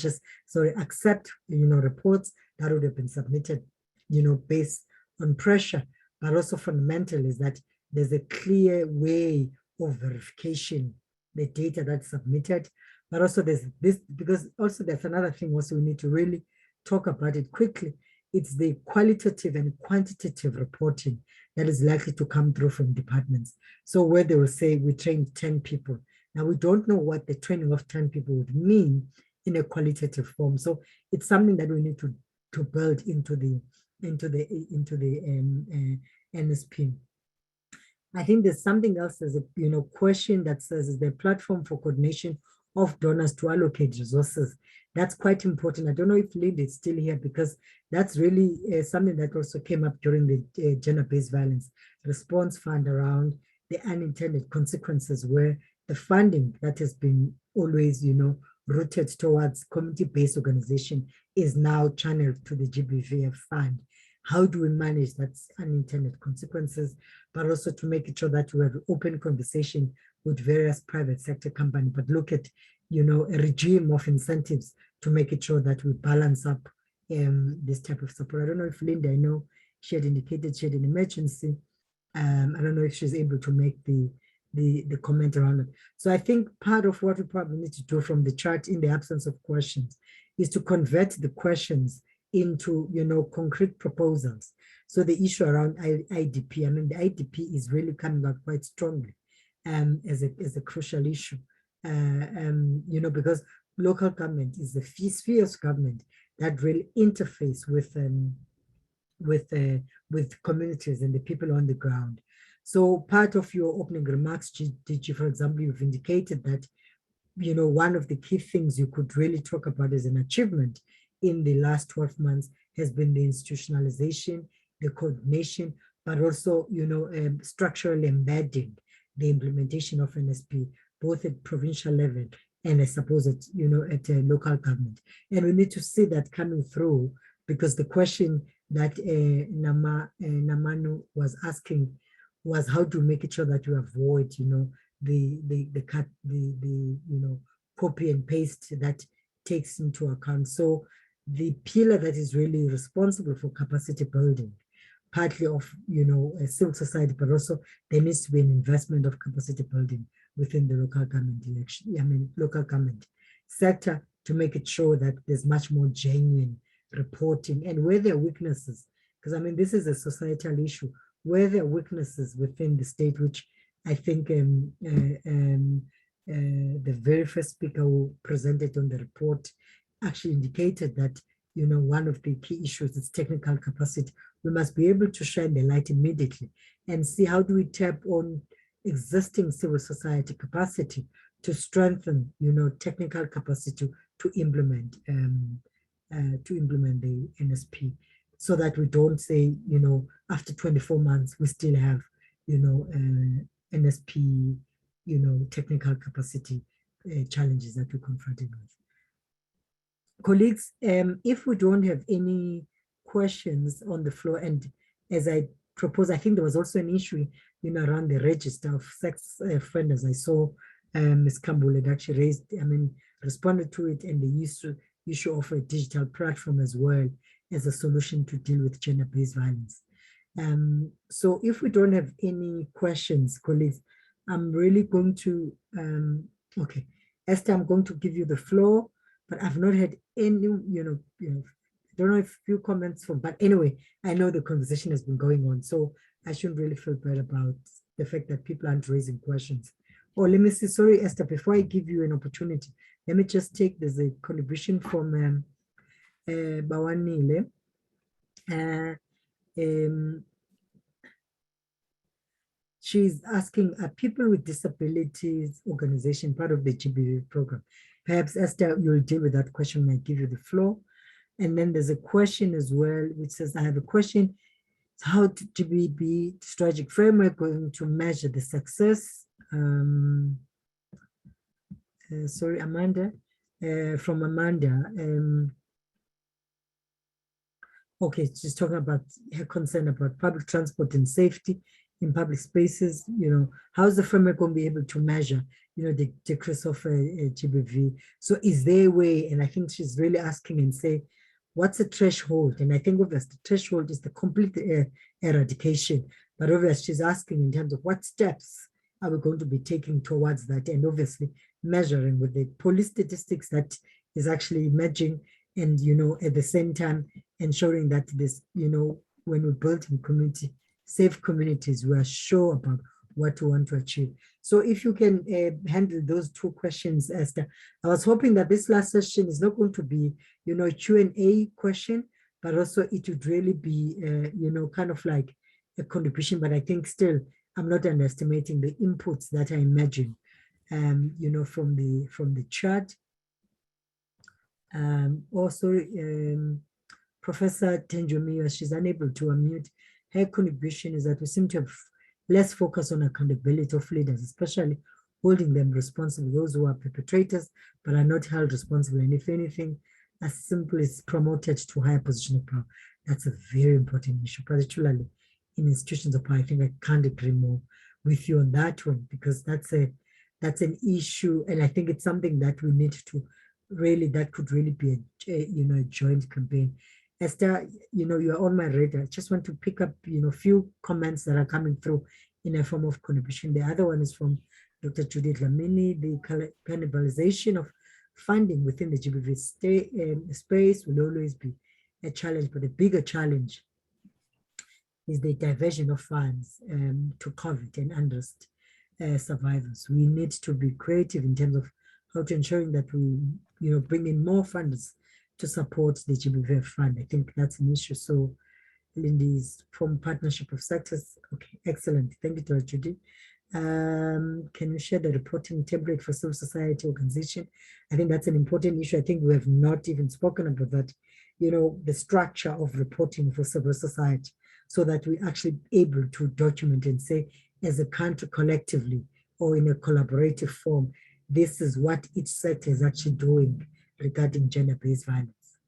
accept, you know, reports that would have been submitted, you know, based on pressure, but also fundamental is that there's a clear way of verification, the data that's submitted, but also there's this, because also there's another thing also we need to really talk about it quickly. It's the qualitative and quantitative reporting that is likely to come through from departments. So where they will say we trained 10 people. Now we don't know what the training of 10 people would mean in a qualitative form. So it's something that we need to build into the NSP. I think there's something else, there's a, you know, question that says, is there a platform for coordination of donors to allocate resources? That's quite important. I don't know if Linda is still here, because that's really something that also came up during the gender-based violence response fund around the unintended consequences, where the funding that has been always, you know, rooted towards community-based organization is now channeled to the GBVF fund. How do we manage that unintended consequences, but also to make it sure that we have an open conversation with various private sector companies, but look at, you know, a regime of incentives to make it sure that we balance up this type of support. I don't know if Linda, I know she had indicated she had an emergency. I don't know if she's able to make the comment around it. So I think part of what we probably need to do from the chart, in the absence of questions, is to convert the questions into, you know, concrete proposals. So the issue around IDP, I mean, the IDP is really coming out quite strongly as a crucial issue, you know, because local government is the sphere of government that really interface with communities and the people on the ground. So part of your opening remarks, DG, for example, you've indicated that, you know, one of the key things you could really talk about as an achievement in the last 12 months has been the institutionalization, the coordination, but also, you know, structurally embedding the implementation of NSP, both at provincial level and I suppose at, you know, at local government. And we need to see that coming through, because the question that Namanu was asking was how to make it sure that you avoid, you know, the you know, copy and paste that takes into account. So the pillar that is really responsible for capacity building, partly of, you know, civil society, but also there needs to be an investment of capacity building within the local government election, I mean, local government sector, to make it sure that there's much more genuine reporting, and where there are weaknesses, because I mean, this is a societal issue, where there are weaknesses within the state, which I think the very first speaker who presented on the report actually indicated that, you know, one of the key issues is technical capacity. We must be able to shine the light immediately and see how do we tap on existing civil society capacity to strengthen, you know, technical capacity to implement the NSP, so that we don't say, you know, after 24 months we still have, you know, NSP technical capacity challenges that we're confronted with. Colleagues, if we don't have any questions on the floor, and as I propose, I think there was also an issue, around the register of sex offenders. I saw Ms. Campbell had actually responded to it, and the issue of a digital platform as well as a solution to deal with gender-based violence. So if we don't have any questions, colleagues, I'm really going to, okay, Esther, I'm going to give you the floor, but I've not had any, I don't know if few comments from, but anyway, I know the conversation has been going on, so I shouldn't really feel bad about the fact that people aren't raising questions. Oh, let me see, sorry, Esther, before I give you an opportunity, let me just take, there's a contribution from Bawanile. She's asking, are people with disabilities organization part of the GBVF program? Perhaps Esther, you'll deal with that question when I give you the floor. And then there's a question as well, which says, I have a question. How to GBV strategic framework going to measure the success? Sorry, Amanda, from Amanda. Okay, she's talking about her concern about public transport and safety in public spaces. How's the framework going to be able to measure, the decrease of GBV? So is there a way, and I think she's really asking and say, what's the threshold? And I think obviously the threshold is the complete eradication. But obviously she's asking in terms of what steps are we going to be taking towards that, and obviously measuring with the police statistics that is actually emerging, and at the same time ensuring that this, when we build in community, safe communities, we are sure about what we want to achieve. So if you can handle those two questions, Esther. I was hoping that this last session is not going to be, a Q&A question, but also it would really be, kind of like a contribution. But I think still, I'm not underestimating the inputs that I imagine, from the chat. Professor Tenjomiwa, she's unable to unmute. Her contribution is that we seem to have less focus on accountability of leaders, especially holding them responsible, those who are perpetrators but are not held responsible. And if anything, as simple as promoted to higher position of power. That's a very important issue, particularly in institutions of power. I think I can't agree more with you on that one, because that's an issue, and I think it's something that we need to really, that could really be a joint campaign. Esther, you're on my radar. I just want to pick up, few comments that are coming through in a form of contribution. The other one is from Dr. Judith Lamini. The cannibalization of funding within the GBV space will always be a challenge, but the bigger challenge is the diversion of funds to COVID and unrest survivors. We need to be creative in terms of how to ensuring that we, bring in more funds to support the GBVF fund. I think that's an issue. So Lindy's from Partnership of Sectors. Okay, excellent. Thank you, Dr. Judy. Can you share the reporting template for civil society organization? I think that's an important issue. I think we have not even spoken about that, the structure of reporting for civil society, so that we're actually able to document and say, as a country collectively or in a collaborative form, this is what each sector is actually doing regarding gender-based violence.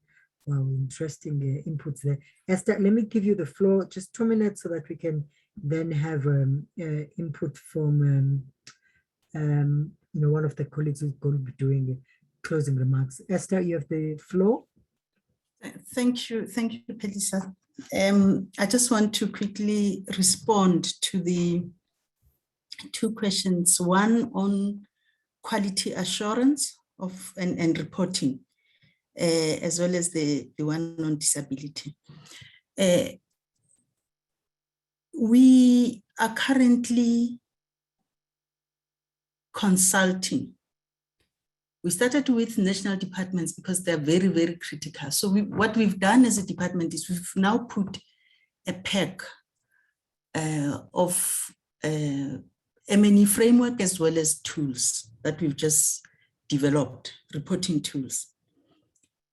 Wow, interesting inputs there. Esther, let me give you the floor, just 2 minutes, so that we can then have input from one of the colleagues who's going to be doing closing remarks. Esther, you have the floor. Thank you, Pelisa. I just want to quickly respond to the two questions, one on quality assurance of and reporting, as well as the one on disability. We are currently consulting. We started with national departments because they're very, very critical. So what we've done as a department is we've now put a pack of M&E framework as well as tools that we've just developed, reporting tools.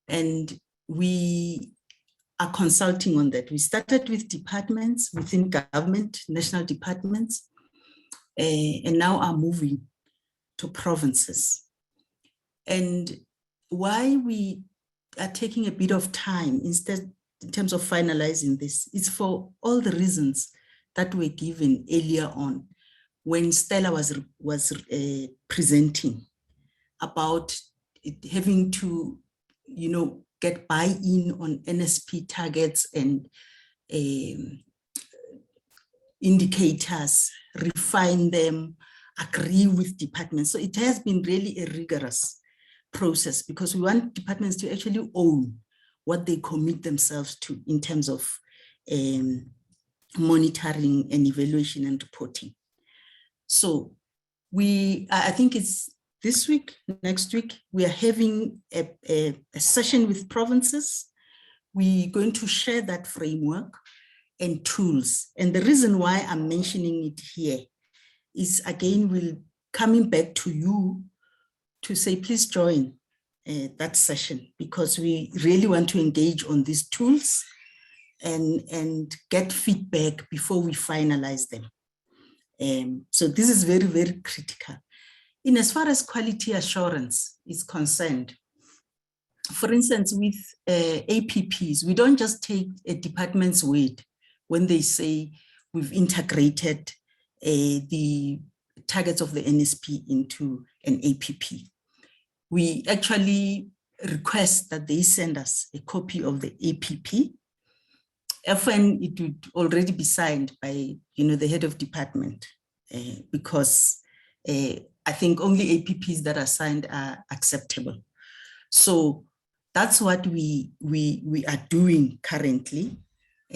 And we are consulting on that. We started with departments within government, national departments, and now are moving to provinces. And why we are taking a bit of time instead in terms of finalizing this is for all the reasons that were given earlier on when Stella was presenting about it having to, get buy-in on NSP targets and indicators, refine them, agree with departments. So it has been really a rigorous process because we want departments to actually own what they commit themselves to in terms of monitoring and evaluation and reporting. So I think it's this week, next week, we are having a session with provinces. We're going to share that framework and tools. And the reason why I'm mentioning it here is, again, we're coming back to you to say, please join that session, because we really want to engage on these tools and get feedback before we finalize them. So this is very, very critical. In as far as quality assurance is concerned, for instance, with APPs, we don't just take a department's word when they say we've integrated the targets of the NSP into an APP. We actually request that they send us a copy of the APP. Often it would already be signed by the head of department because I think only APPs that are signed are acceptable. So that's what we are doing currently,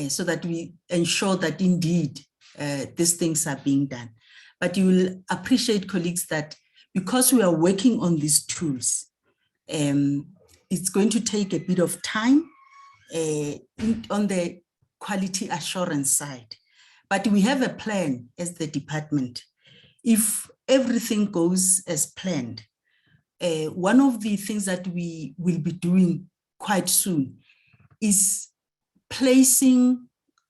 so that we ensure that indeed these things are being done. But you will appreciate, colleagues, that because we are working on these tools, it's going to take a bit of time on the quality assurance side. But we have a plan as the department. If everything goes as planned, one of the things that we will be doing quite soon is placing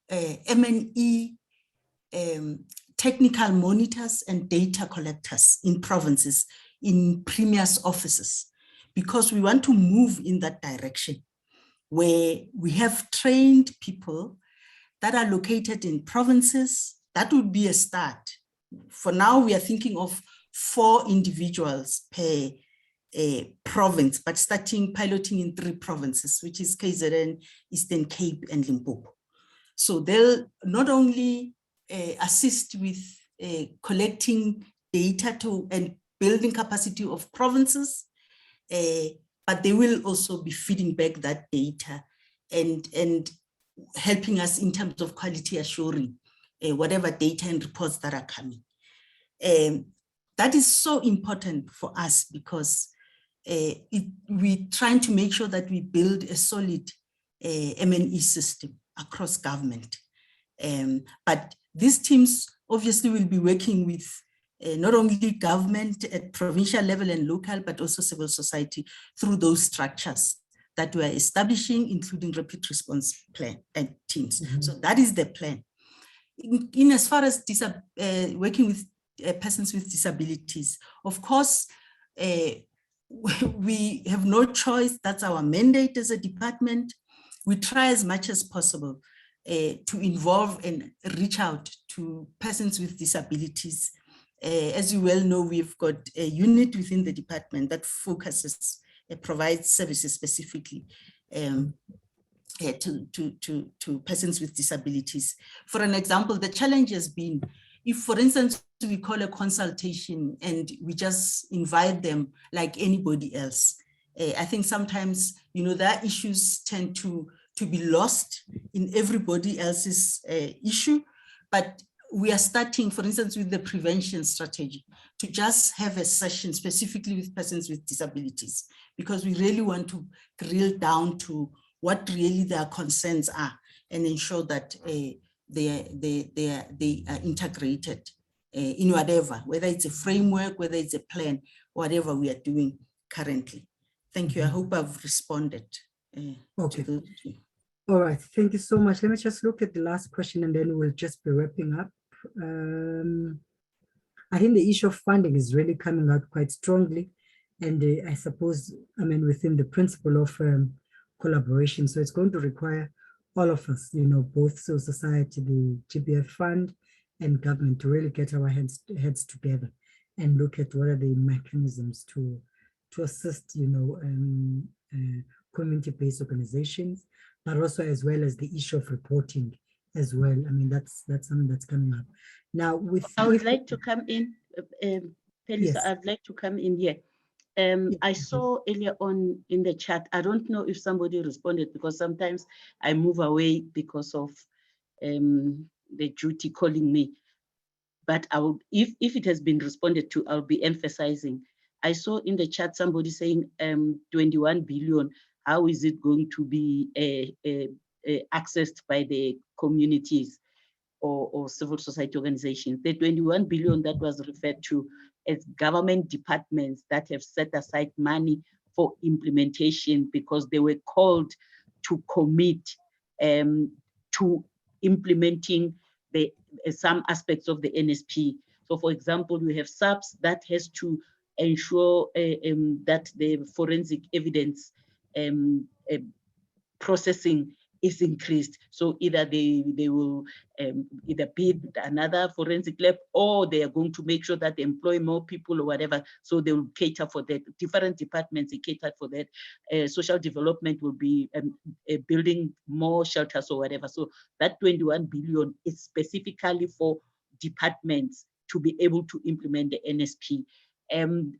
M&E technical monitors and data collectors in provinces, in premier's offices, because we want to move in that direction where we have trained people that are located in provinces. That would be a start. For now, we are thinking of 4 individuals per province, but starting piloting in 3 provinces, which is KZN, Eastern Cape, and Limpopo. So they'll not only assist with collecting data and building capacity of provinces, but they will also be feeding back that data and helping us in terms of quality assuring whatever data and reports that are coming. That is so important for us because we're trying to make sure that we build a solid M&E system across government. But these teams obviously will be working with not only government at provincial level and local, but also civil society through those structures that we are establishing, including rapid response plan and teams. Mm-hmm. So that is the plan. In as far as working with persons with disabilities, of course, we have no choice. That's our mandate as a department. We try as much as possible to involve and reach out to persons with disabilities. As you well know, we've got a unit within the department that focuses, provides services specifically to persons with disabilities. For an example, the challenge has been, if, for instance, we call a consultation and we just invite them like anybody else, I think sometimes, their issues tend to be lost in everybody else's issue. But we are starting, for instance, with the prevention strategy to just have a session specifically with persons with disabilities, because we really want to drill down to what really their concerns are and ensure that they are integrated in whatever, whether it's a framework, whether it's a plan, whatever we are doing currently. Thank you. I hope I've responded. Okay. All right. Thank you so much. Let me just look at the last question and then we'll just be wrapping up. I think the issue of funding is really coming out quite strongly. And I suppose, I mean, within the principle of collaboration. So it's going to require all of us, you know, both civil society, the GBF fund, and government to really get our heads together and look at what are the mechanisms to assist, you know, community-based organizations, but also as well as the issue of reporting as well. I mean, that's something that's coming up. Now, with I would like to come in, Pelisa, yes. I'd like to come in here. I saw earlier on in the chat, I don't know if somebody responded because sometimes I move away because of the duty calling me. But I will, if it has been responded to, I'll be emphasizing. I saw in the chat somebody saying 21 billion, how is it going to be accessed by the communities or civil society organizations? The 21 billion that was referred to as government departments that have set aside money for implementation because they were called to commit to implementing some aspects of the NSP. So for example, we have SAPS that has to ensure that the forensic evidence processing is increased. So either they will either bid another forensic lab, or they are going to make sure that they employ more people or whatever. So they will cater for that. Different departments, they cater for that. Social development will be building more shelters or whatever. So that 21 billion is specifically for departments to be able to implement the NSP.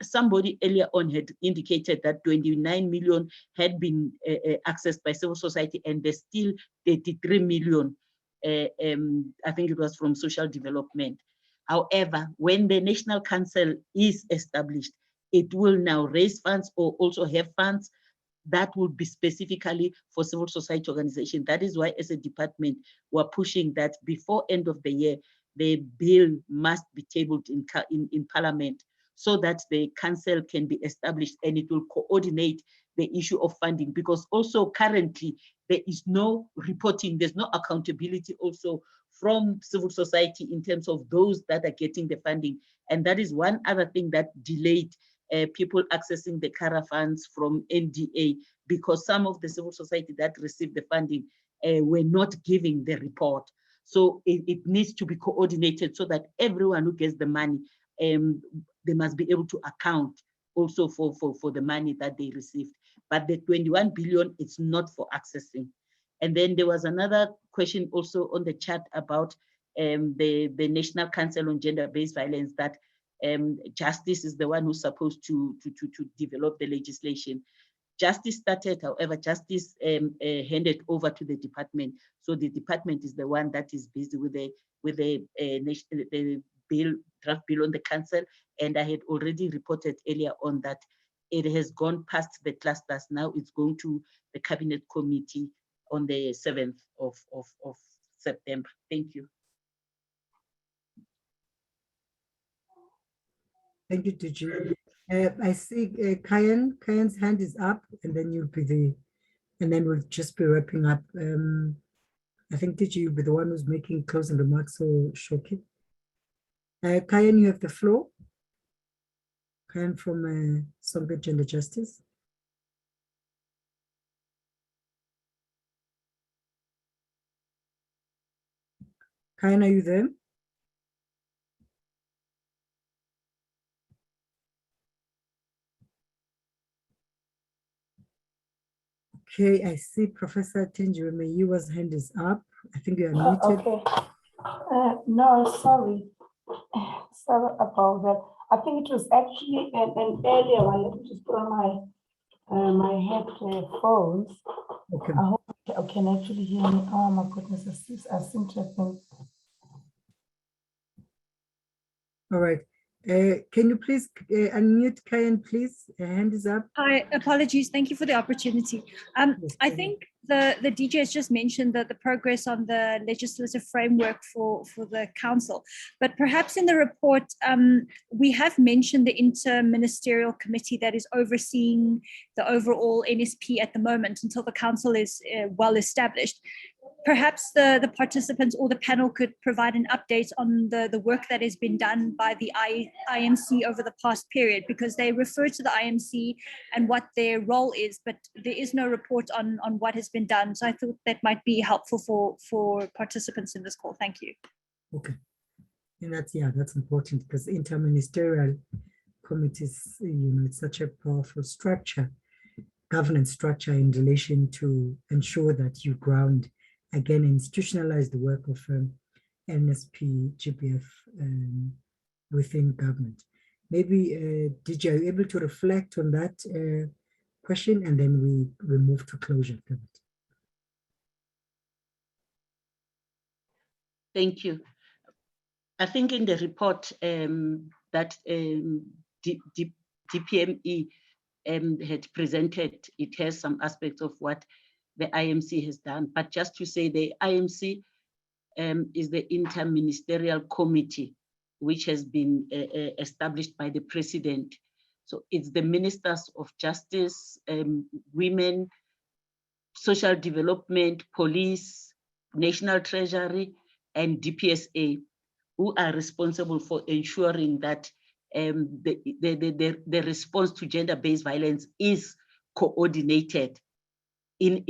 Somebody earlier on had indicated that 29 million had been accessed by civil society, and there's still 33 million, I think it was from social development. However, when the National Council is established, it will now raise funds or also have funds that will be specifically for civil society organization. That is why as a department, we're pushing that before end of the year, the bill must be tabled in Parliament, so that the council can be established and it will coordinate the issue of funding, because also currently there is no reporting, there's no accountability also from civil society in terms of those that are getting the funding. And that is one other thing that delayed people accessing the CARA funds from NDA, because some of the civil society that received the funding were not giving the report. So it needs to be coordinated so that everyone who gets the money, they must be able to account also for the money that they received. But the 21 billion, it's not for accessing. And then there was another question also on the chat about the National Council on Gender-Based Violence, that Justice is the one who's supposed to develop the legislation. Justice started, however, Justice handed over to the department. So the department is the one that is busy with the bill, draft bill on the council. And I had already reported earlier on that it has gone past the clusters. Now it's going to the cabinet committee on the 7th of September. Thank you. Thank you, Tuji. I see Kayan. Kayan's hand is up, and then you'll be and then we'll just be wrapping up. I think Tuji, you'll be the one who's making closing remarks, so Shoki. Kayan, you have the floor. Kayan from Songa Gender Justice. Kayan, are you there? Okay, I see Professor Tenjireme, your hand is up. I think you are muted. Okay. No, sorry. Sorry about that. I think it was actually an earlier one. Let me just put on my headphones. Okay. I hope you can actually hear me. Oh my goodness, I seem to have been. All right. Can you please unmute Kayan, please? Hand is up. Hi, apologies. Thank you for the opportunity. I think the DJ has just mentioned that the progress on the legislative framework for the council, but perhaps in the report, we have mentioned the inter-ministerial committee that is overseeing the overall NSP at the moment until the council is well established. perhaps the participants or the panel could provide an update on the work that has been done by the IMC over the past period, because they refer to the IMC and what their role is, but there is no report on what has been done. So I thought that might be helpful for participants in this call. Thank you. Okay. And that's important, because interministerial committees, it's such a powerful structure, governance structure, in relation to ensure that you ground, again, institutionalize the work of NSP, GBF within government. Maybe, DJ, are you able to reflect on that question, and then we move to closure? Thank you. I think in the report that DPME had presented, it has some aspects of what the IMC has done. But just to say, the IMC is the interministerial committee, which has been established by the president. So it's the ministers of justice, women, social development, police, national treasury, and DPSA, who are responsible for ensuring that the response to gender-based violence is coordinated in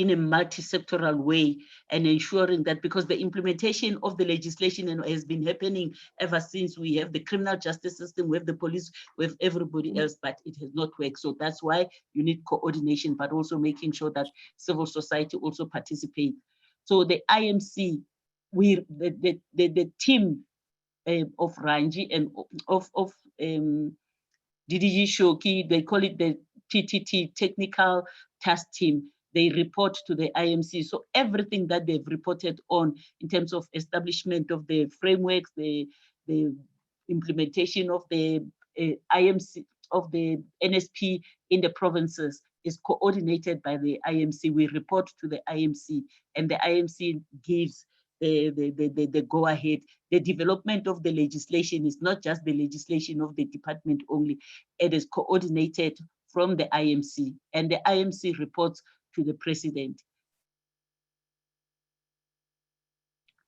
a multi-sectoral way, and ensuring that, because the implementation of the legislation has been happening ever since we have the criminal justice system, we have the police, we have everybody else, but it has not worked. So that's why you need coordination, but also making sure that civil society also participates. So the IMC, the team of Ranji and of DDG Shoki, they call it the TTT, Technical Task Team. They report to the IMC. So everything that they've reported on in terms of establishment of the frameworks, the implementation of the IMC, of the NSP in the provinces, is coordinated by the IMC. We report to the IMC, and the IMC gives the go-ahead. The development of the legislation is not just the legislation of the department only. It is coordinated from the IMC, and the IMC reports to the president.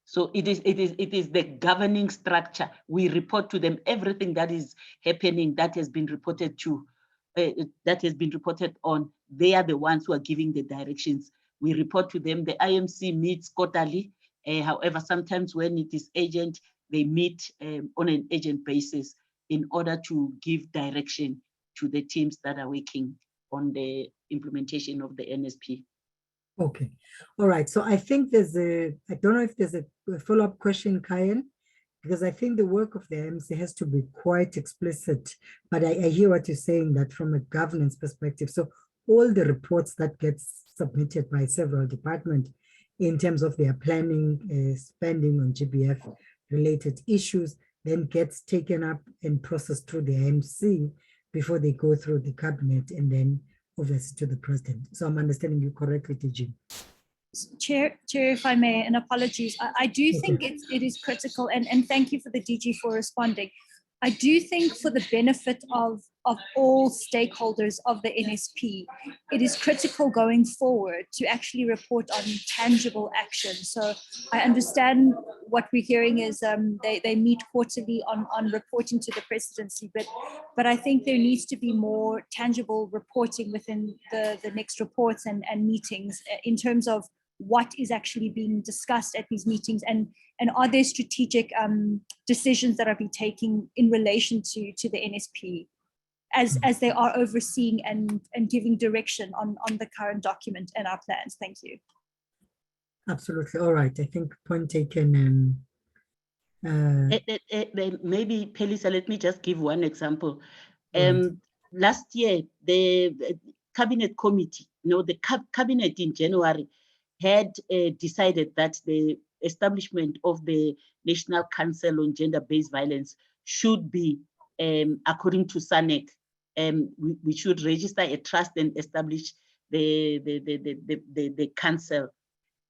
So it is the governing structure. We report to them everything that is happening, that has been reported to, that has been reported on. They are the ones who are giving the directions. We report to them. The IMC meets quarterly. However, sometimes when it is urgent, they meet on an urgent basis in order to give direction to the teams that are working on the implementation of the NSP. Okay, all right. So I think there's I don't know if there's a follow-up question, Kayan, because I think the work of the IMC has to be quite explicit, but I hear what you're saying, that from a governance perspective. So all the reports that gets submitted by several departments in terms of their planning, spending on GBF related issues, then gets taken up and processed through the IMC before they go through the cabinet and then obviously to the president. So I'm understanding you correctly, DG. Chair, if I may, and apologies, I do think it is critical, and thank you for the DG for responding. I do think, for the benefit of all stakeholders of the NSP, it is critical going forward to actually report on tangible action. So I understand what we're hearing is they meet quarterly on reporting to the presidency, but I think there needs to be more tangible reporting within the next reports and meetings in terms of what is actually being discussed at these meetings, and are there strategic decisions that are being taken in relation to the NSP as they are overseeing and giving direction on the current document and our plans. Thank you. Absolutely. All right. I think point taken. Maybe, Pelisa, let me just give one example. Right. Last year, the cabinet committee, the cabinet in January had decided that the establishment of the National Council on Gender-Based Violence should be, according to SANEC, we should register a trust and establish the council.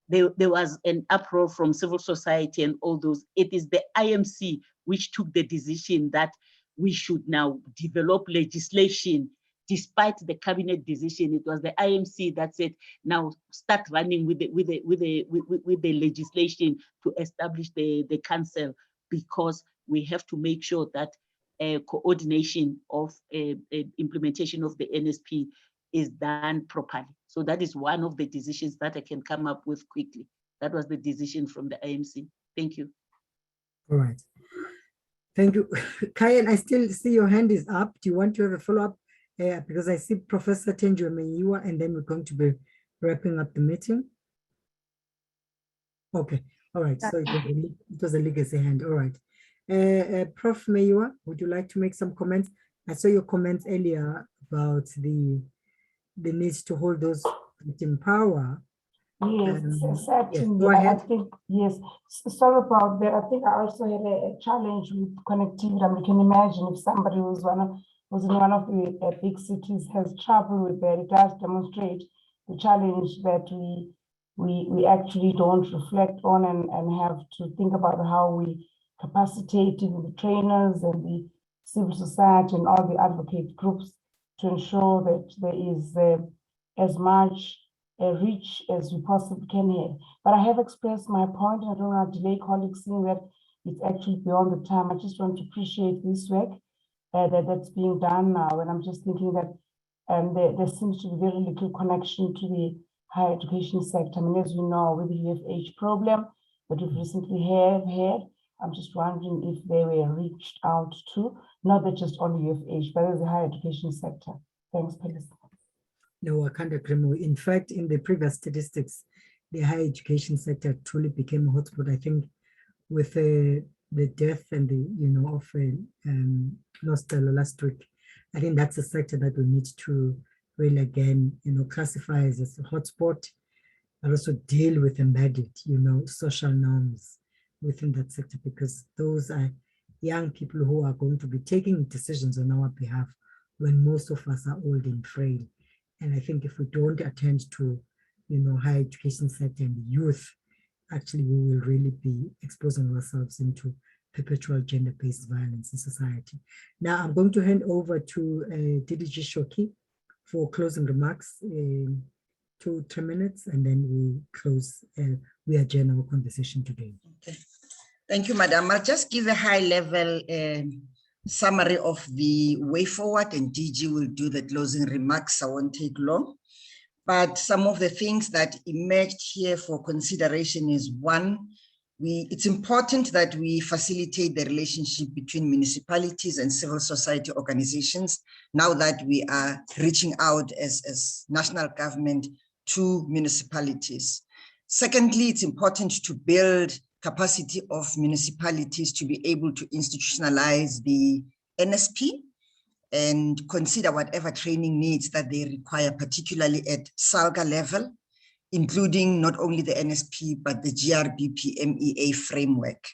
There was an uproar from civil society and all those. It is the IMC which took the decision that we should now develop legislation despite the cabinet decision, it was the IMC that said, now start running with the legislation to establish the council, because we have to make sure that coordination of implementation of the NSP is done properly. So that is one of the decisions that I can come up with quickly. That was the decision from the IMC. Thank you. All right. Thank you. Kayan, I still see your hand is up. Do you want to have a follow-up? Because I see Professor Tenjo Meyiwa, and then we're going to be wrapping up the meeting. Okay. All right. So it was a legacy hand. All right. Prof. Meyiwa, would you like to make some comments? I saw your comments earlier about the need to hold those in power. Yes, certainly. Go ahead. I think, yes, sorry about that. I think I also had a challenge with connectivity. I mean, you can imagine if somebody who's in one of the big cities has trouble with that, it does demonstrate the challenge that we actually don't reflect on and have to think about how we capacitate the trainers and the civil society and all the advocate groups to ensure that there is as much reach as we possibly can here. But I have expressed my point. I don't want to delay colleagues seeing that it's actually beyond the time. I just want to appreciate this work that's being done now. And I'm just thinking that there seems to be very little connection to the higher education sector. I mean, as you know, with the UFH problem that we've recently had, I'm just wondering if they were reached out to, not that just on the UFH, but as the higher education sector. Thanks, Pelis. No, I can't agree more. In fact, in the previous statistics, the higher education sector truly became a hotspot. I think with the death and the, of Nostella last week, I think that's a sector that we need to really again, classify as a hotspot, but also deal with embedded, social norms within that sector, because those are young people who are going to be taking decisions on our behalf when most of us are old and frail. And I think if we don't attend to, higher education sector and youth, actually we will really be exposing ourselves into perpetual gender-based violence in society. Now I'm going to hand over to DDG Shoki for closing remarks, 2-3 minutes, and then we close, we adjourn our conversation today. Okay. Thank you, Madam. I'll just give a high-level summary of the way forward, and DG will do the closing remarks. I won't take long. But some of the things that emerged here for consideration is, one, it's important that we facilitate the relationship between municipalities and civil society organizations now that we are reaching out as national government to municipalities. Secondly, it's important to build capacity of municipalities to be able to institutionalize the NSP and consider whatever training needs that they require, particularly at SALGA level, including not only the NSP, but the GRBP MEA framework.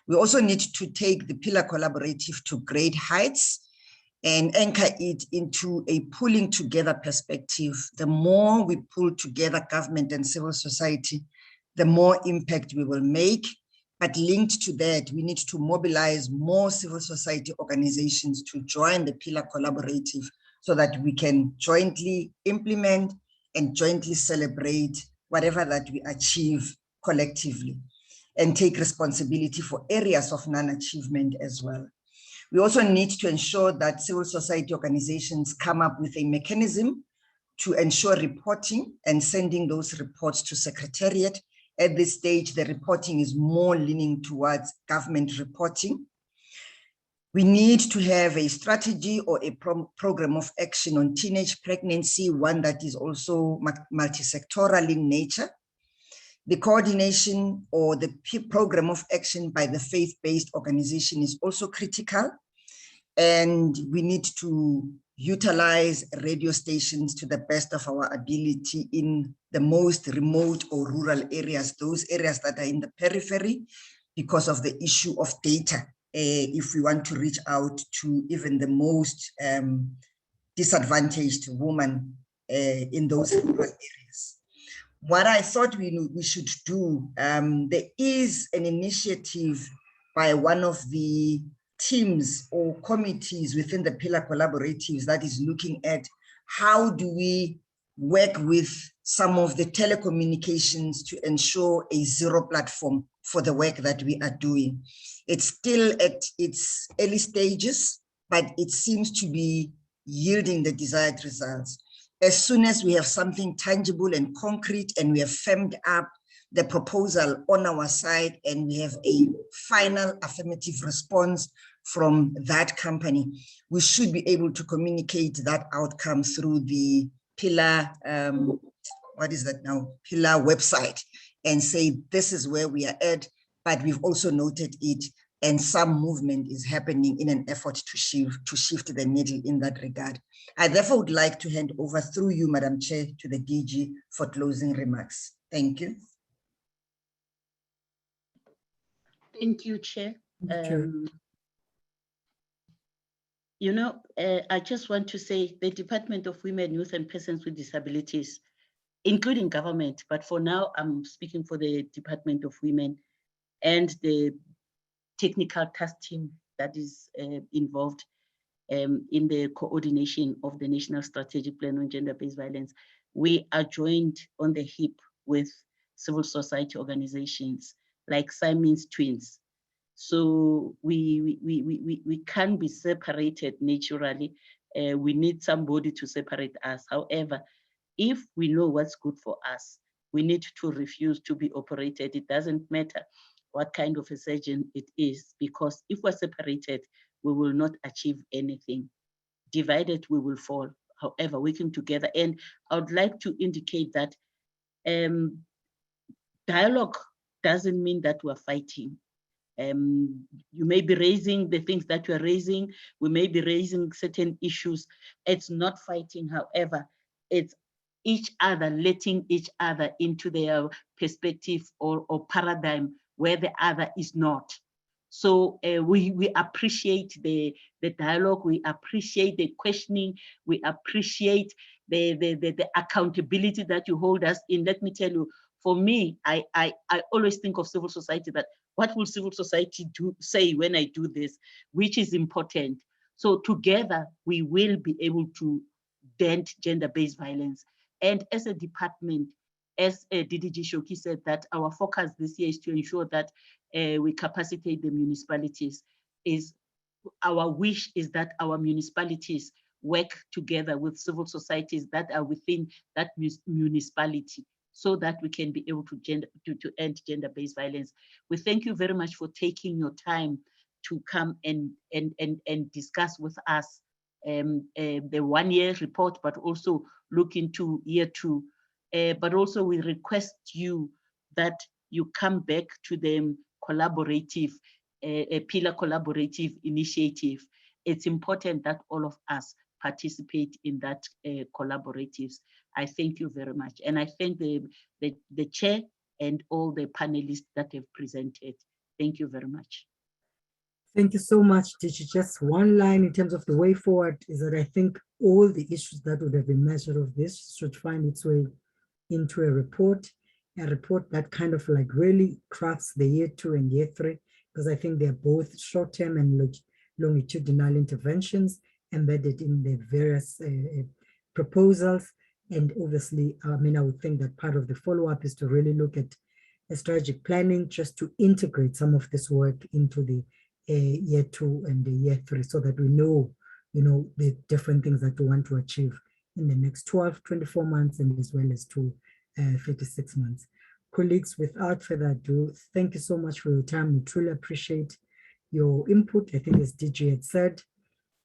We also need to take the pillar collaborative to great heights and anchor it into a pulling together perspective. The more we pull together government and civil society, the more impact we will make. But linked to that, we need to mobilize more civil society organizations to join the pillar collaborative so that we can jointly implement and jointly celebrate whatever that we achieve collectively and take responsibility for areas of non-achievement as well. We also need to ensure that civil society organizations come up with a mechanism to ensure reporting and sending those reports to Secretariat. At this stage, the reporting is more leaning towards government reporting. We need to have a strategy or a program of action on teenage pregnancy, one that is also multi-sectoral in nature. The coordination or the program of action by the faith-based organization is also critical. And we need to utilize radio stations to the best of our ability in the most remote or rural areas, those areas that are in the periphery, because of the issue of data, if we want to reach out to even the most disadvantaged women in those rural areas. What I thought we should do, there is an initiative by one of the teams or committees within the pillar collaboratives that is looking at how do we work with some of the telecommunications to ensure a zero platform for the work that we are doing. It's still at its early stages, but it seems to be yielding the desired results. As soon as we have something tangible and concrete and we have firmed up the proposal on our side and we have a final affirmative response from that company, we should be able to communicate that outcome through the pillar, what is that now? Pillar website, and say, this is where we are at, but we've also noted it and some movement is happening in an effort to shift the needle in that regard. I therefore would like to hand over through you, Madam Chair, to the DG for closing remarks. Thank you. Thank you, Chair. Sure. You know, I just want to say the Department of Women, Youth and Persons with Disabilities, including government, but for now I'm speaking for the Department of Women and the technical task team that is involved in the coordination of the National Strategic Plan on Gender-Based Violence. We are joined on the hip with civil society organizations like Siamese twins. So we can't be separated naturally. We need somebody to separate us. However, if we know what's good for us, we need to refuse to be operated. It doesn't matter what kind of a surgeon it is, because if we're separated, we will not achieve anything. Divided, we will fall. However, working together. And I would like to indicate that dialogue doesn't mean that we're fighting. You may be raising the things that you're raising. We may be raising certain issues. It's not fighting, however, it's each other, letting each other into their perspective or paradigm where the other is not. So we appreciate the dialogue, we appreciate the questioning, we appreciate the accountability that you hold us in. Let me tell you, for me, I always think of civil society, that what will civil society say when I do this, which is important. So together we will be able to dent gender-based violence. And as a department, as DDG Shoki said, that our focus this year is to ensure that we capacitate the municipalities. Our wish is that our municipalities work together with civil societies that are within that municipality, so that we can be able to end gender-based violence. We thank you very much for taking your time to come and discuss with us the 1 year report, but also look into year 2. But also we request you that you come back to the collaborative, pillar collaborative initiative. It's important that all of us participate in that collaboratives. I thank you very much. And I thank the chair and all the panelists that have presented. Thank you very much. Thank you so much, Tichi. Just one line in terms of the way forward is that I think all the issues that would have been measured of this should find its way into a report that kind of like really crafts the year 2 and year 3, because I think they're both short-term and longitudinal interventions embedded in the various proposals. And obviously, I mean, I would think that part of the follow-up is to really look at a strategic planning just to integrate some of this work into the year 2 and the year 3, so that we know, the different things that we want to achieve in the next 12, 24 months, and as well as 36 months. Colleagues, without further ado, thank you so much for your time. We truly appreciate your input. I think as DG had said,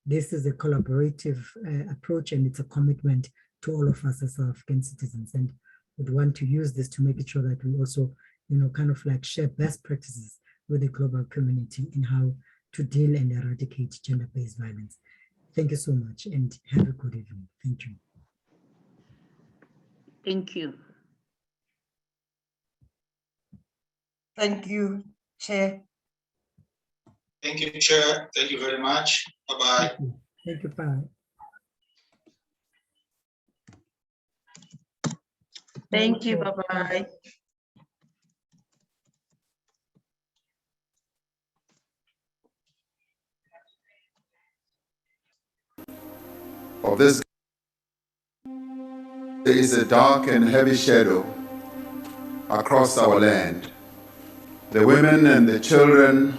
this is a collaborative approach, and it's a commitment to all of us as South African citizens, and would want to use this to make sure that we also, kind of like share best practices with the global community in how to deal and eradicate gender-based violence. Thank you so much, and have a good evening. Thank you. Thank you. Thank you, Chair. Thank you, Chair. Thank you very much. Bye-bye. Thank you. Bye. Thank you. Bye-bye. of this, there is a dark and heavy shadow across our land. The women and the children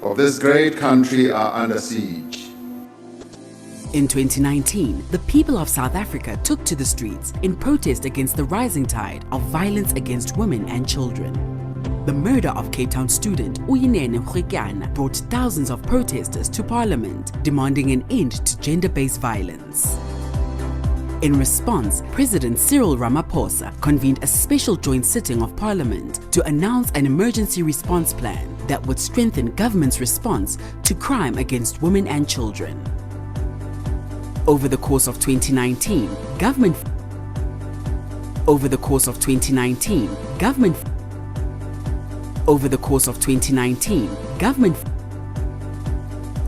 of this great country are under siege. In 2019, the people of South Africa took to the streets in protest against the rising tide of violence against women and children. The murder of Cape Town student Uyinene Mrwetyana brought thousands of protesters to Parliament demanding an end to gender-based violence. In response, President Cyril Ramaphosa convened a special joint sitting of Parliament to announce an emergency response plan that would strengthen government's response to crime against women and children. Over the course of 2019, government Over the course of 2019, government Over the course of 2019, government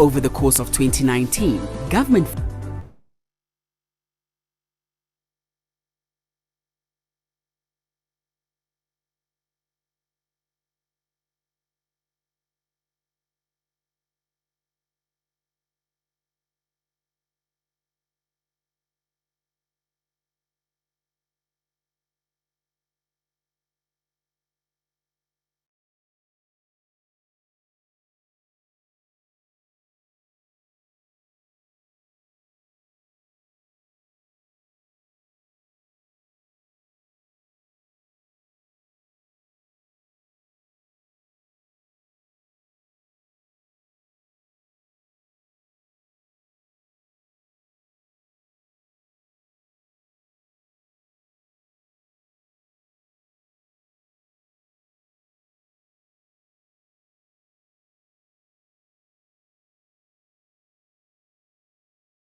Over the course of 2019, government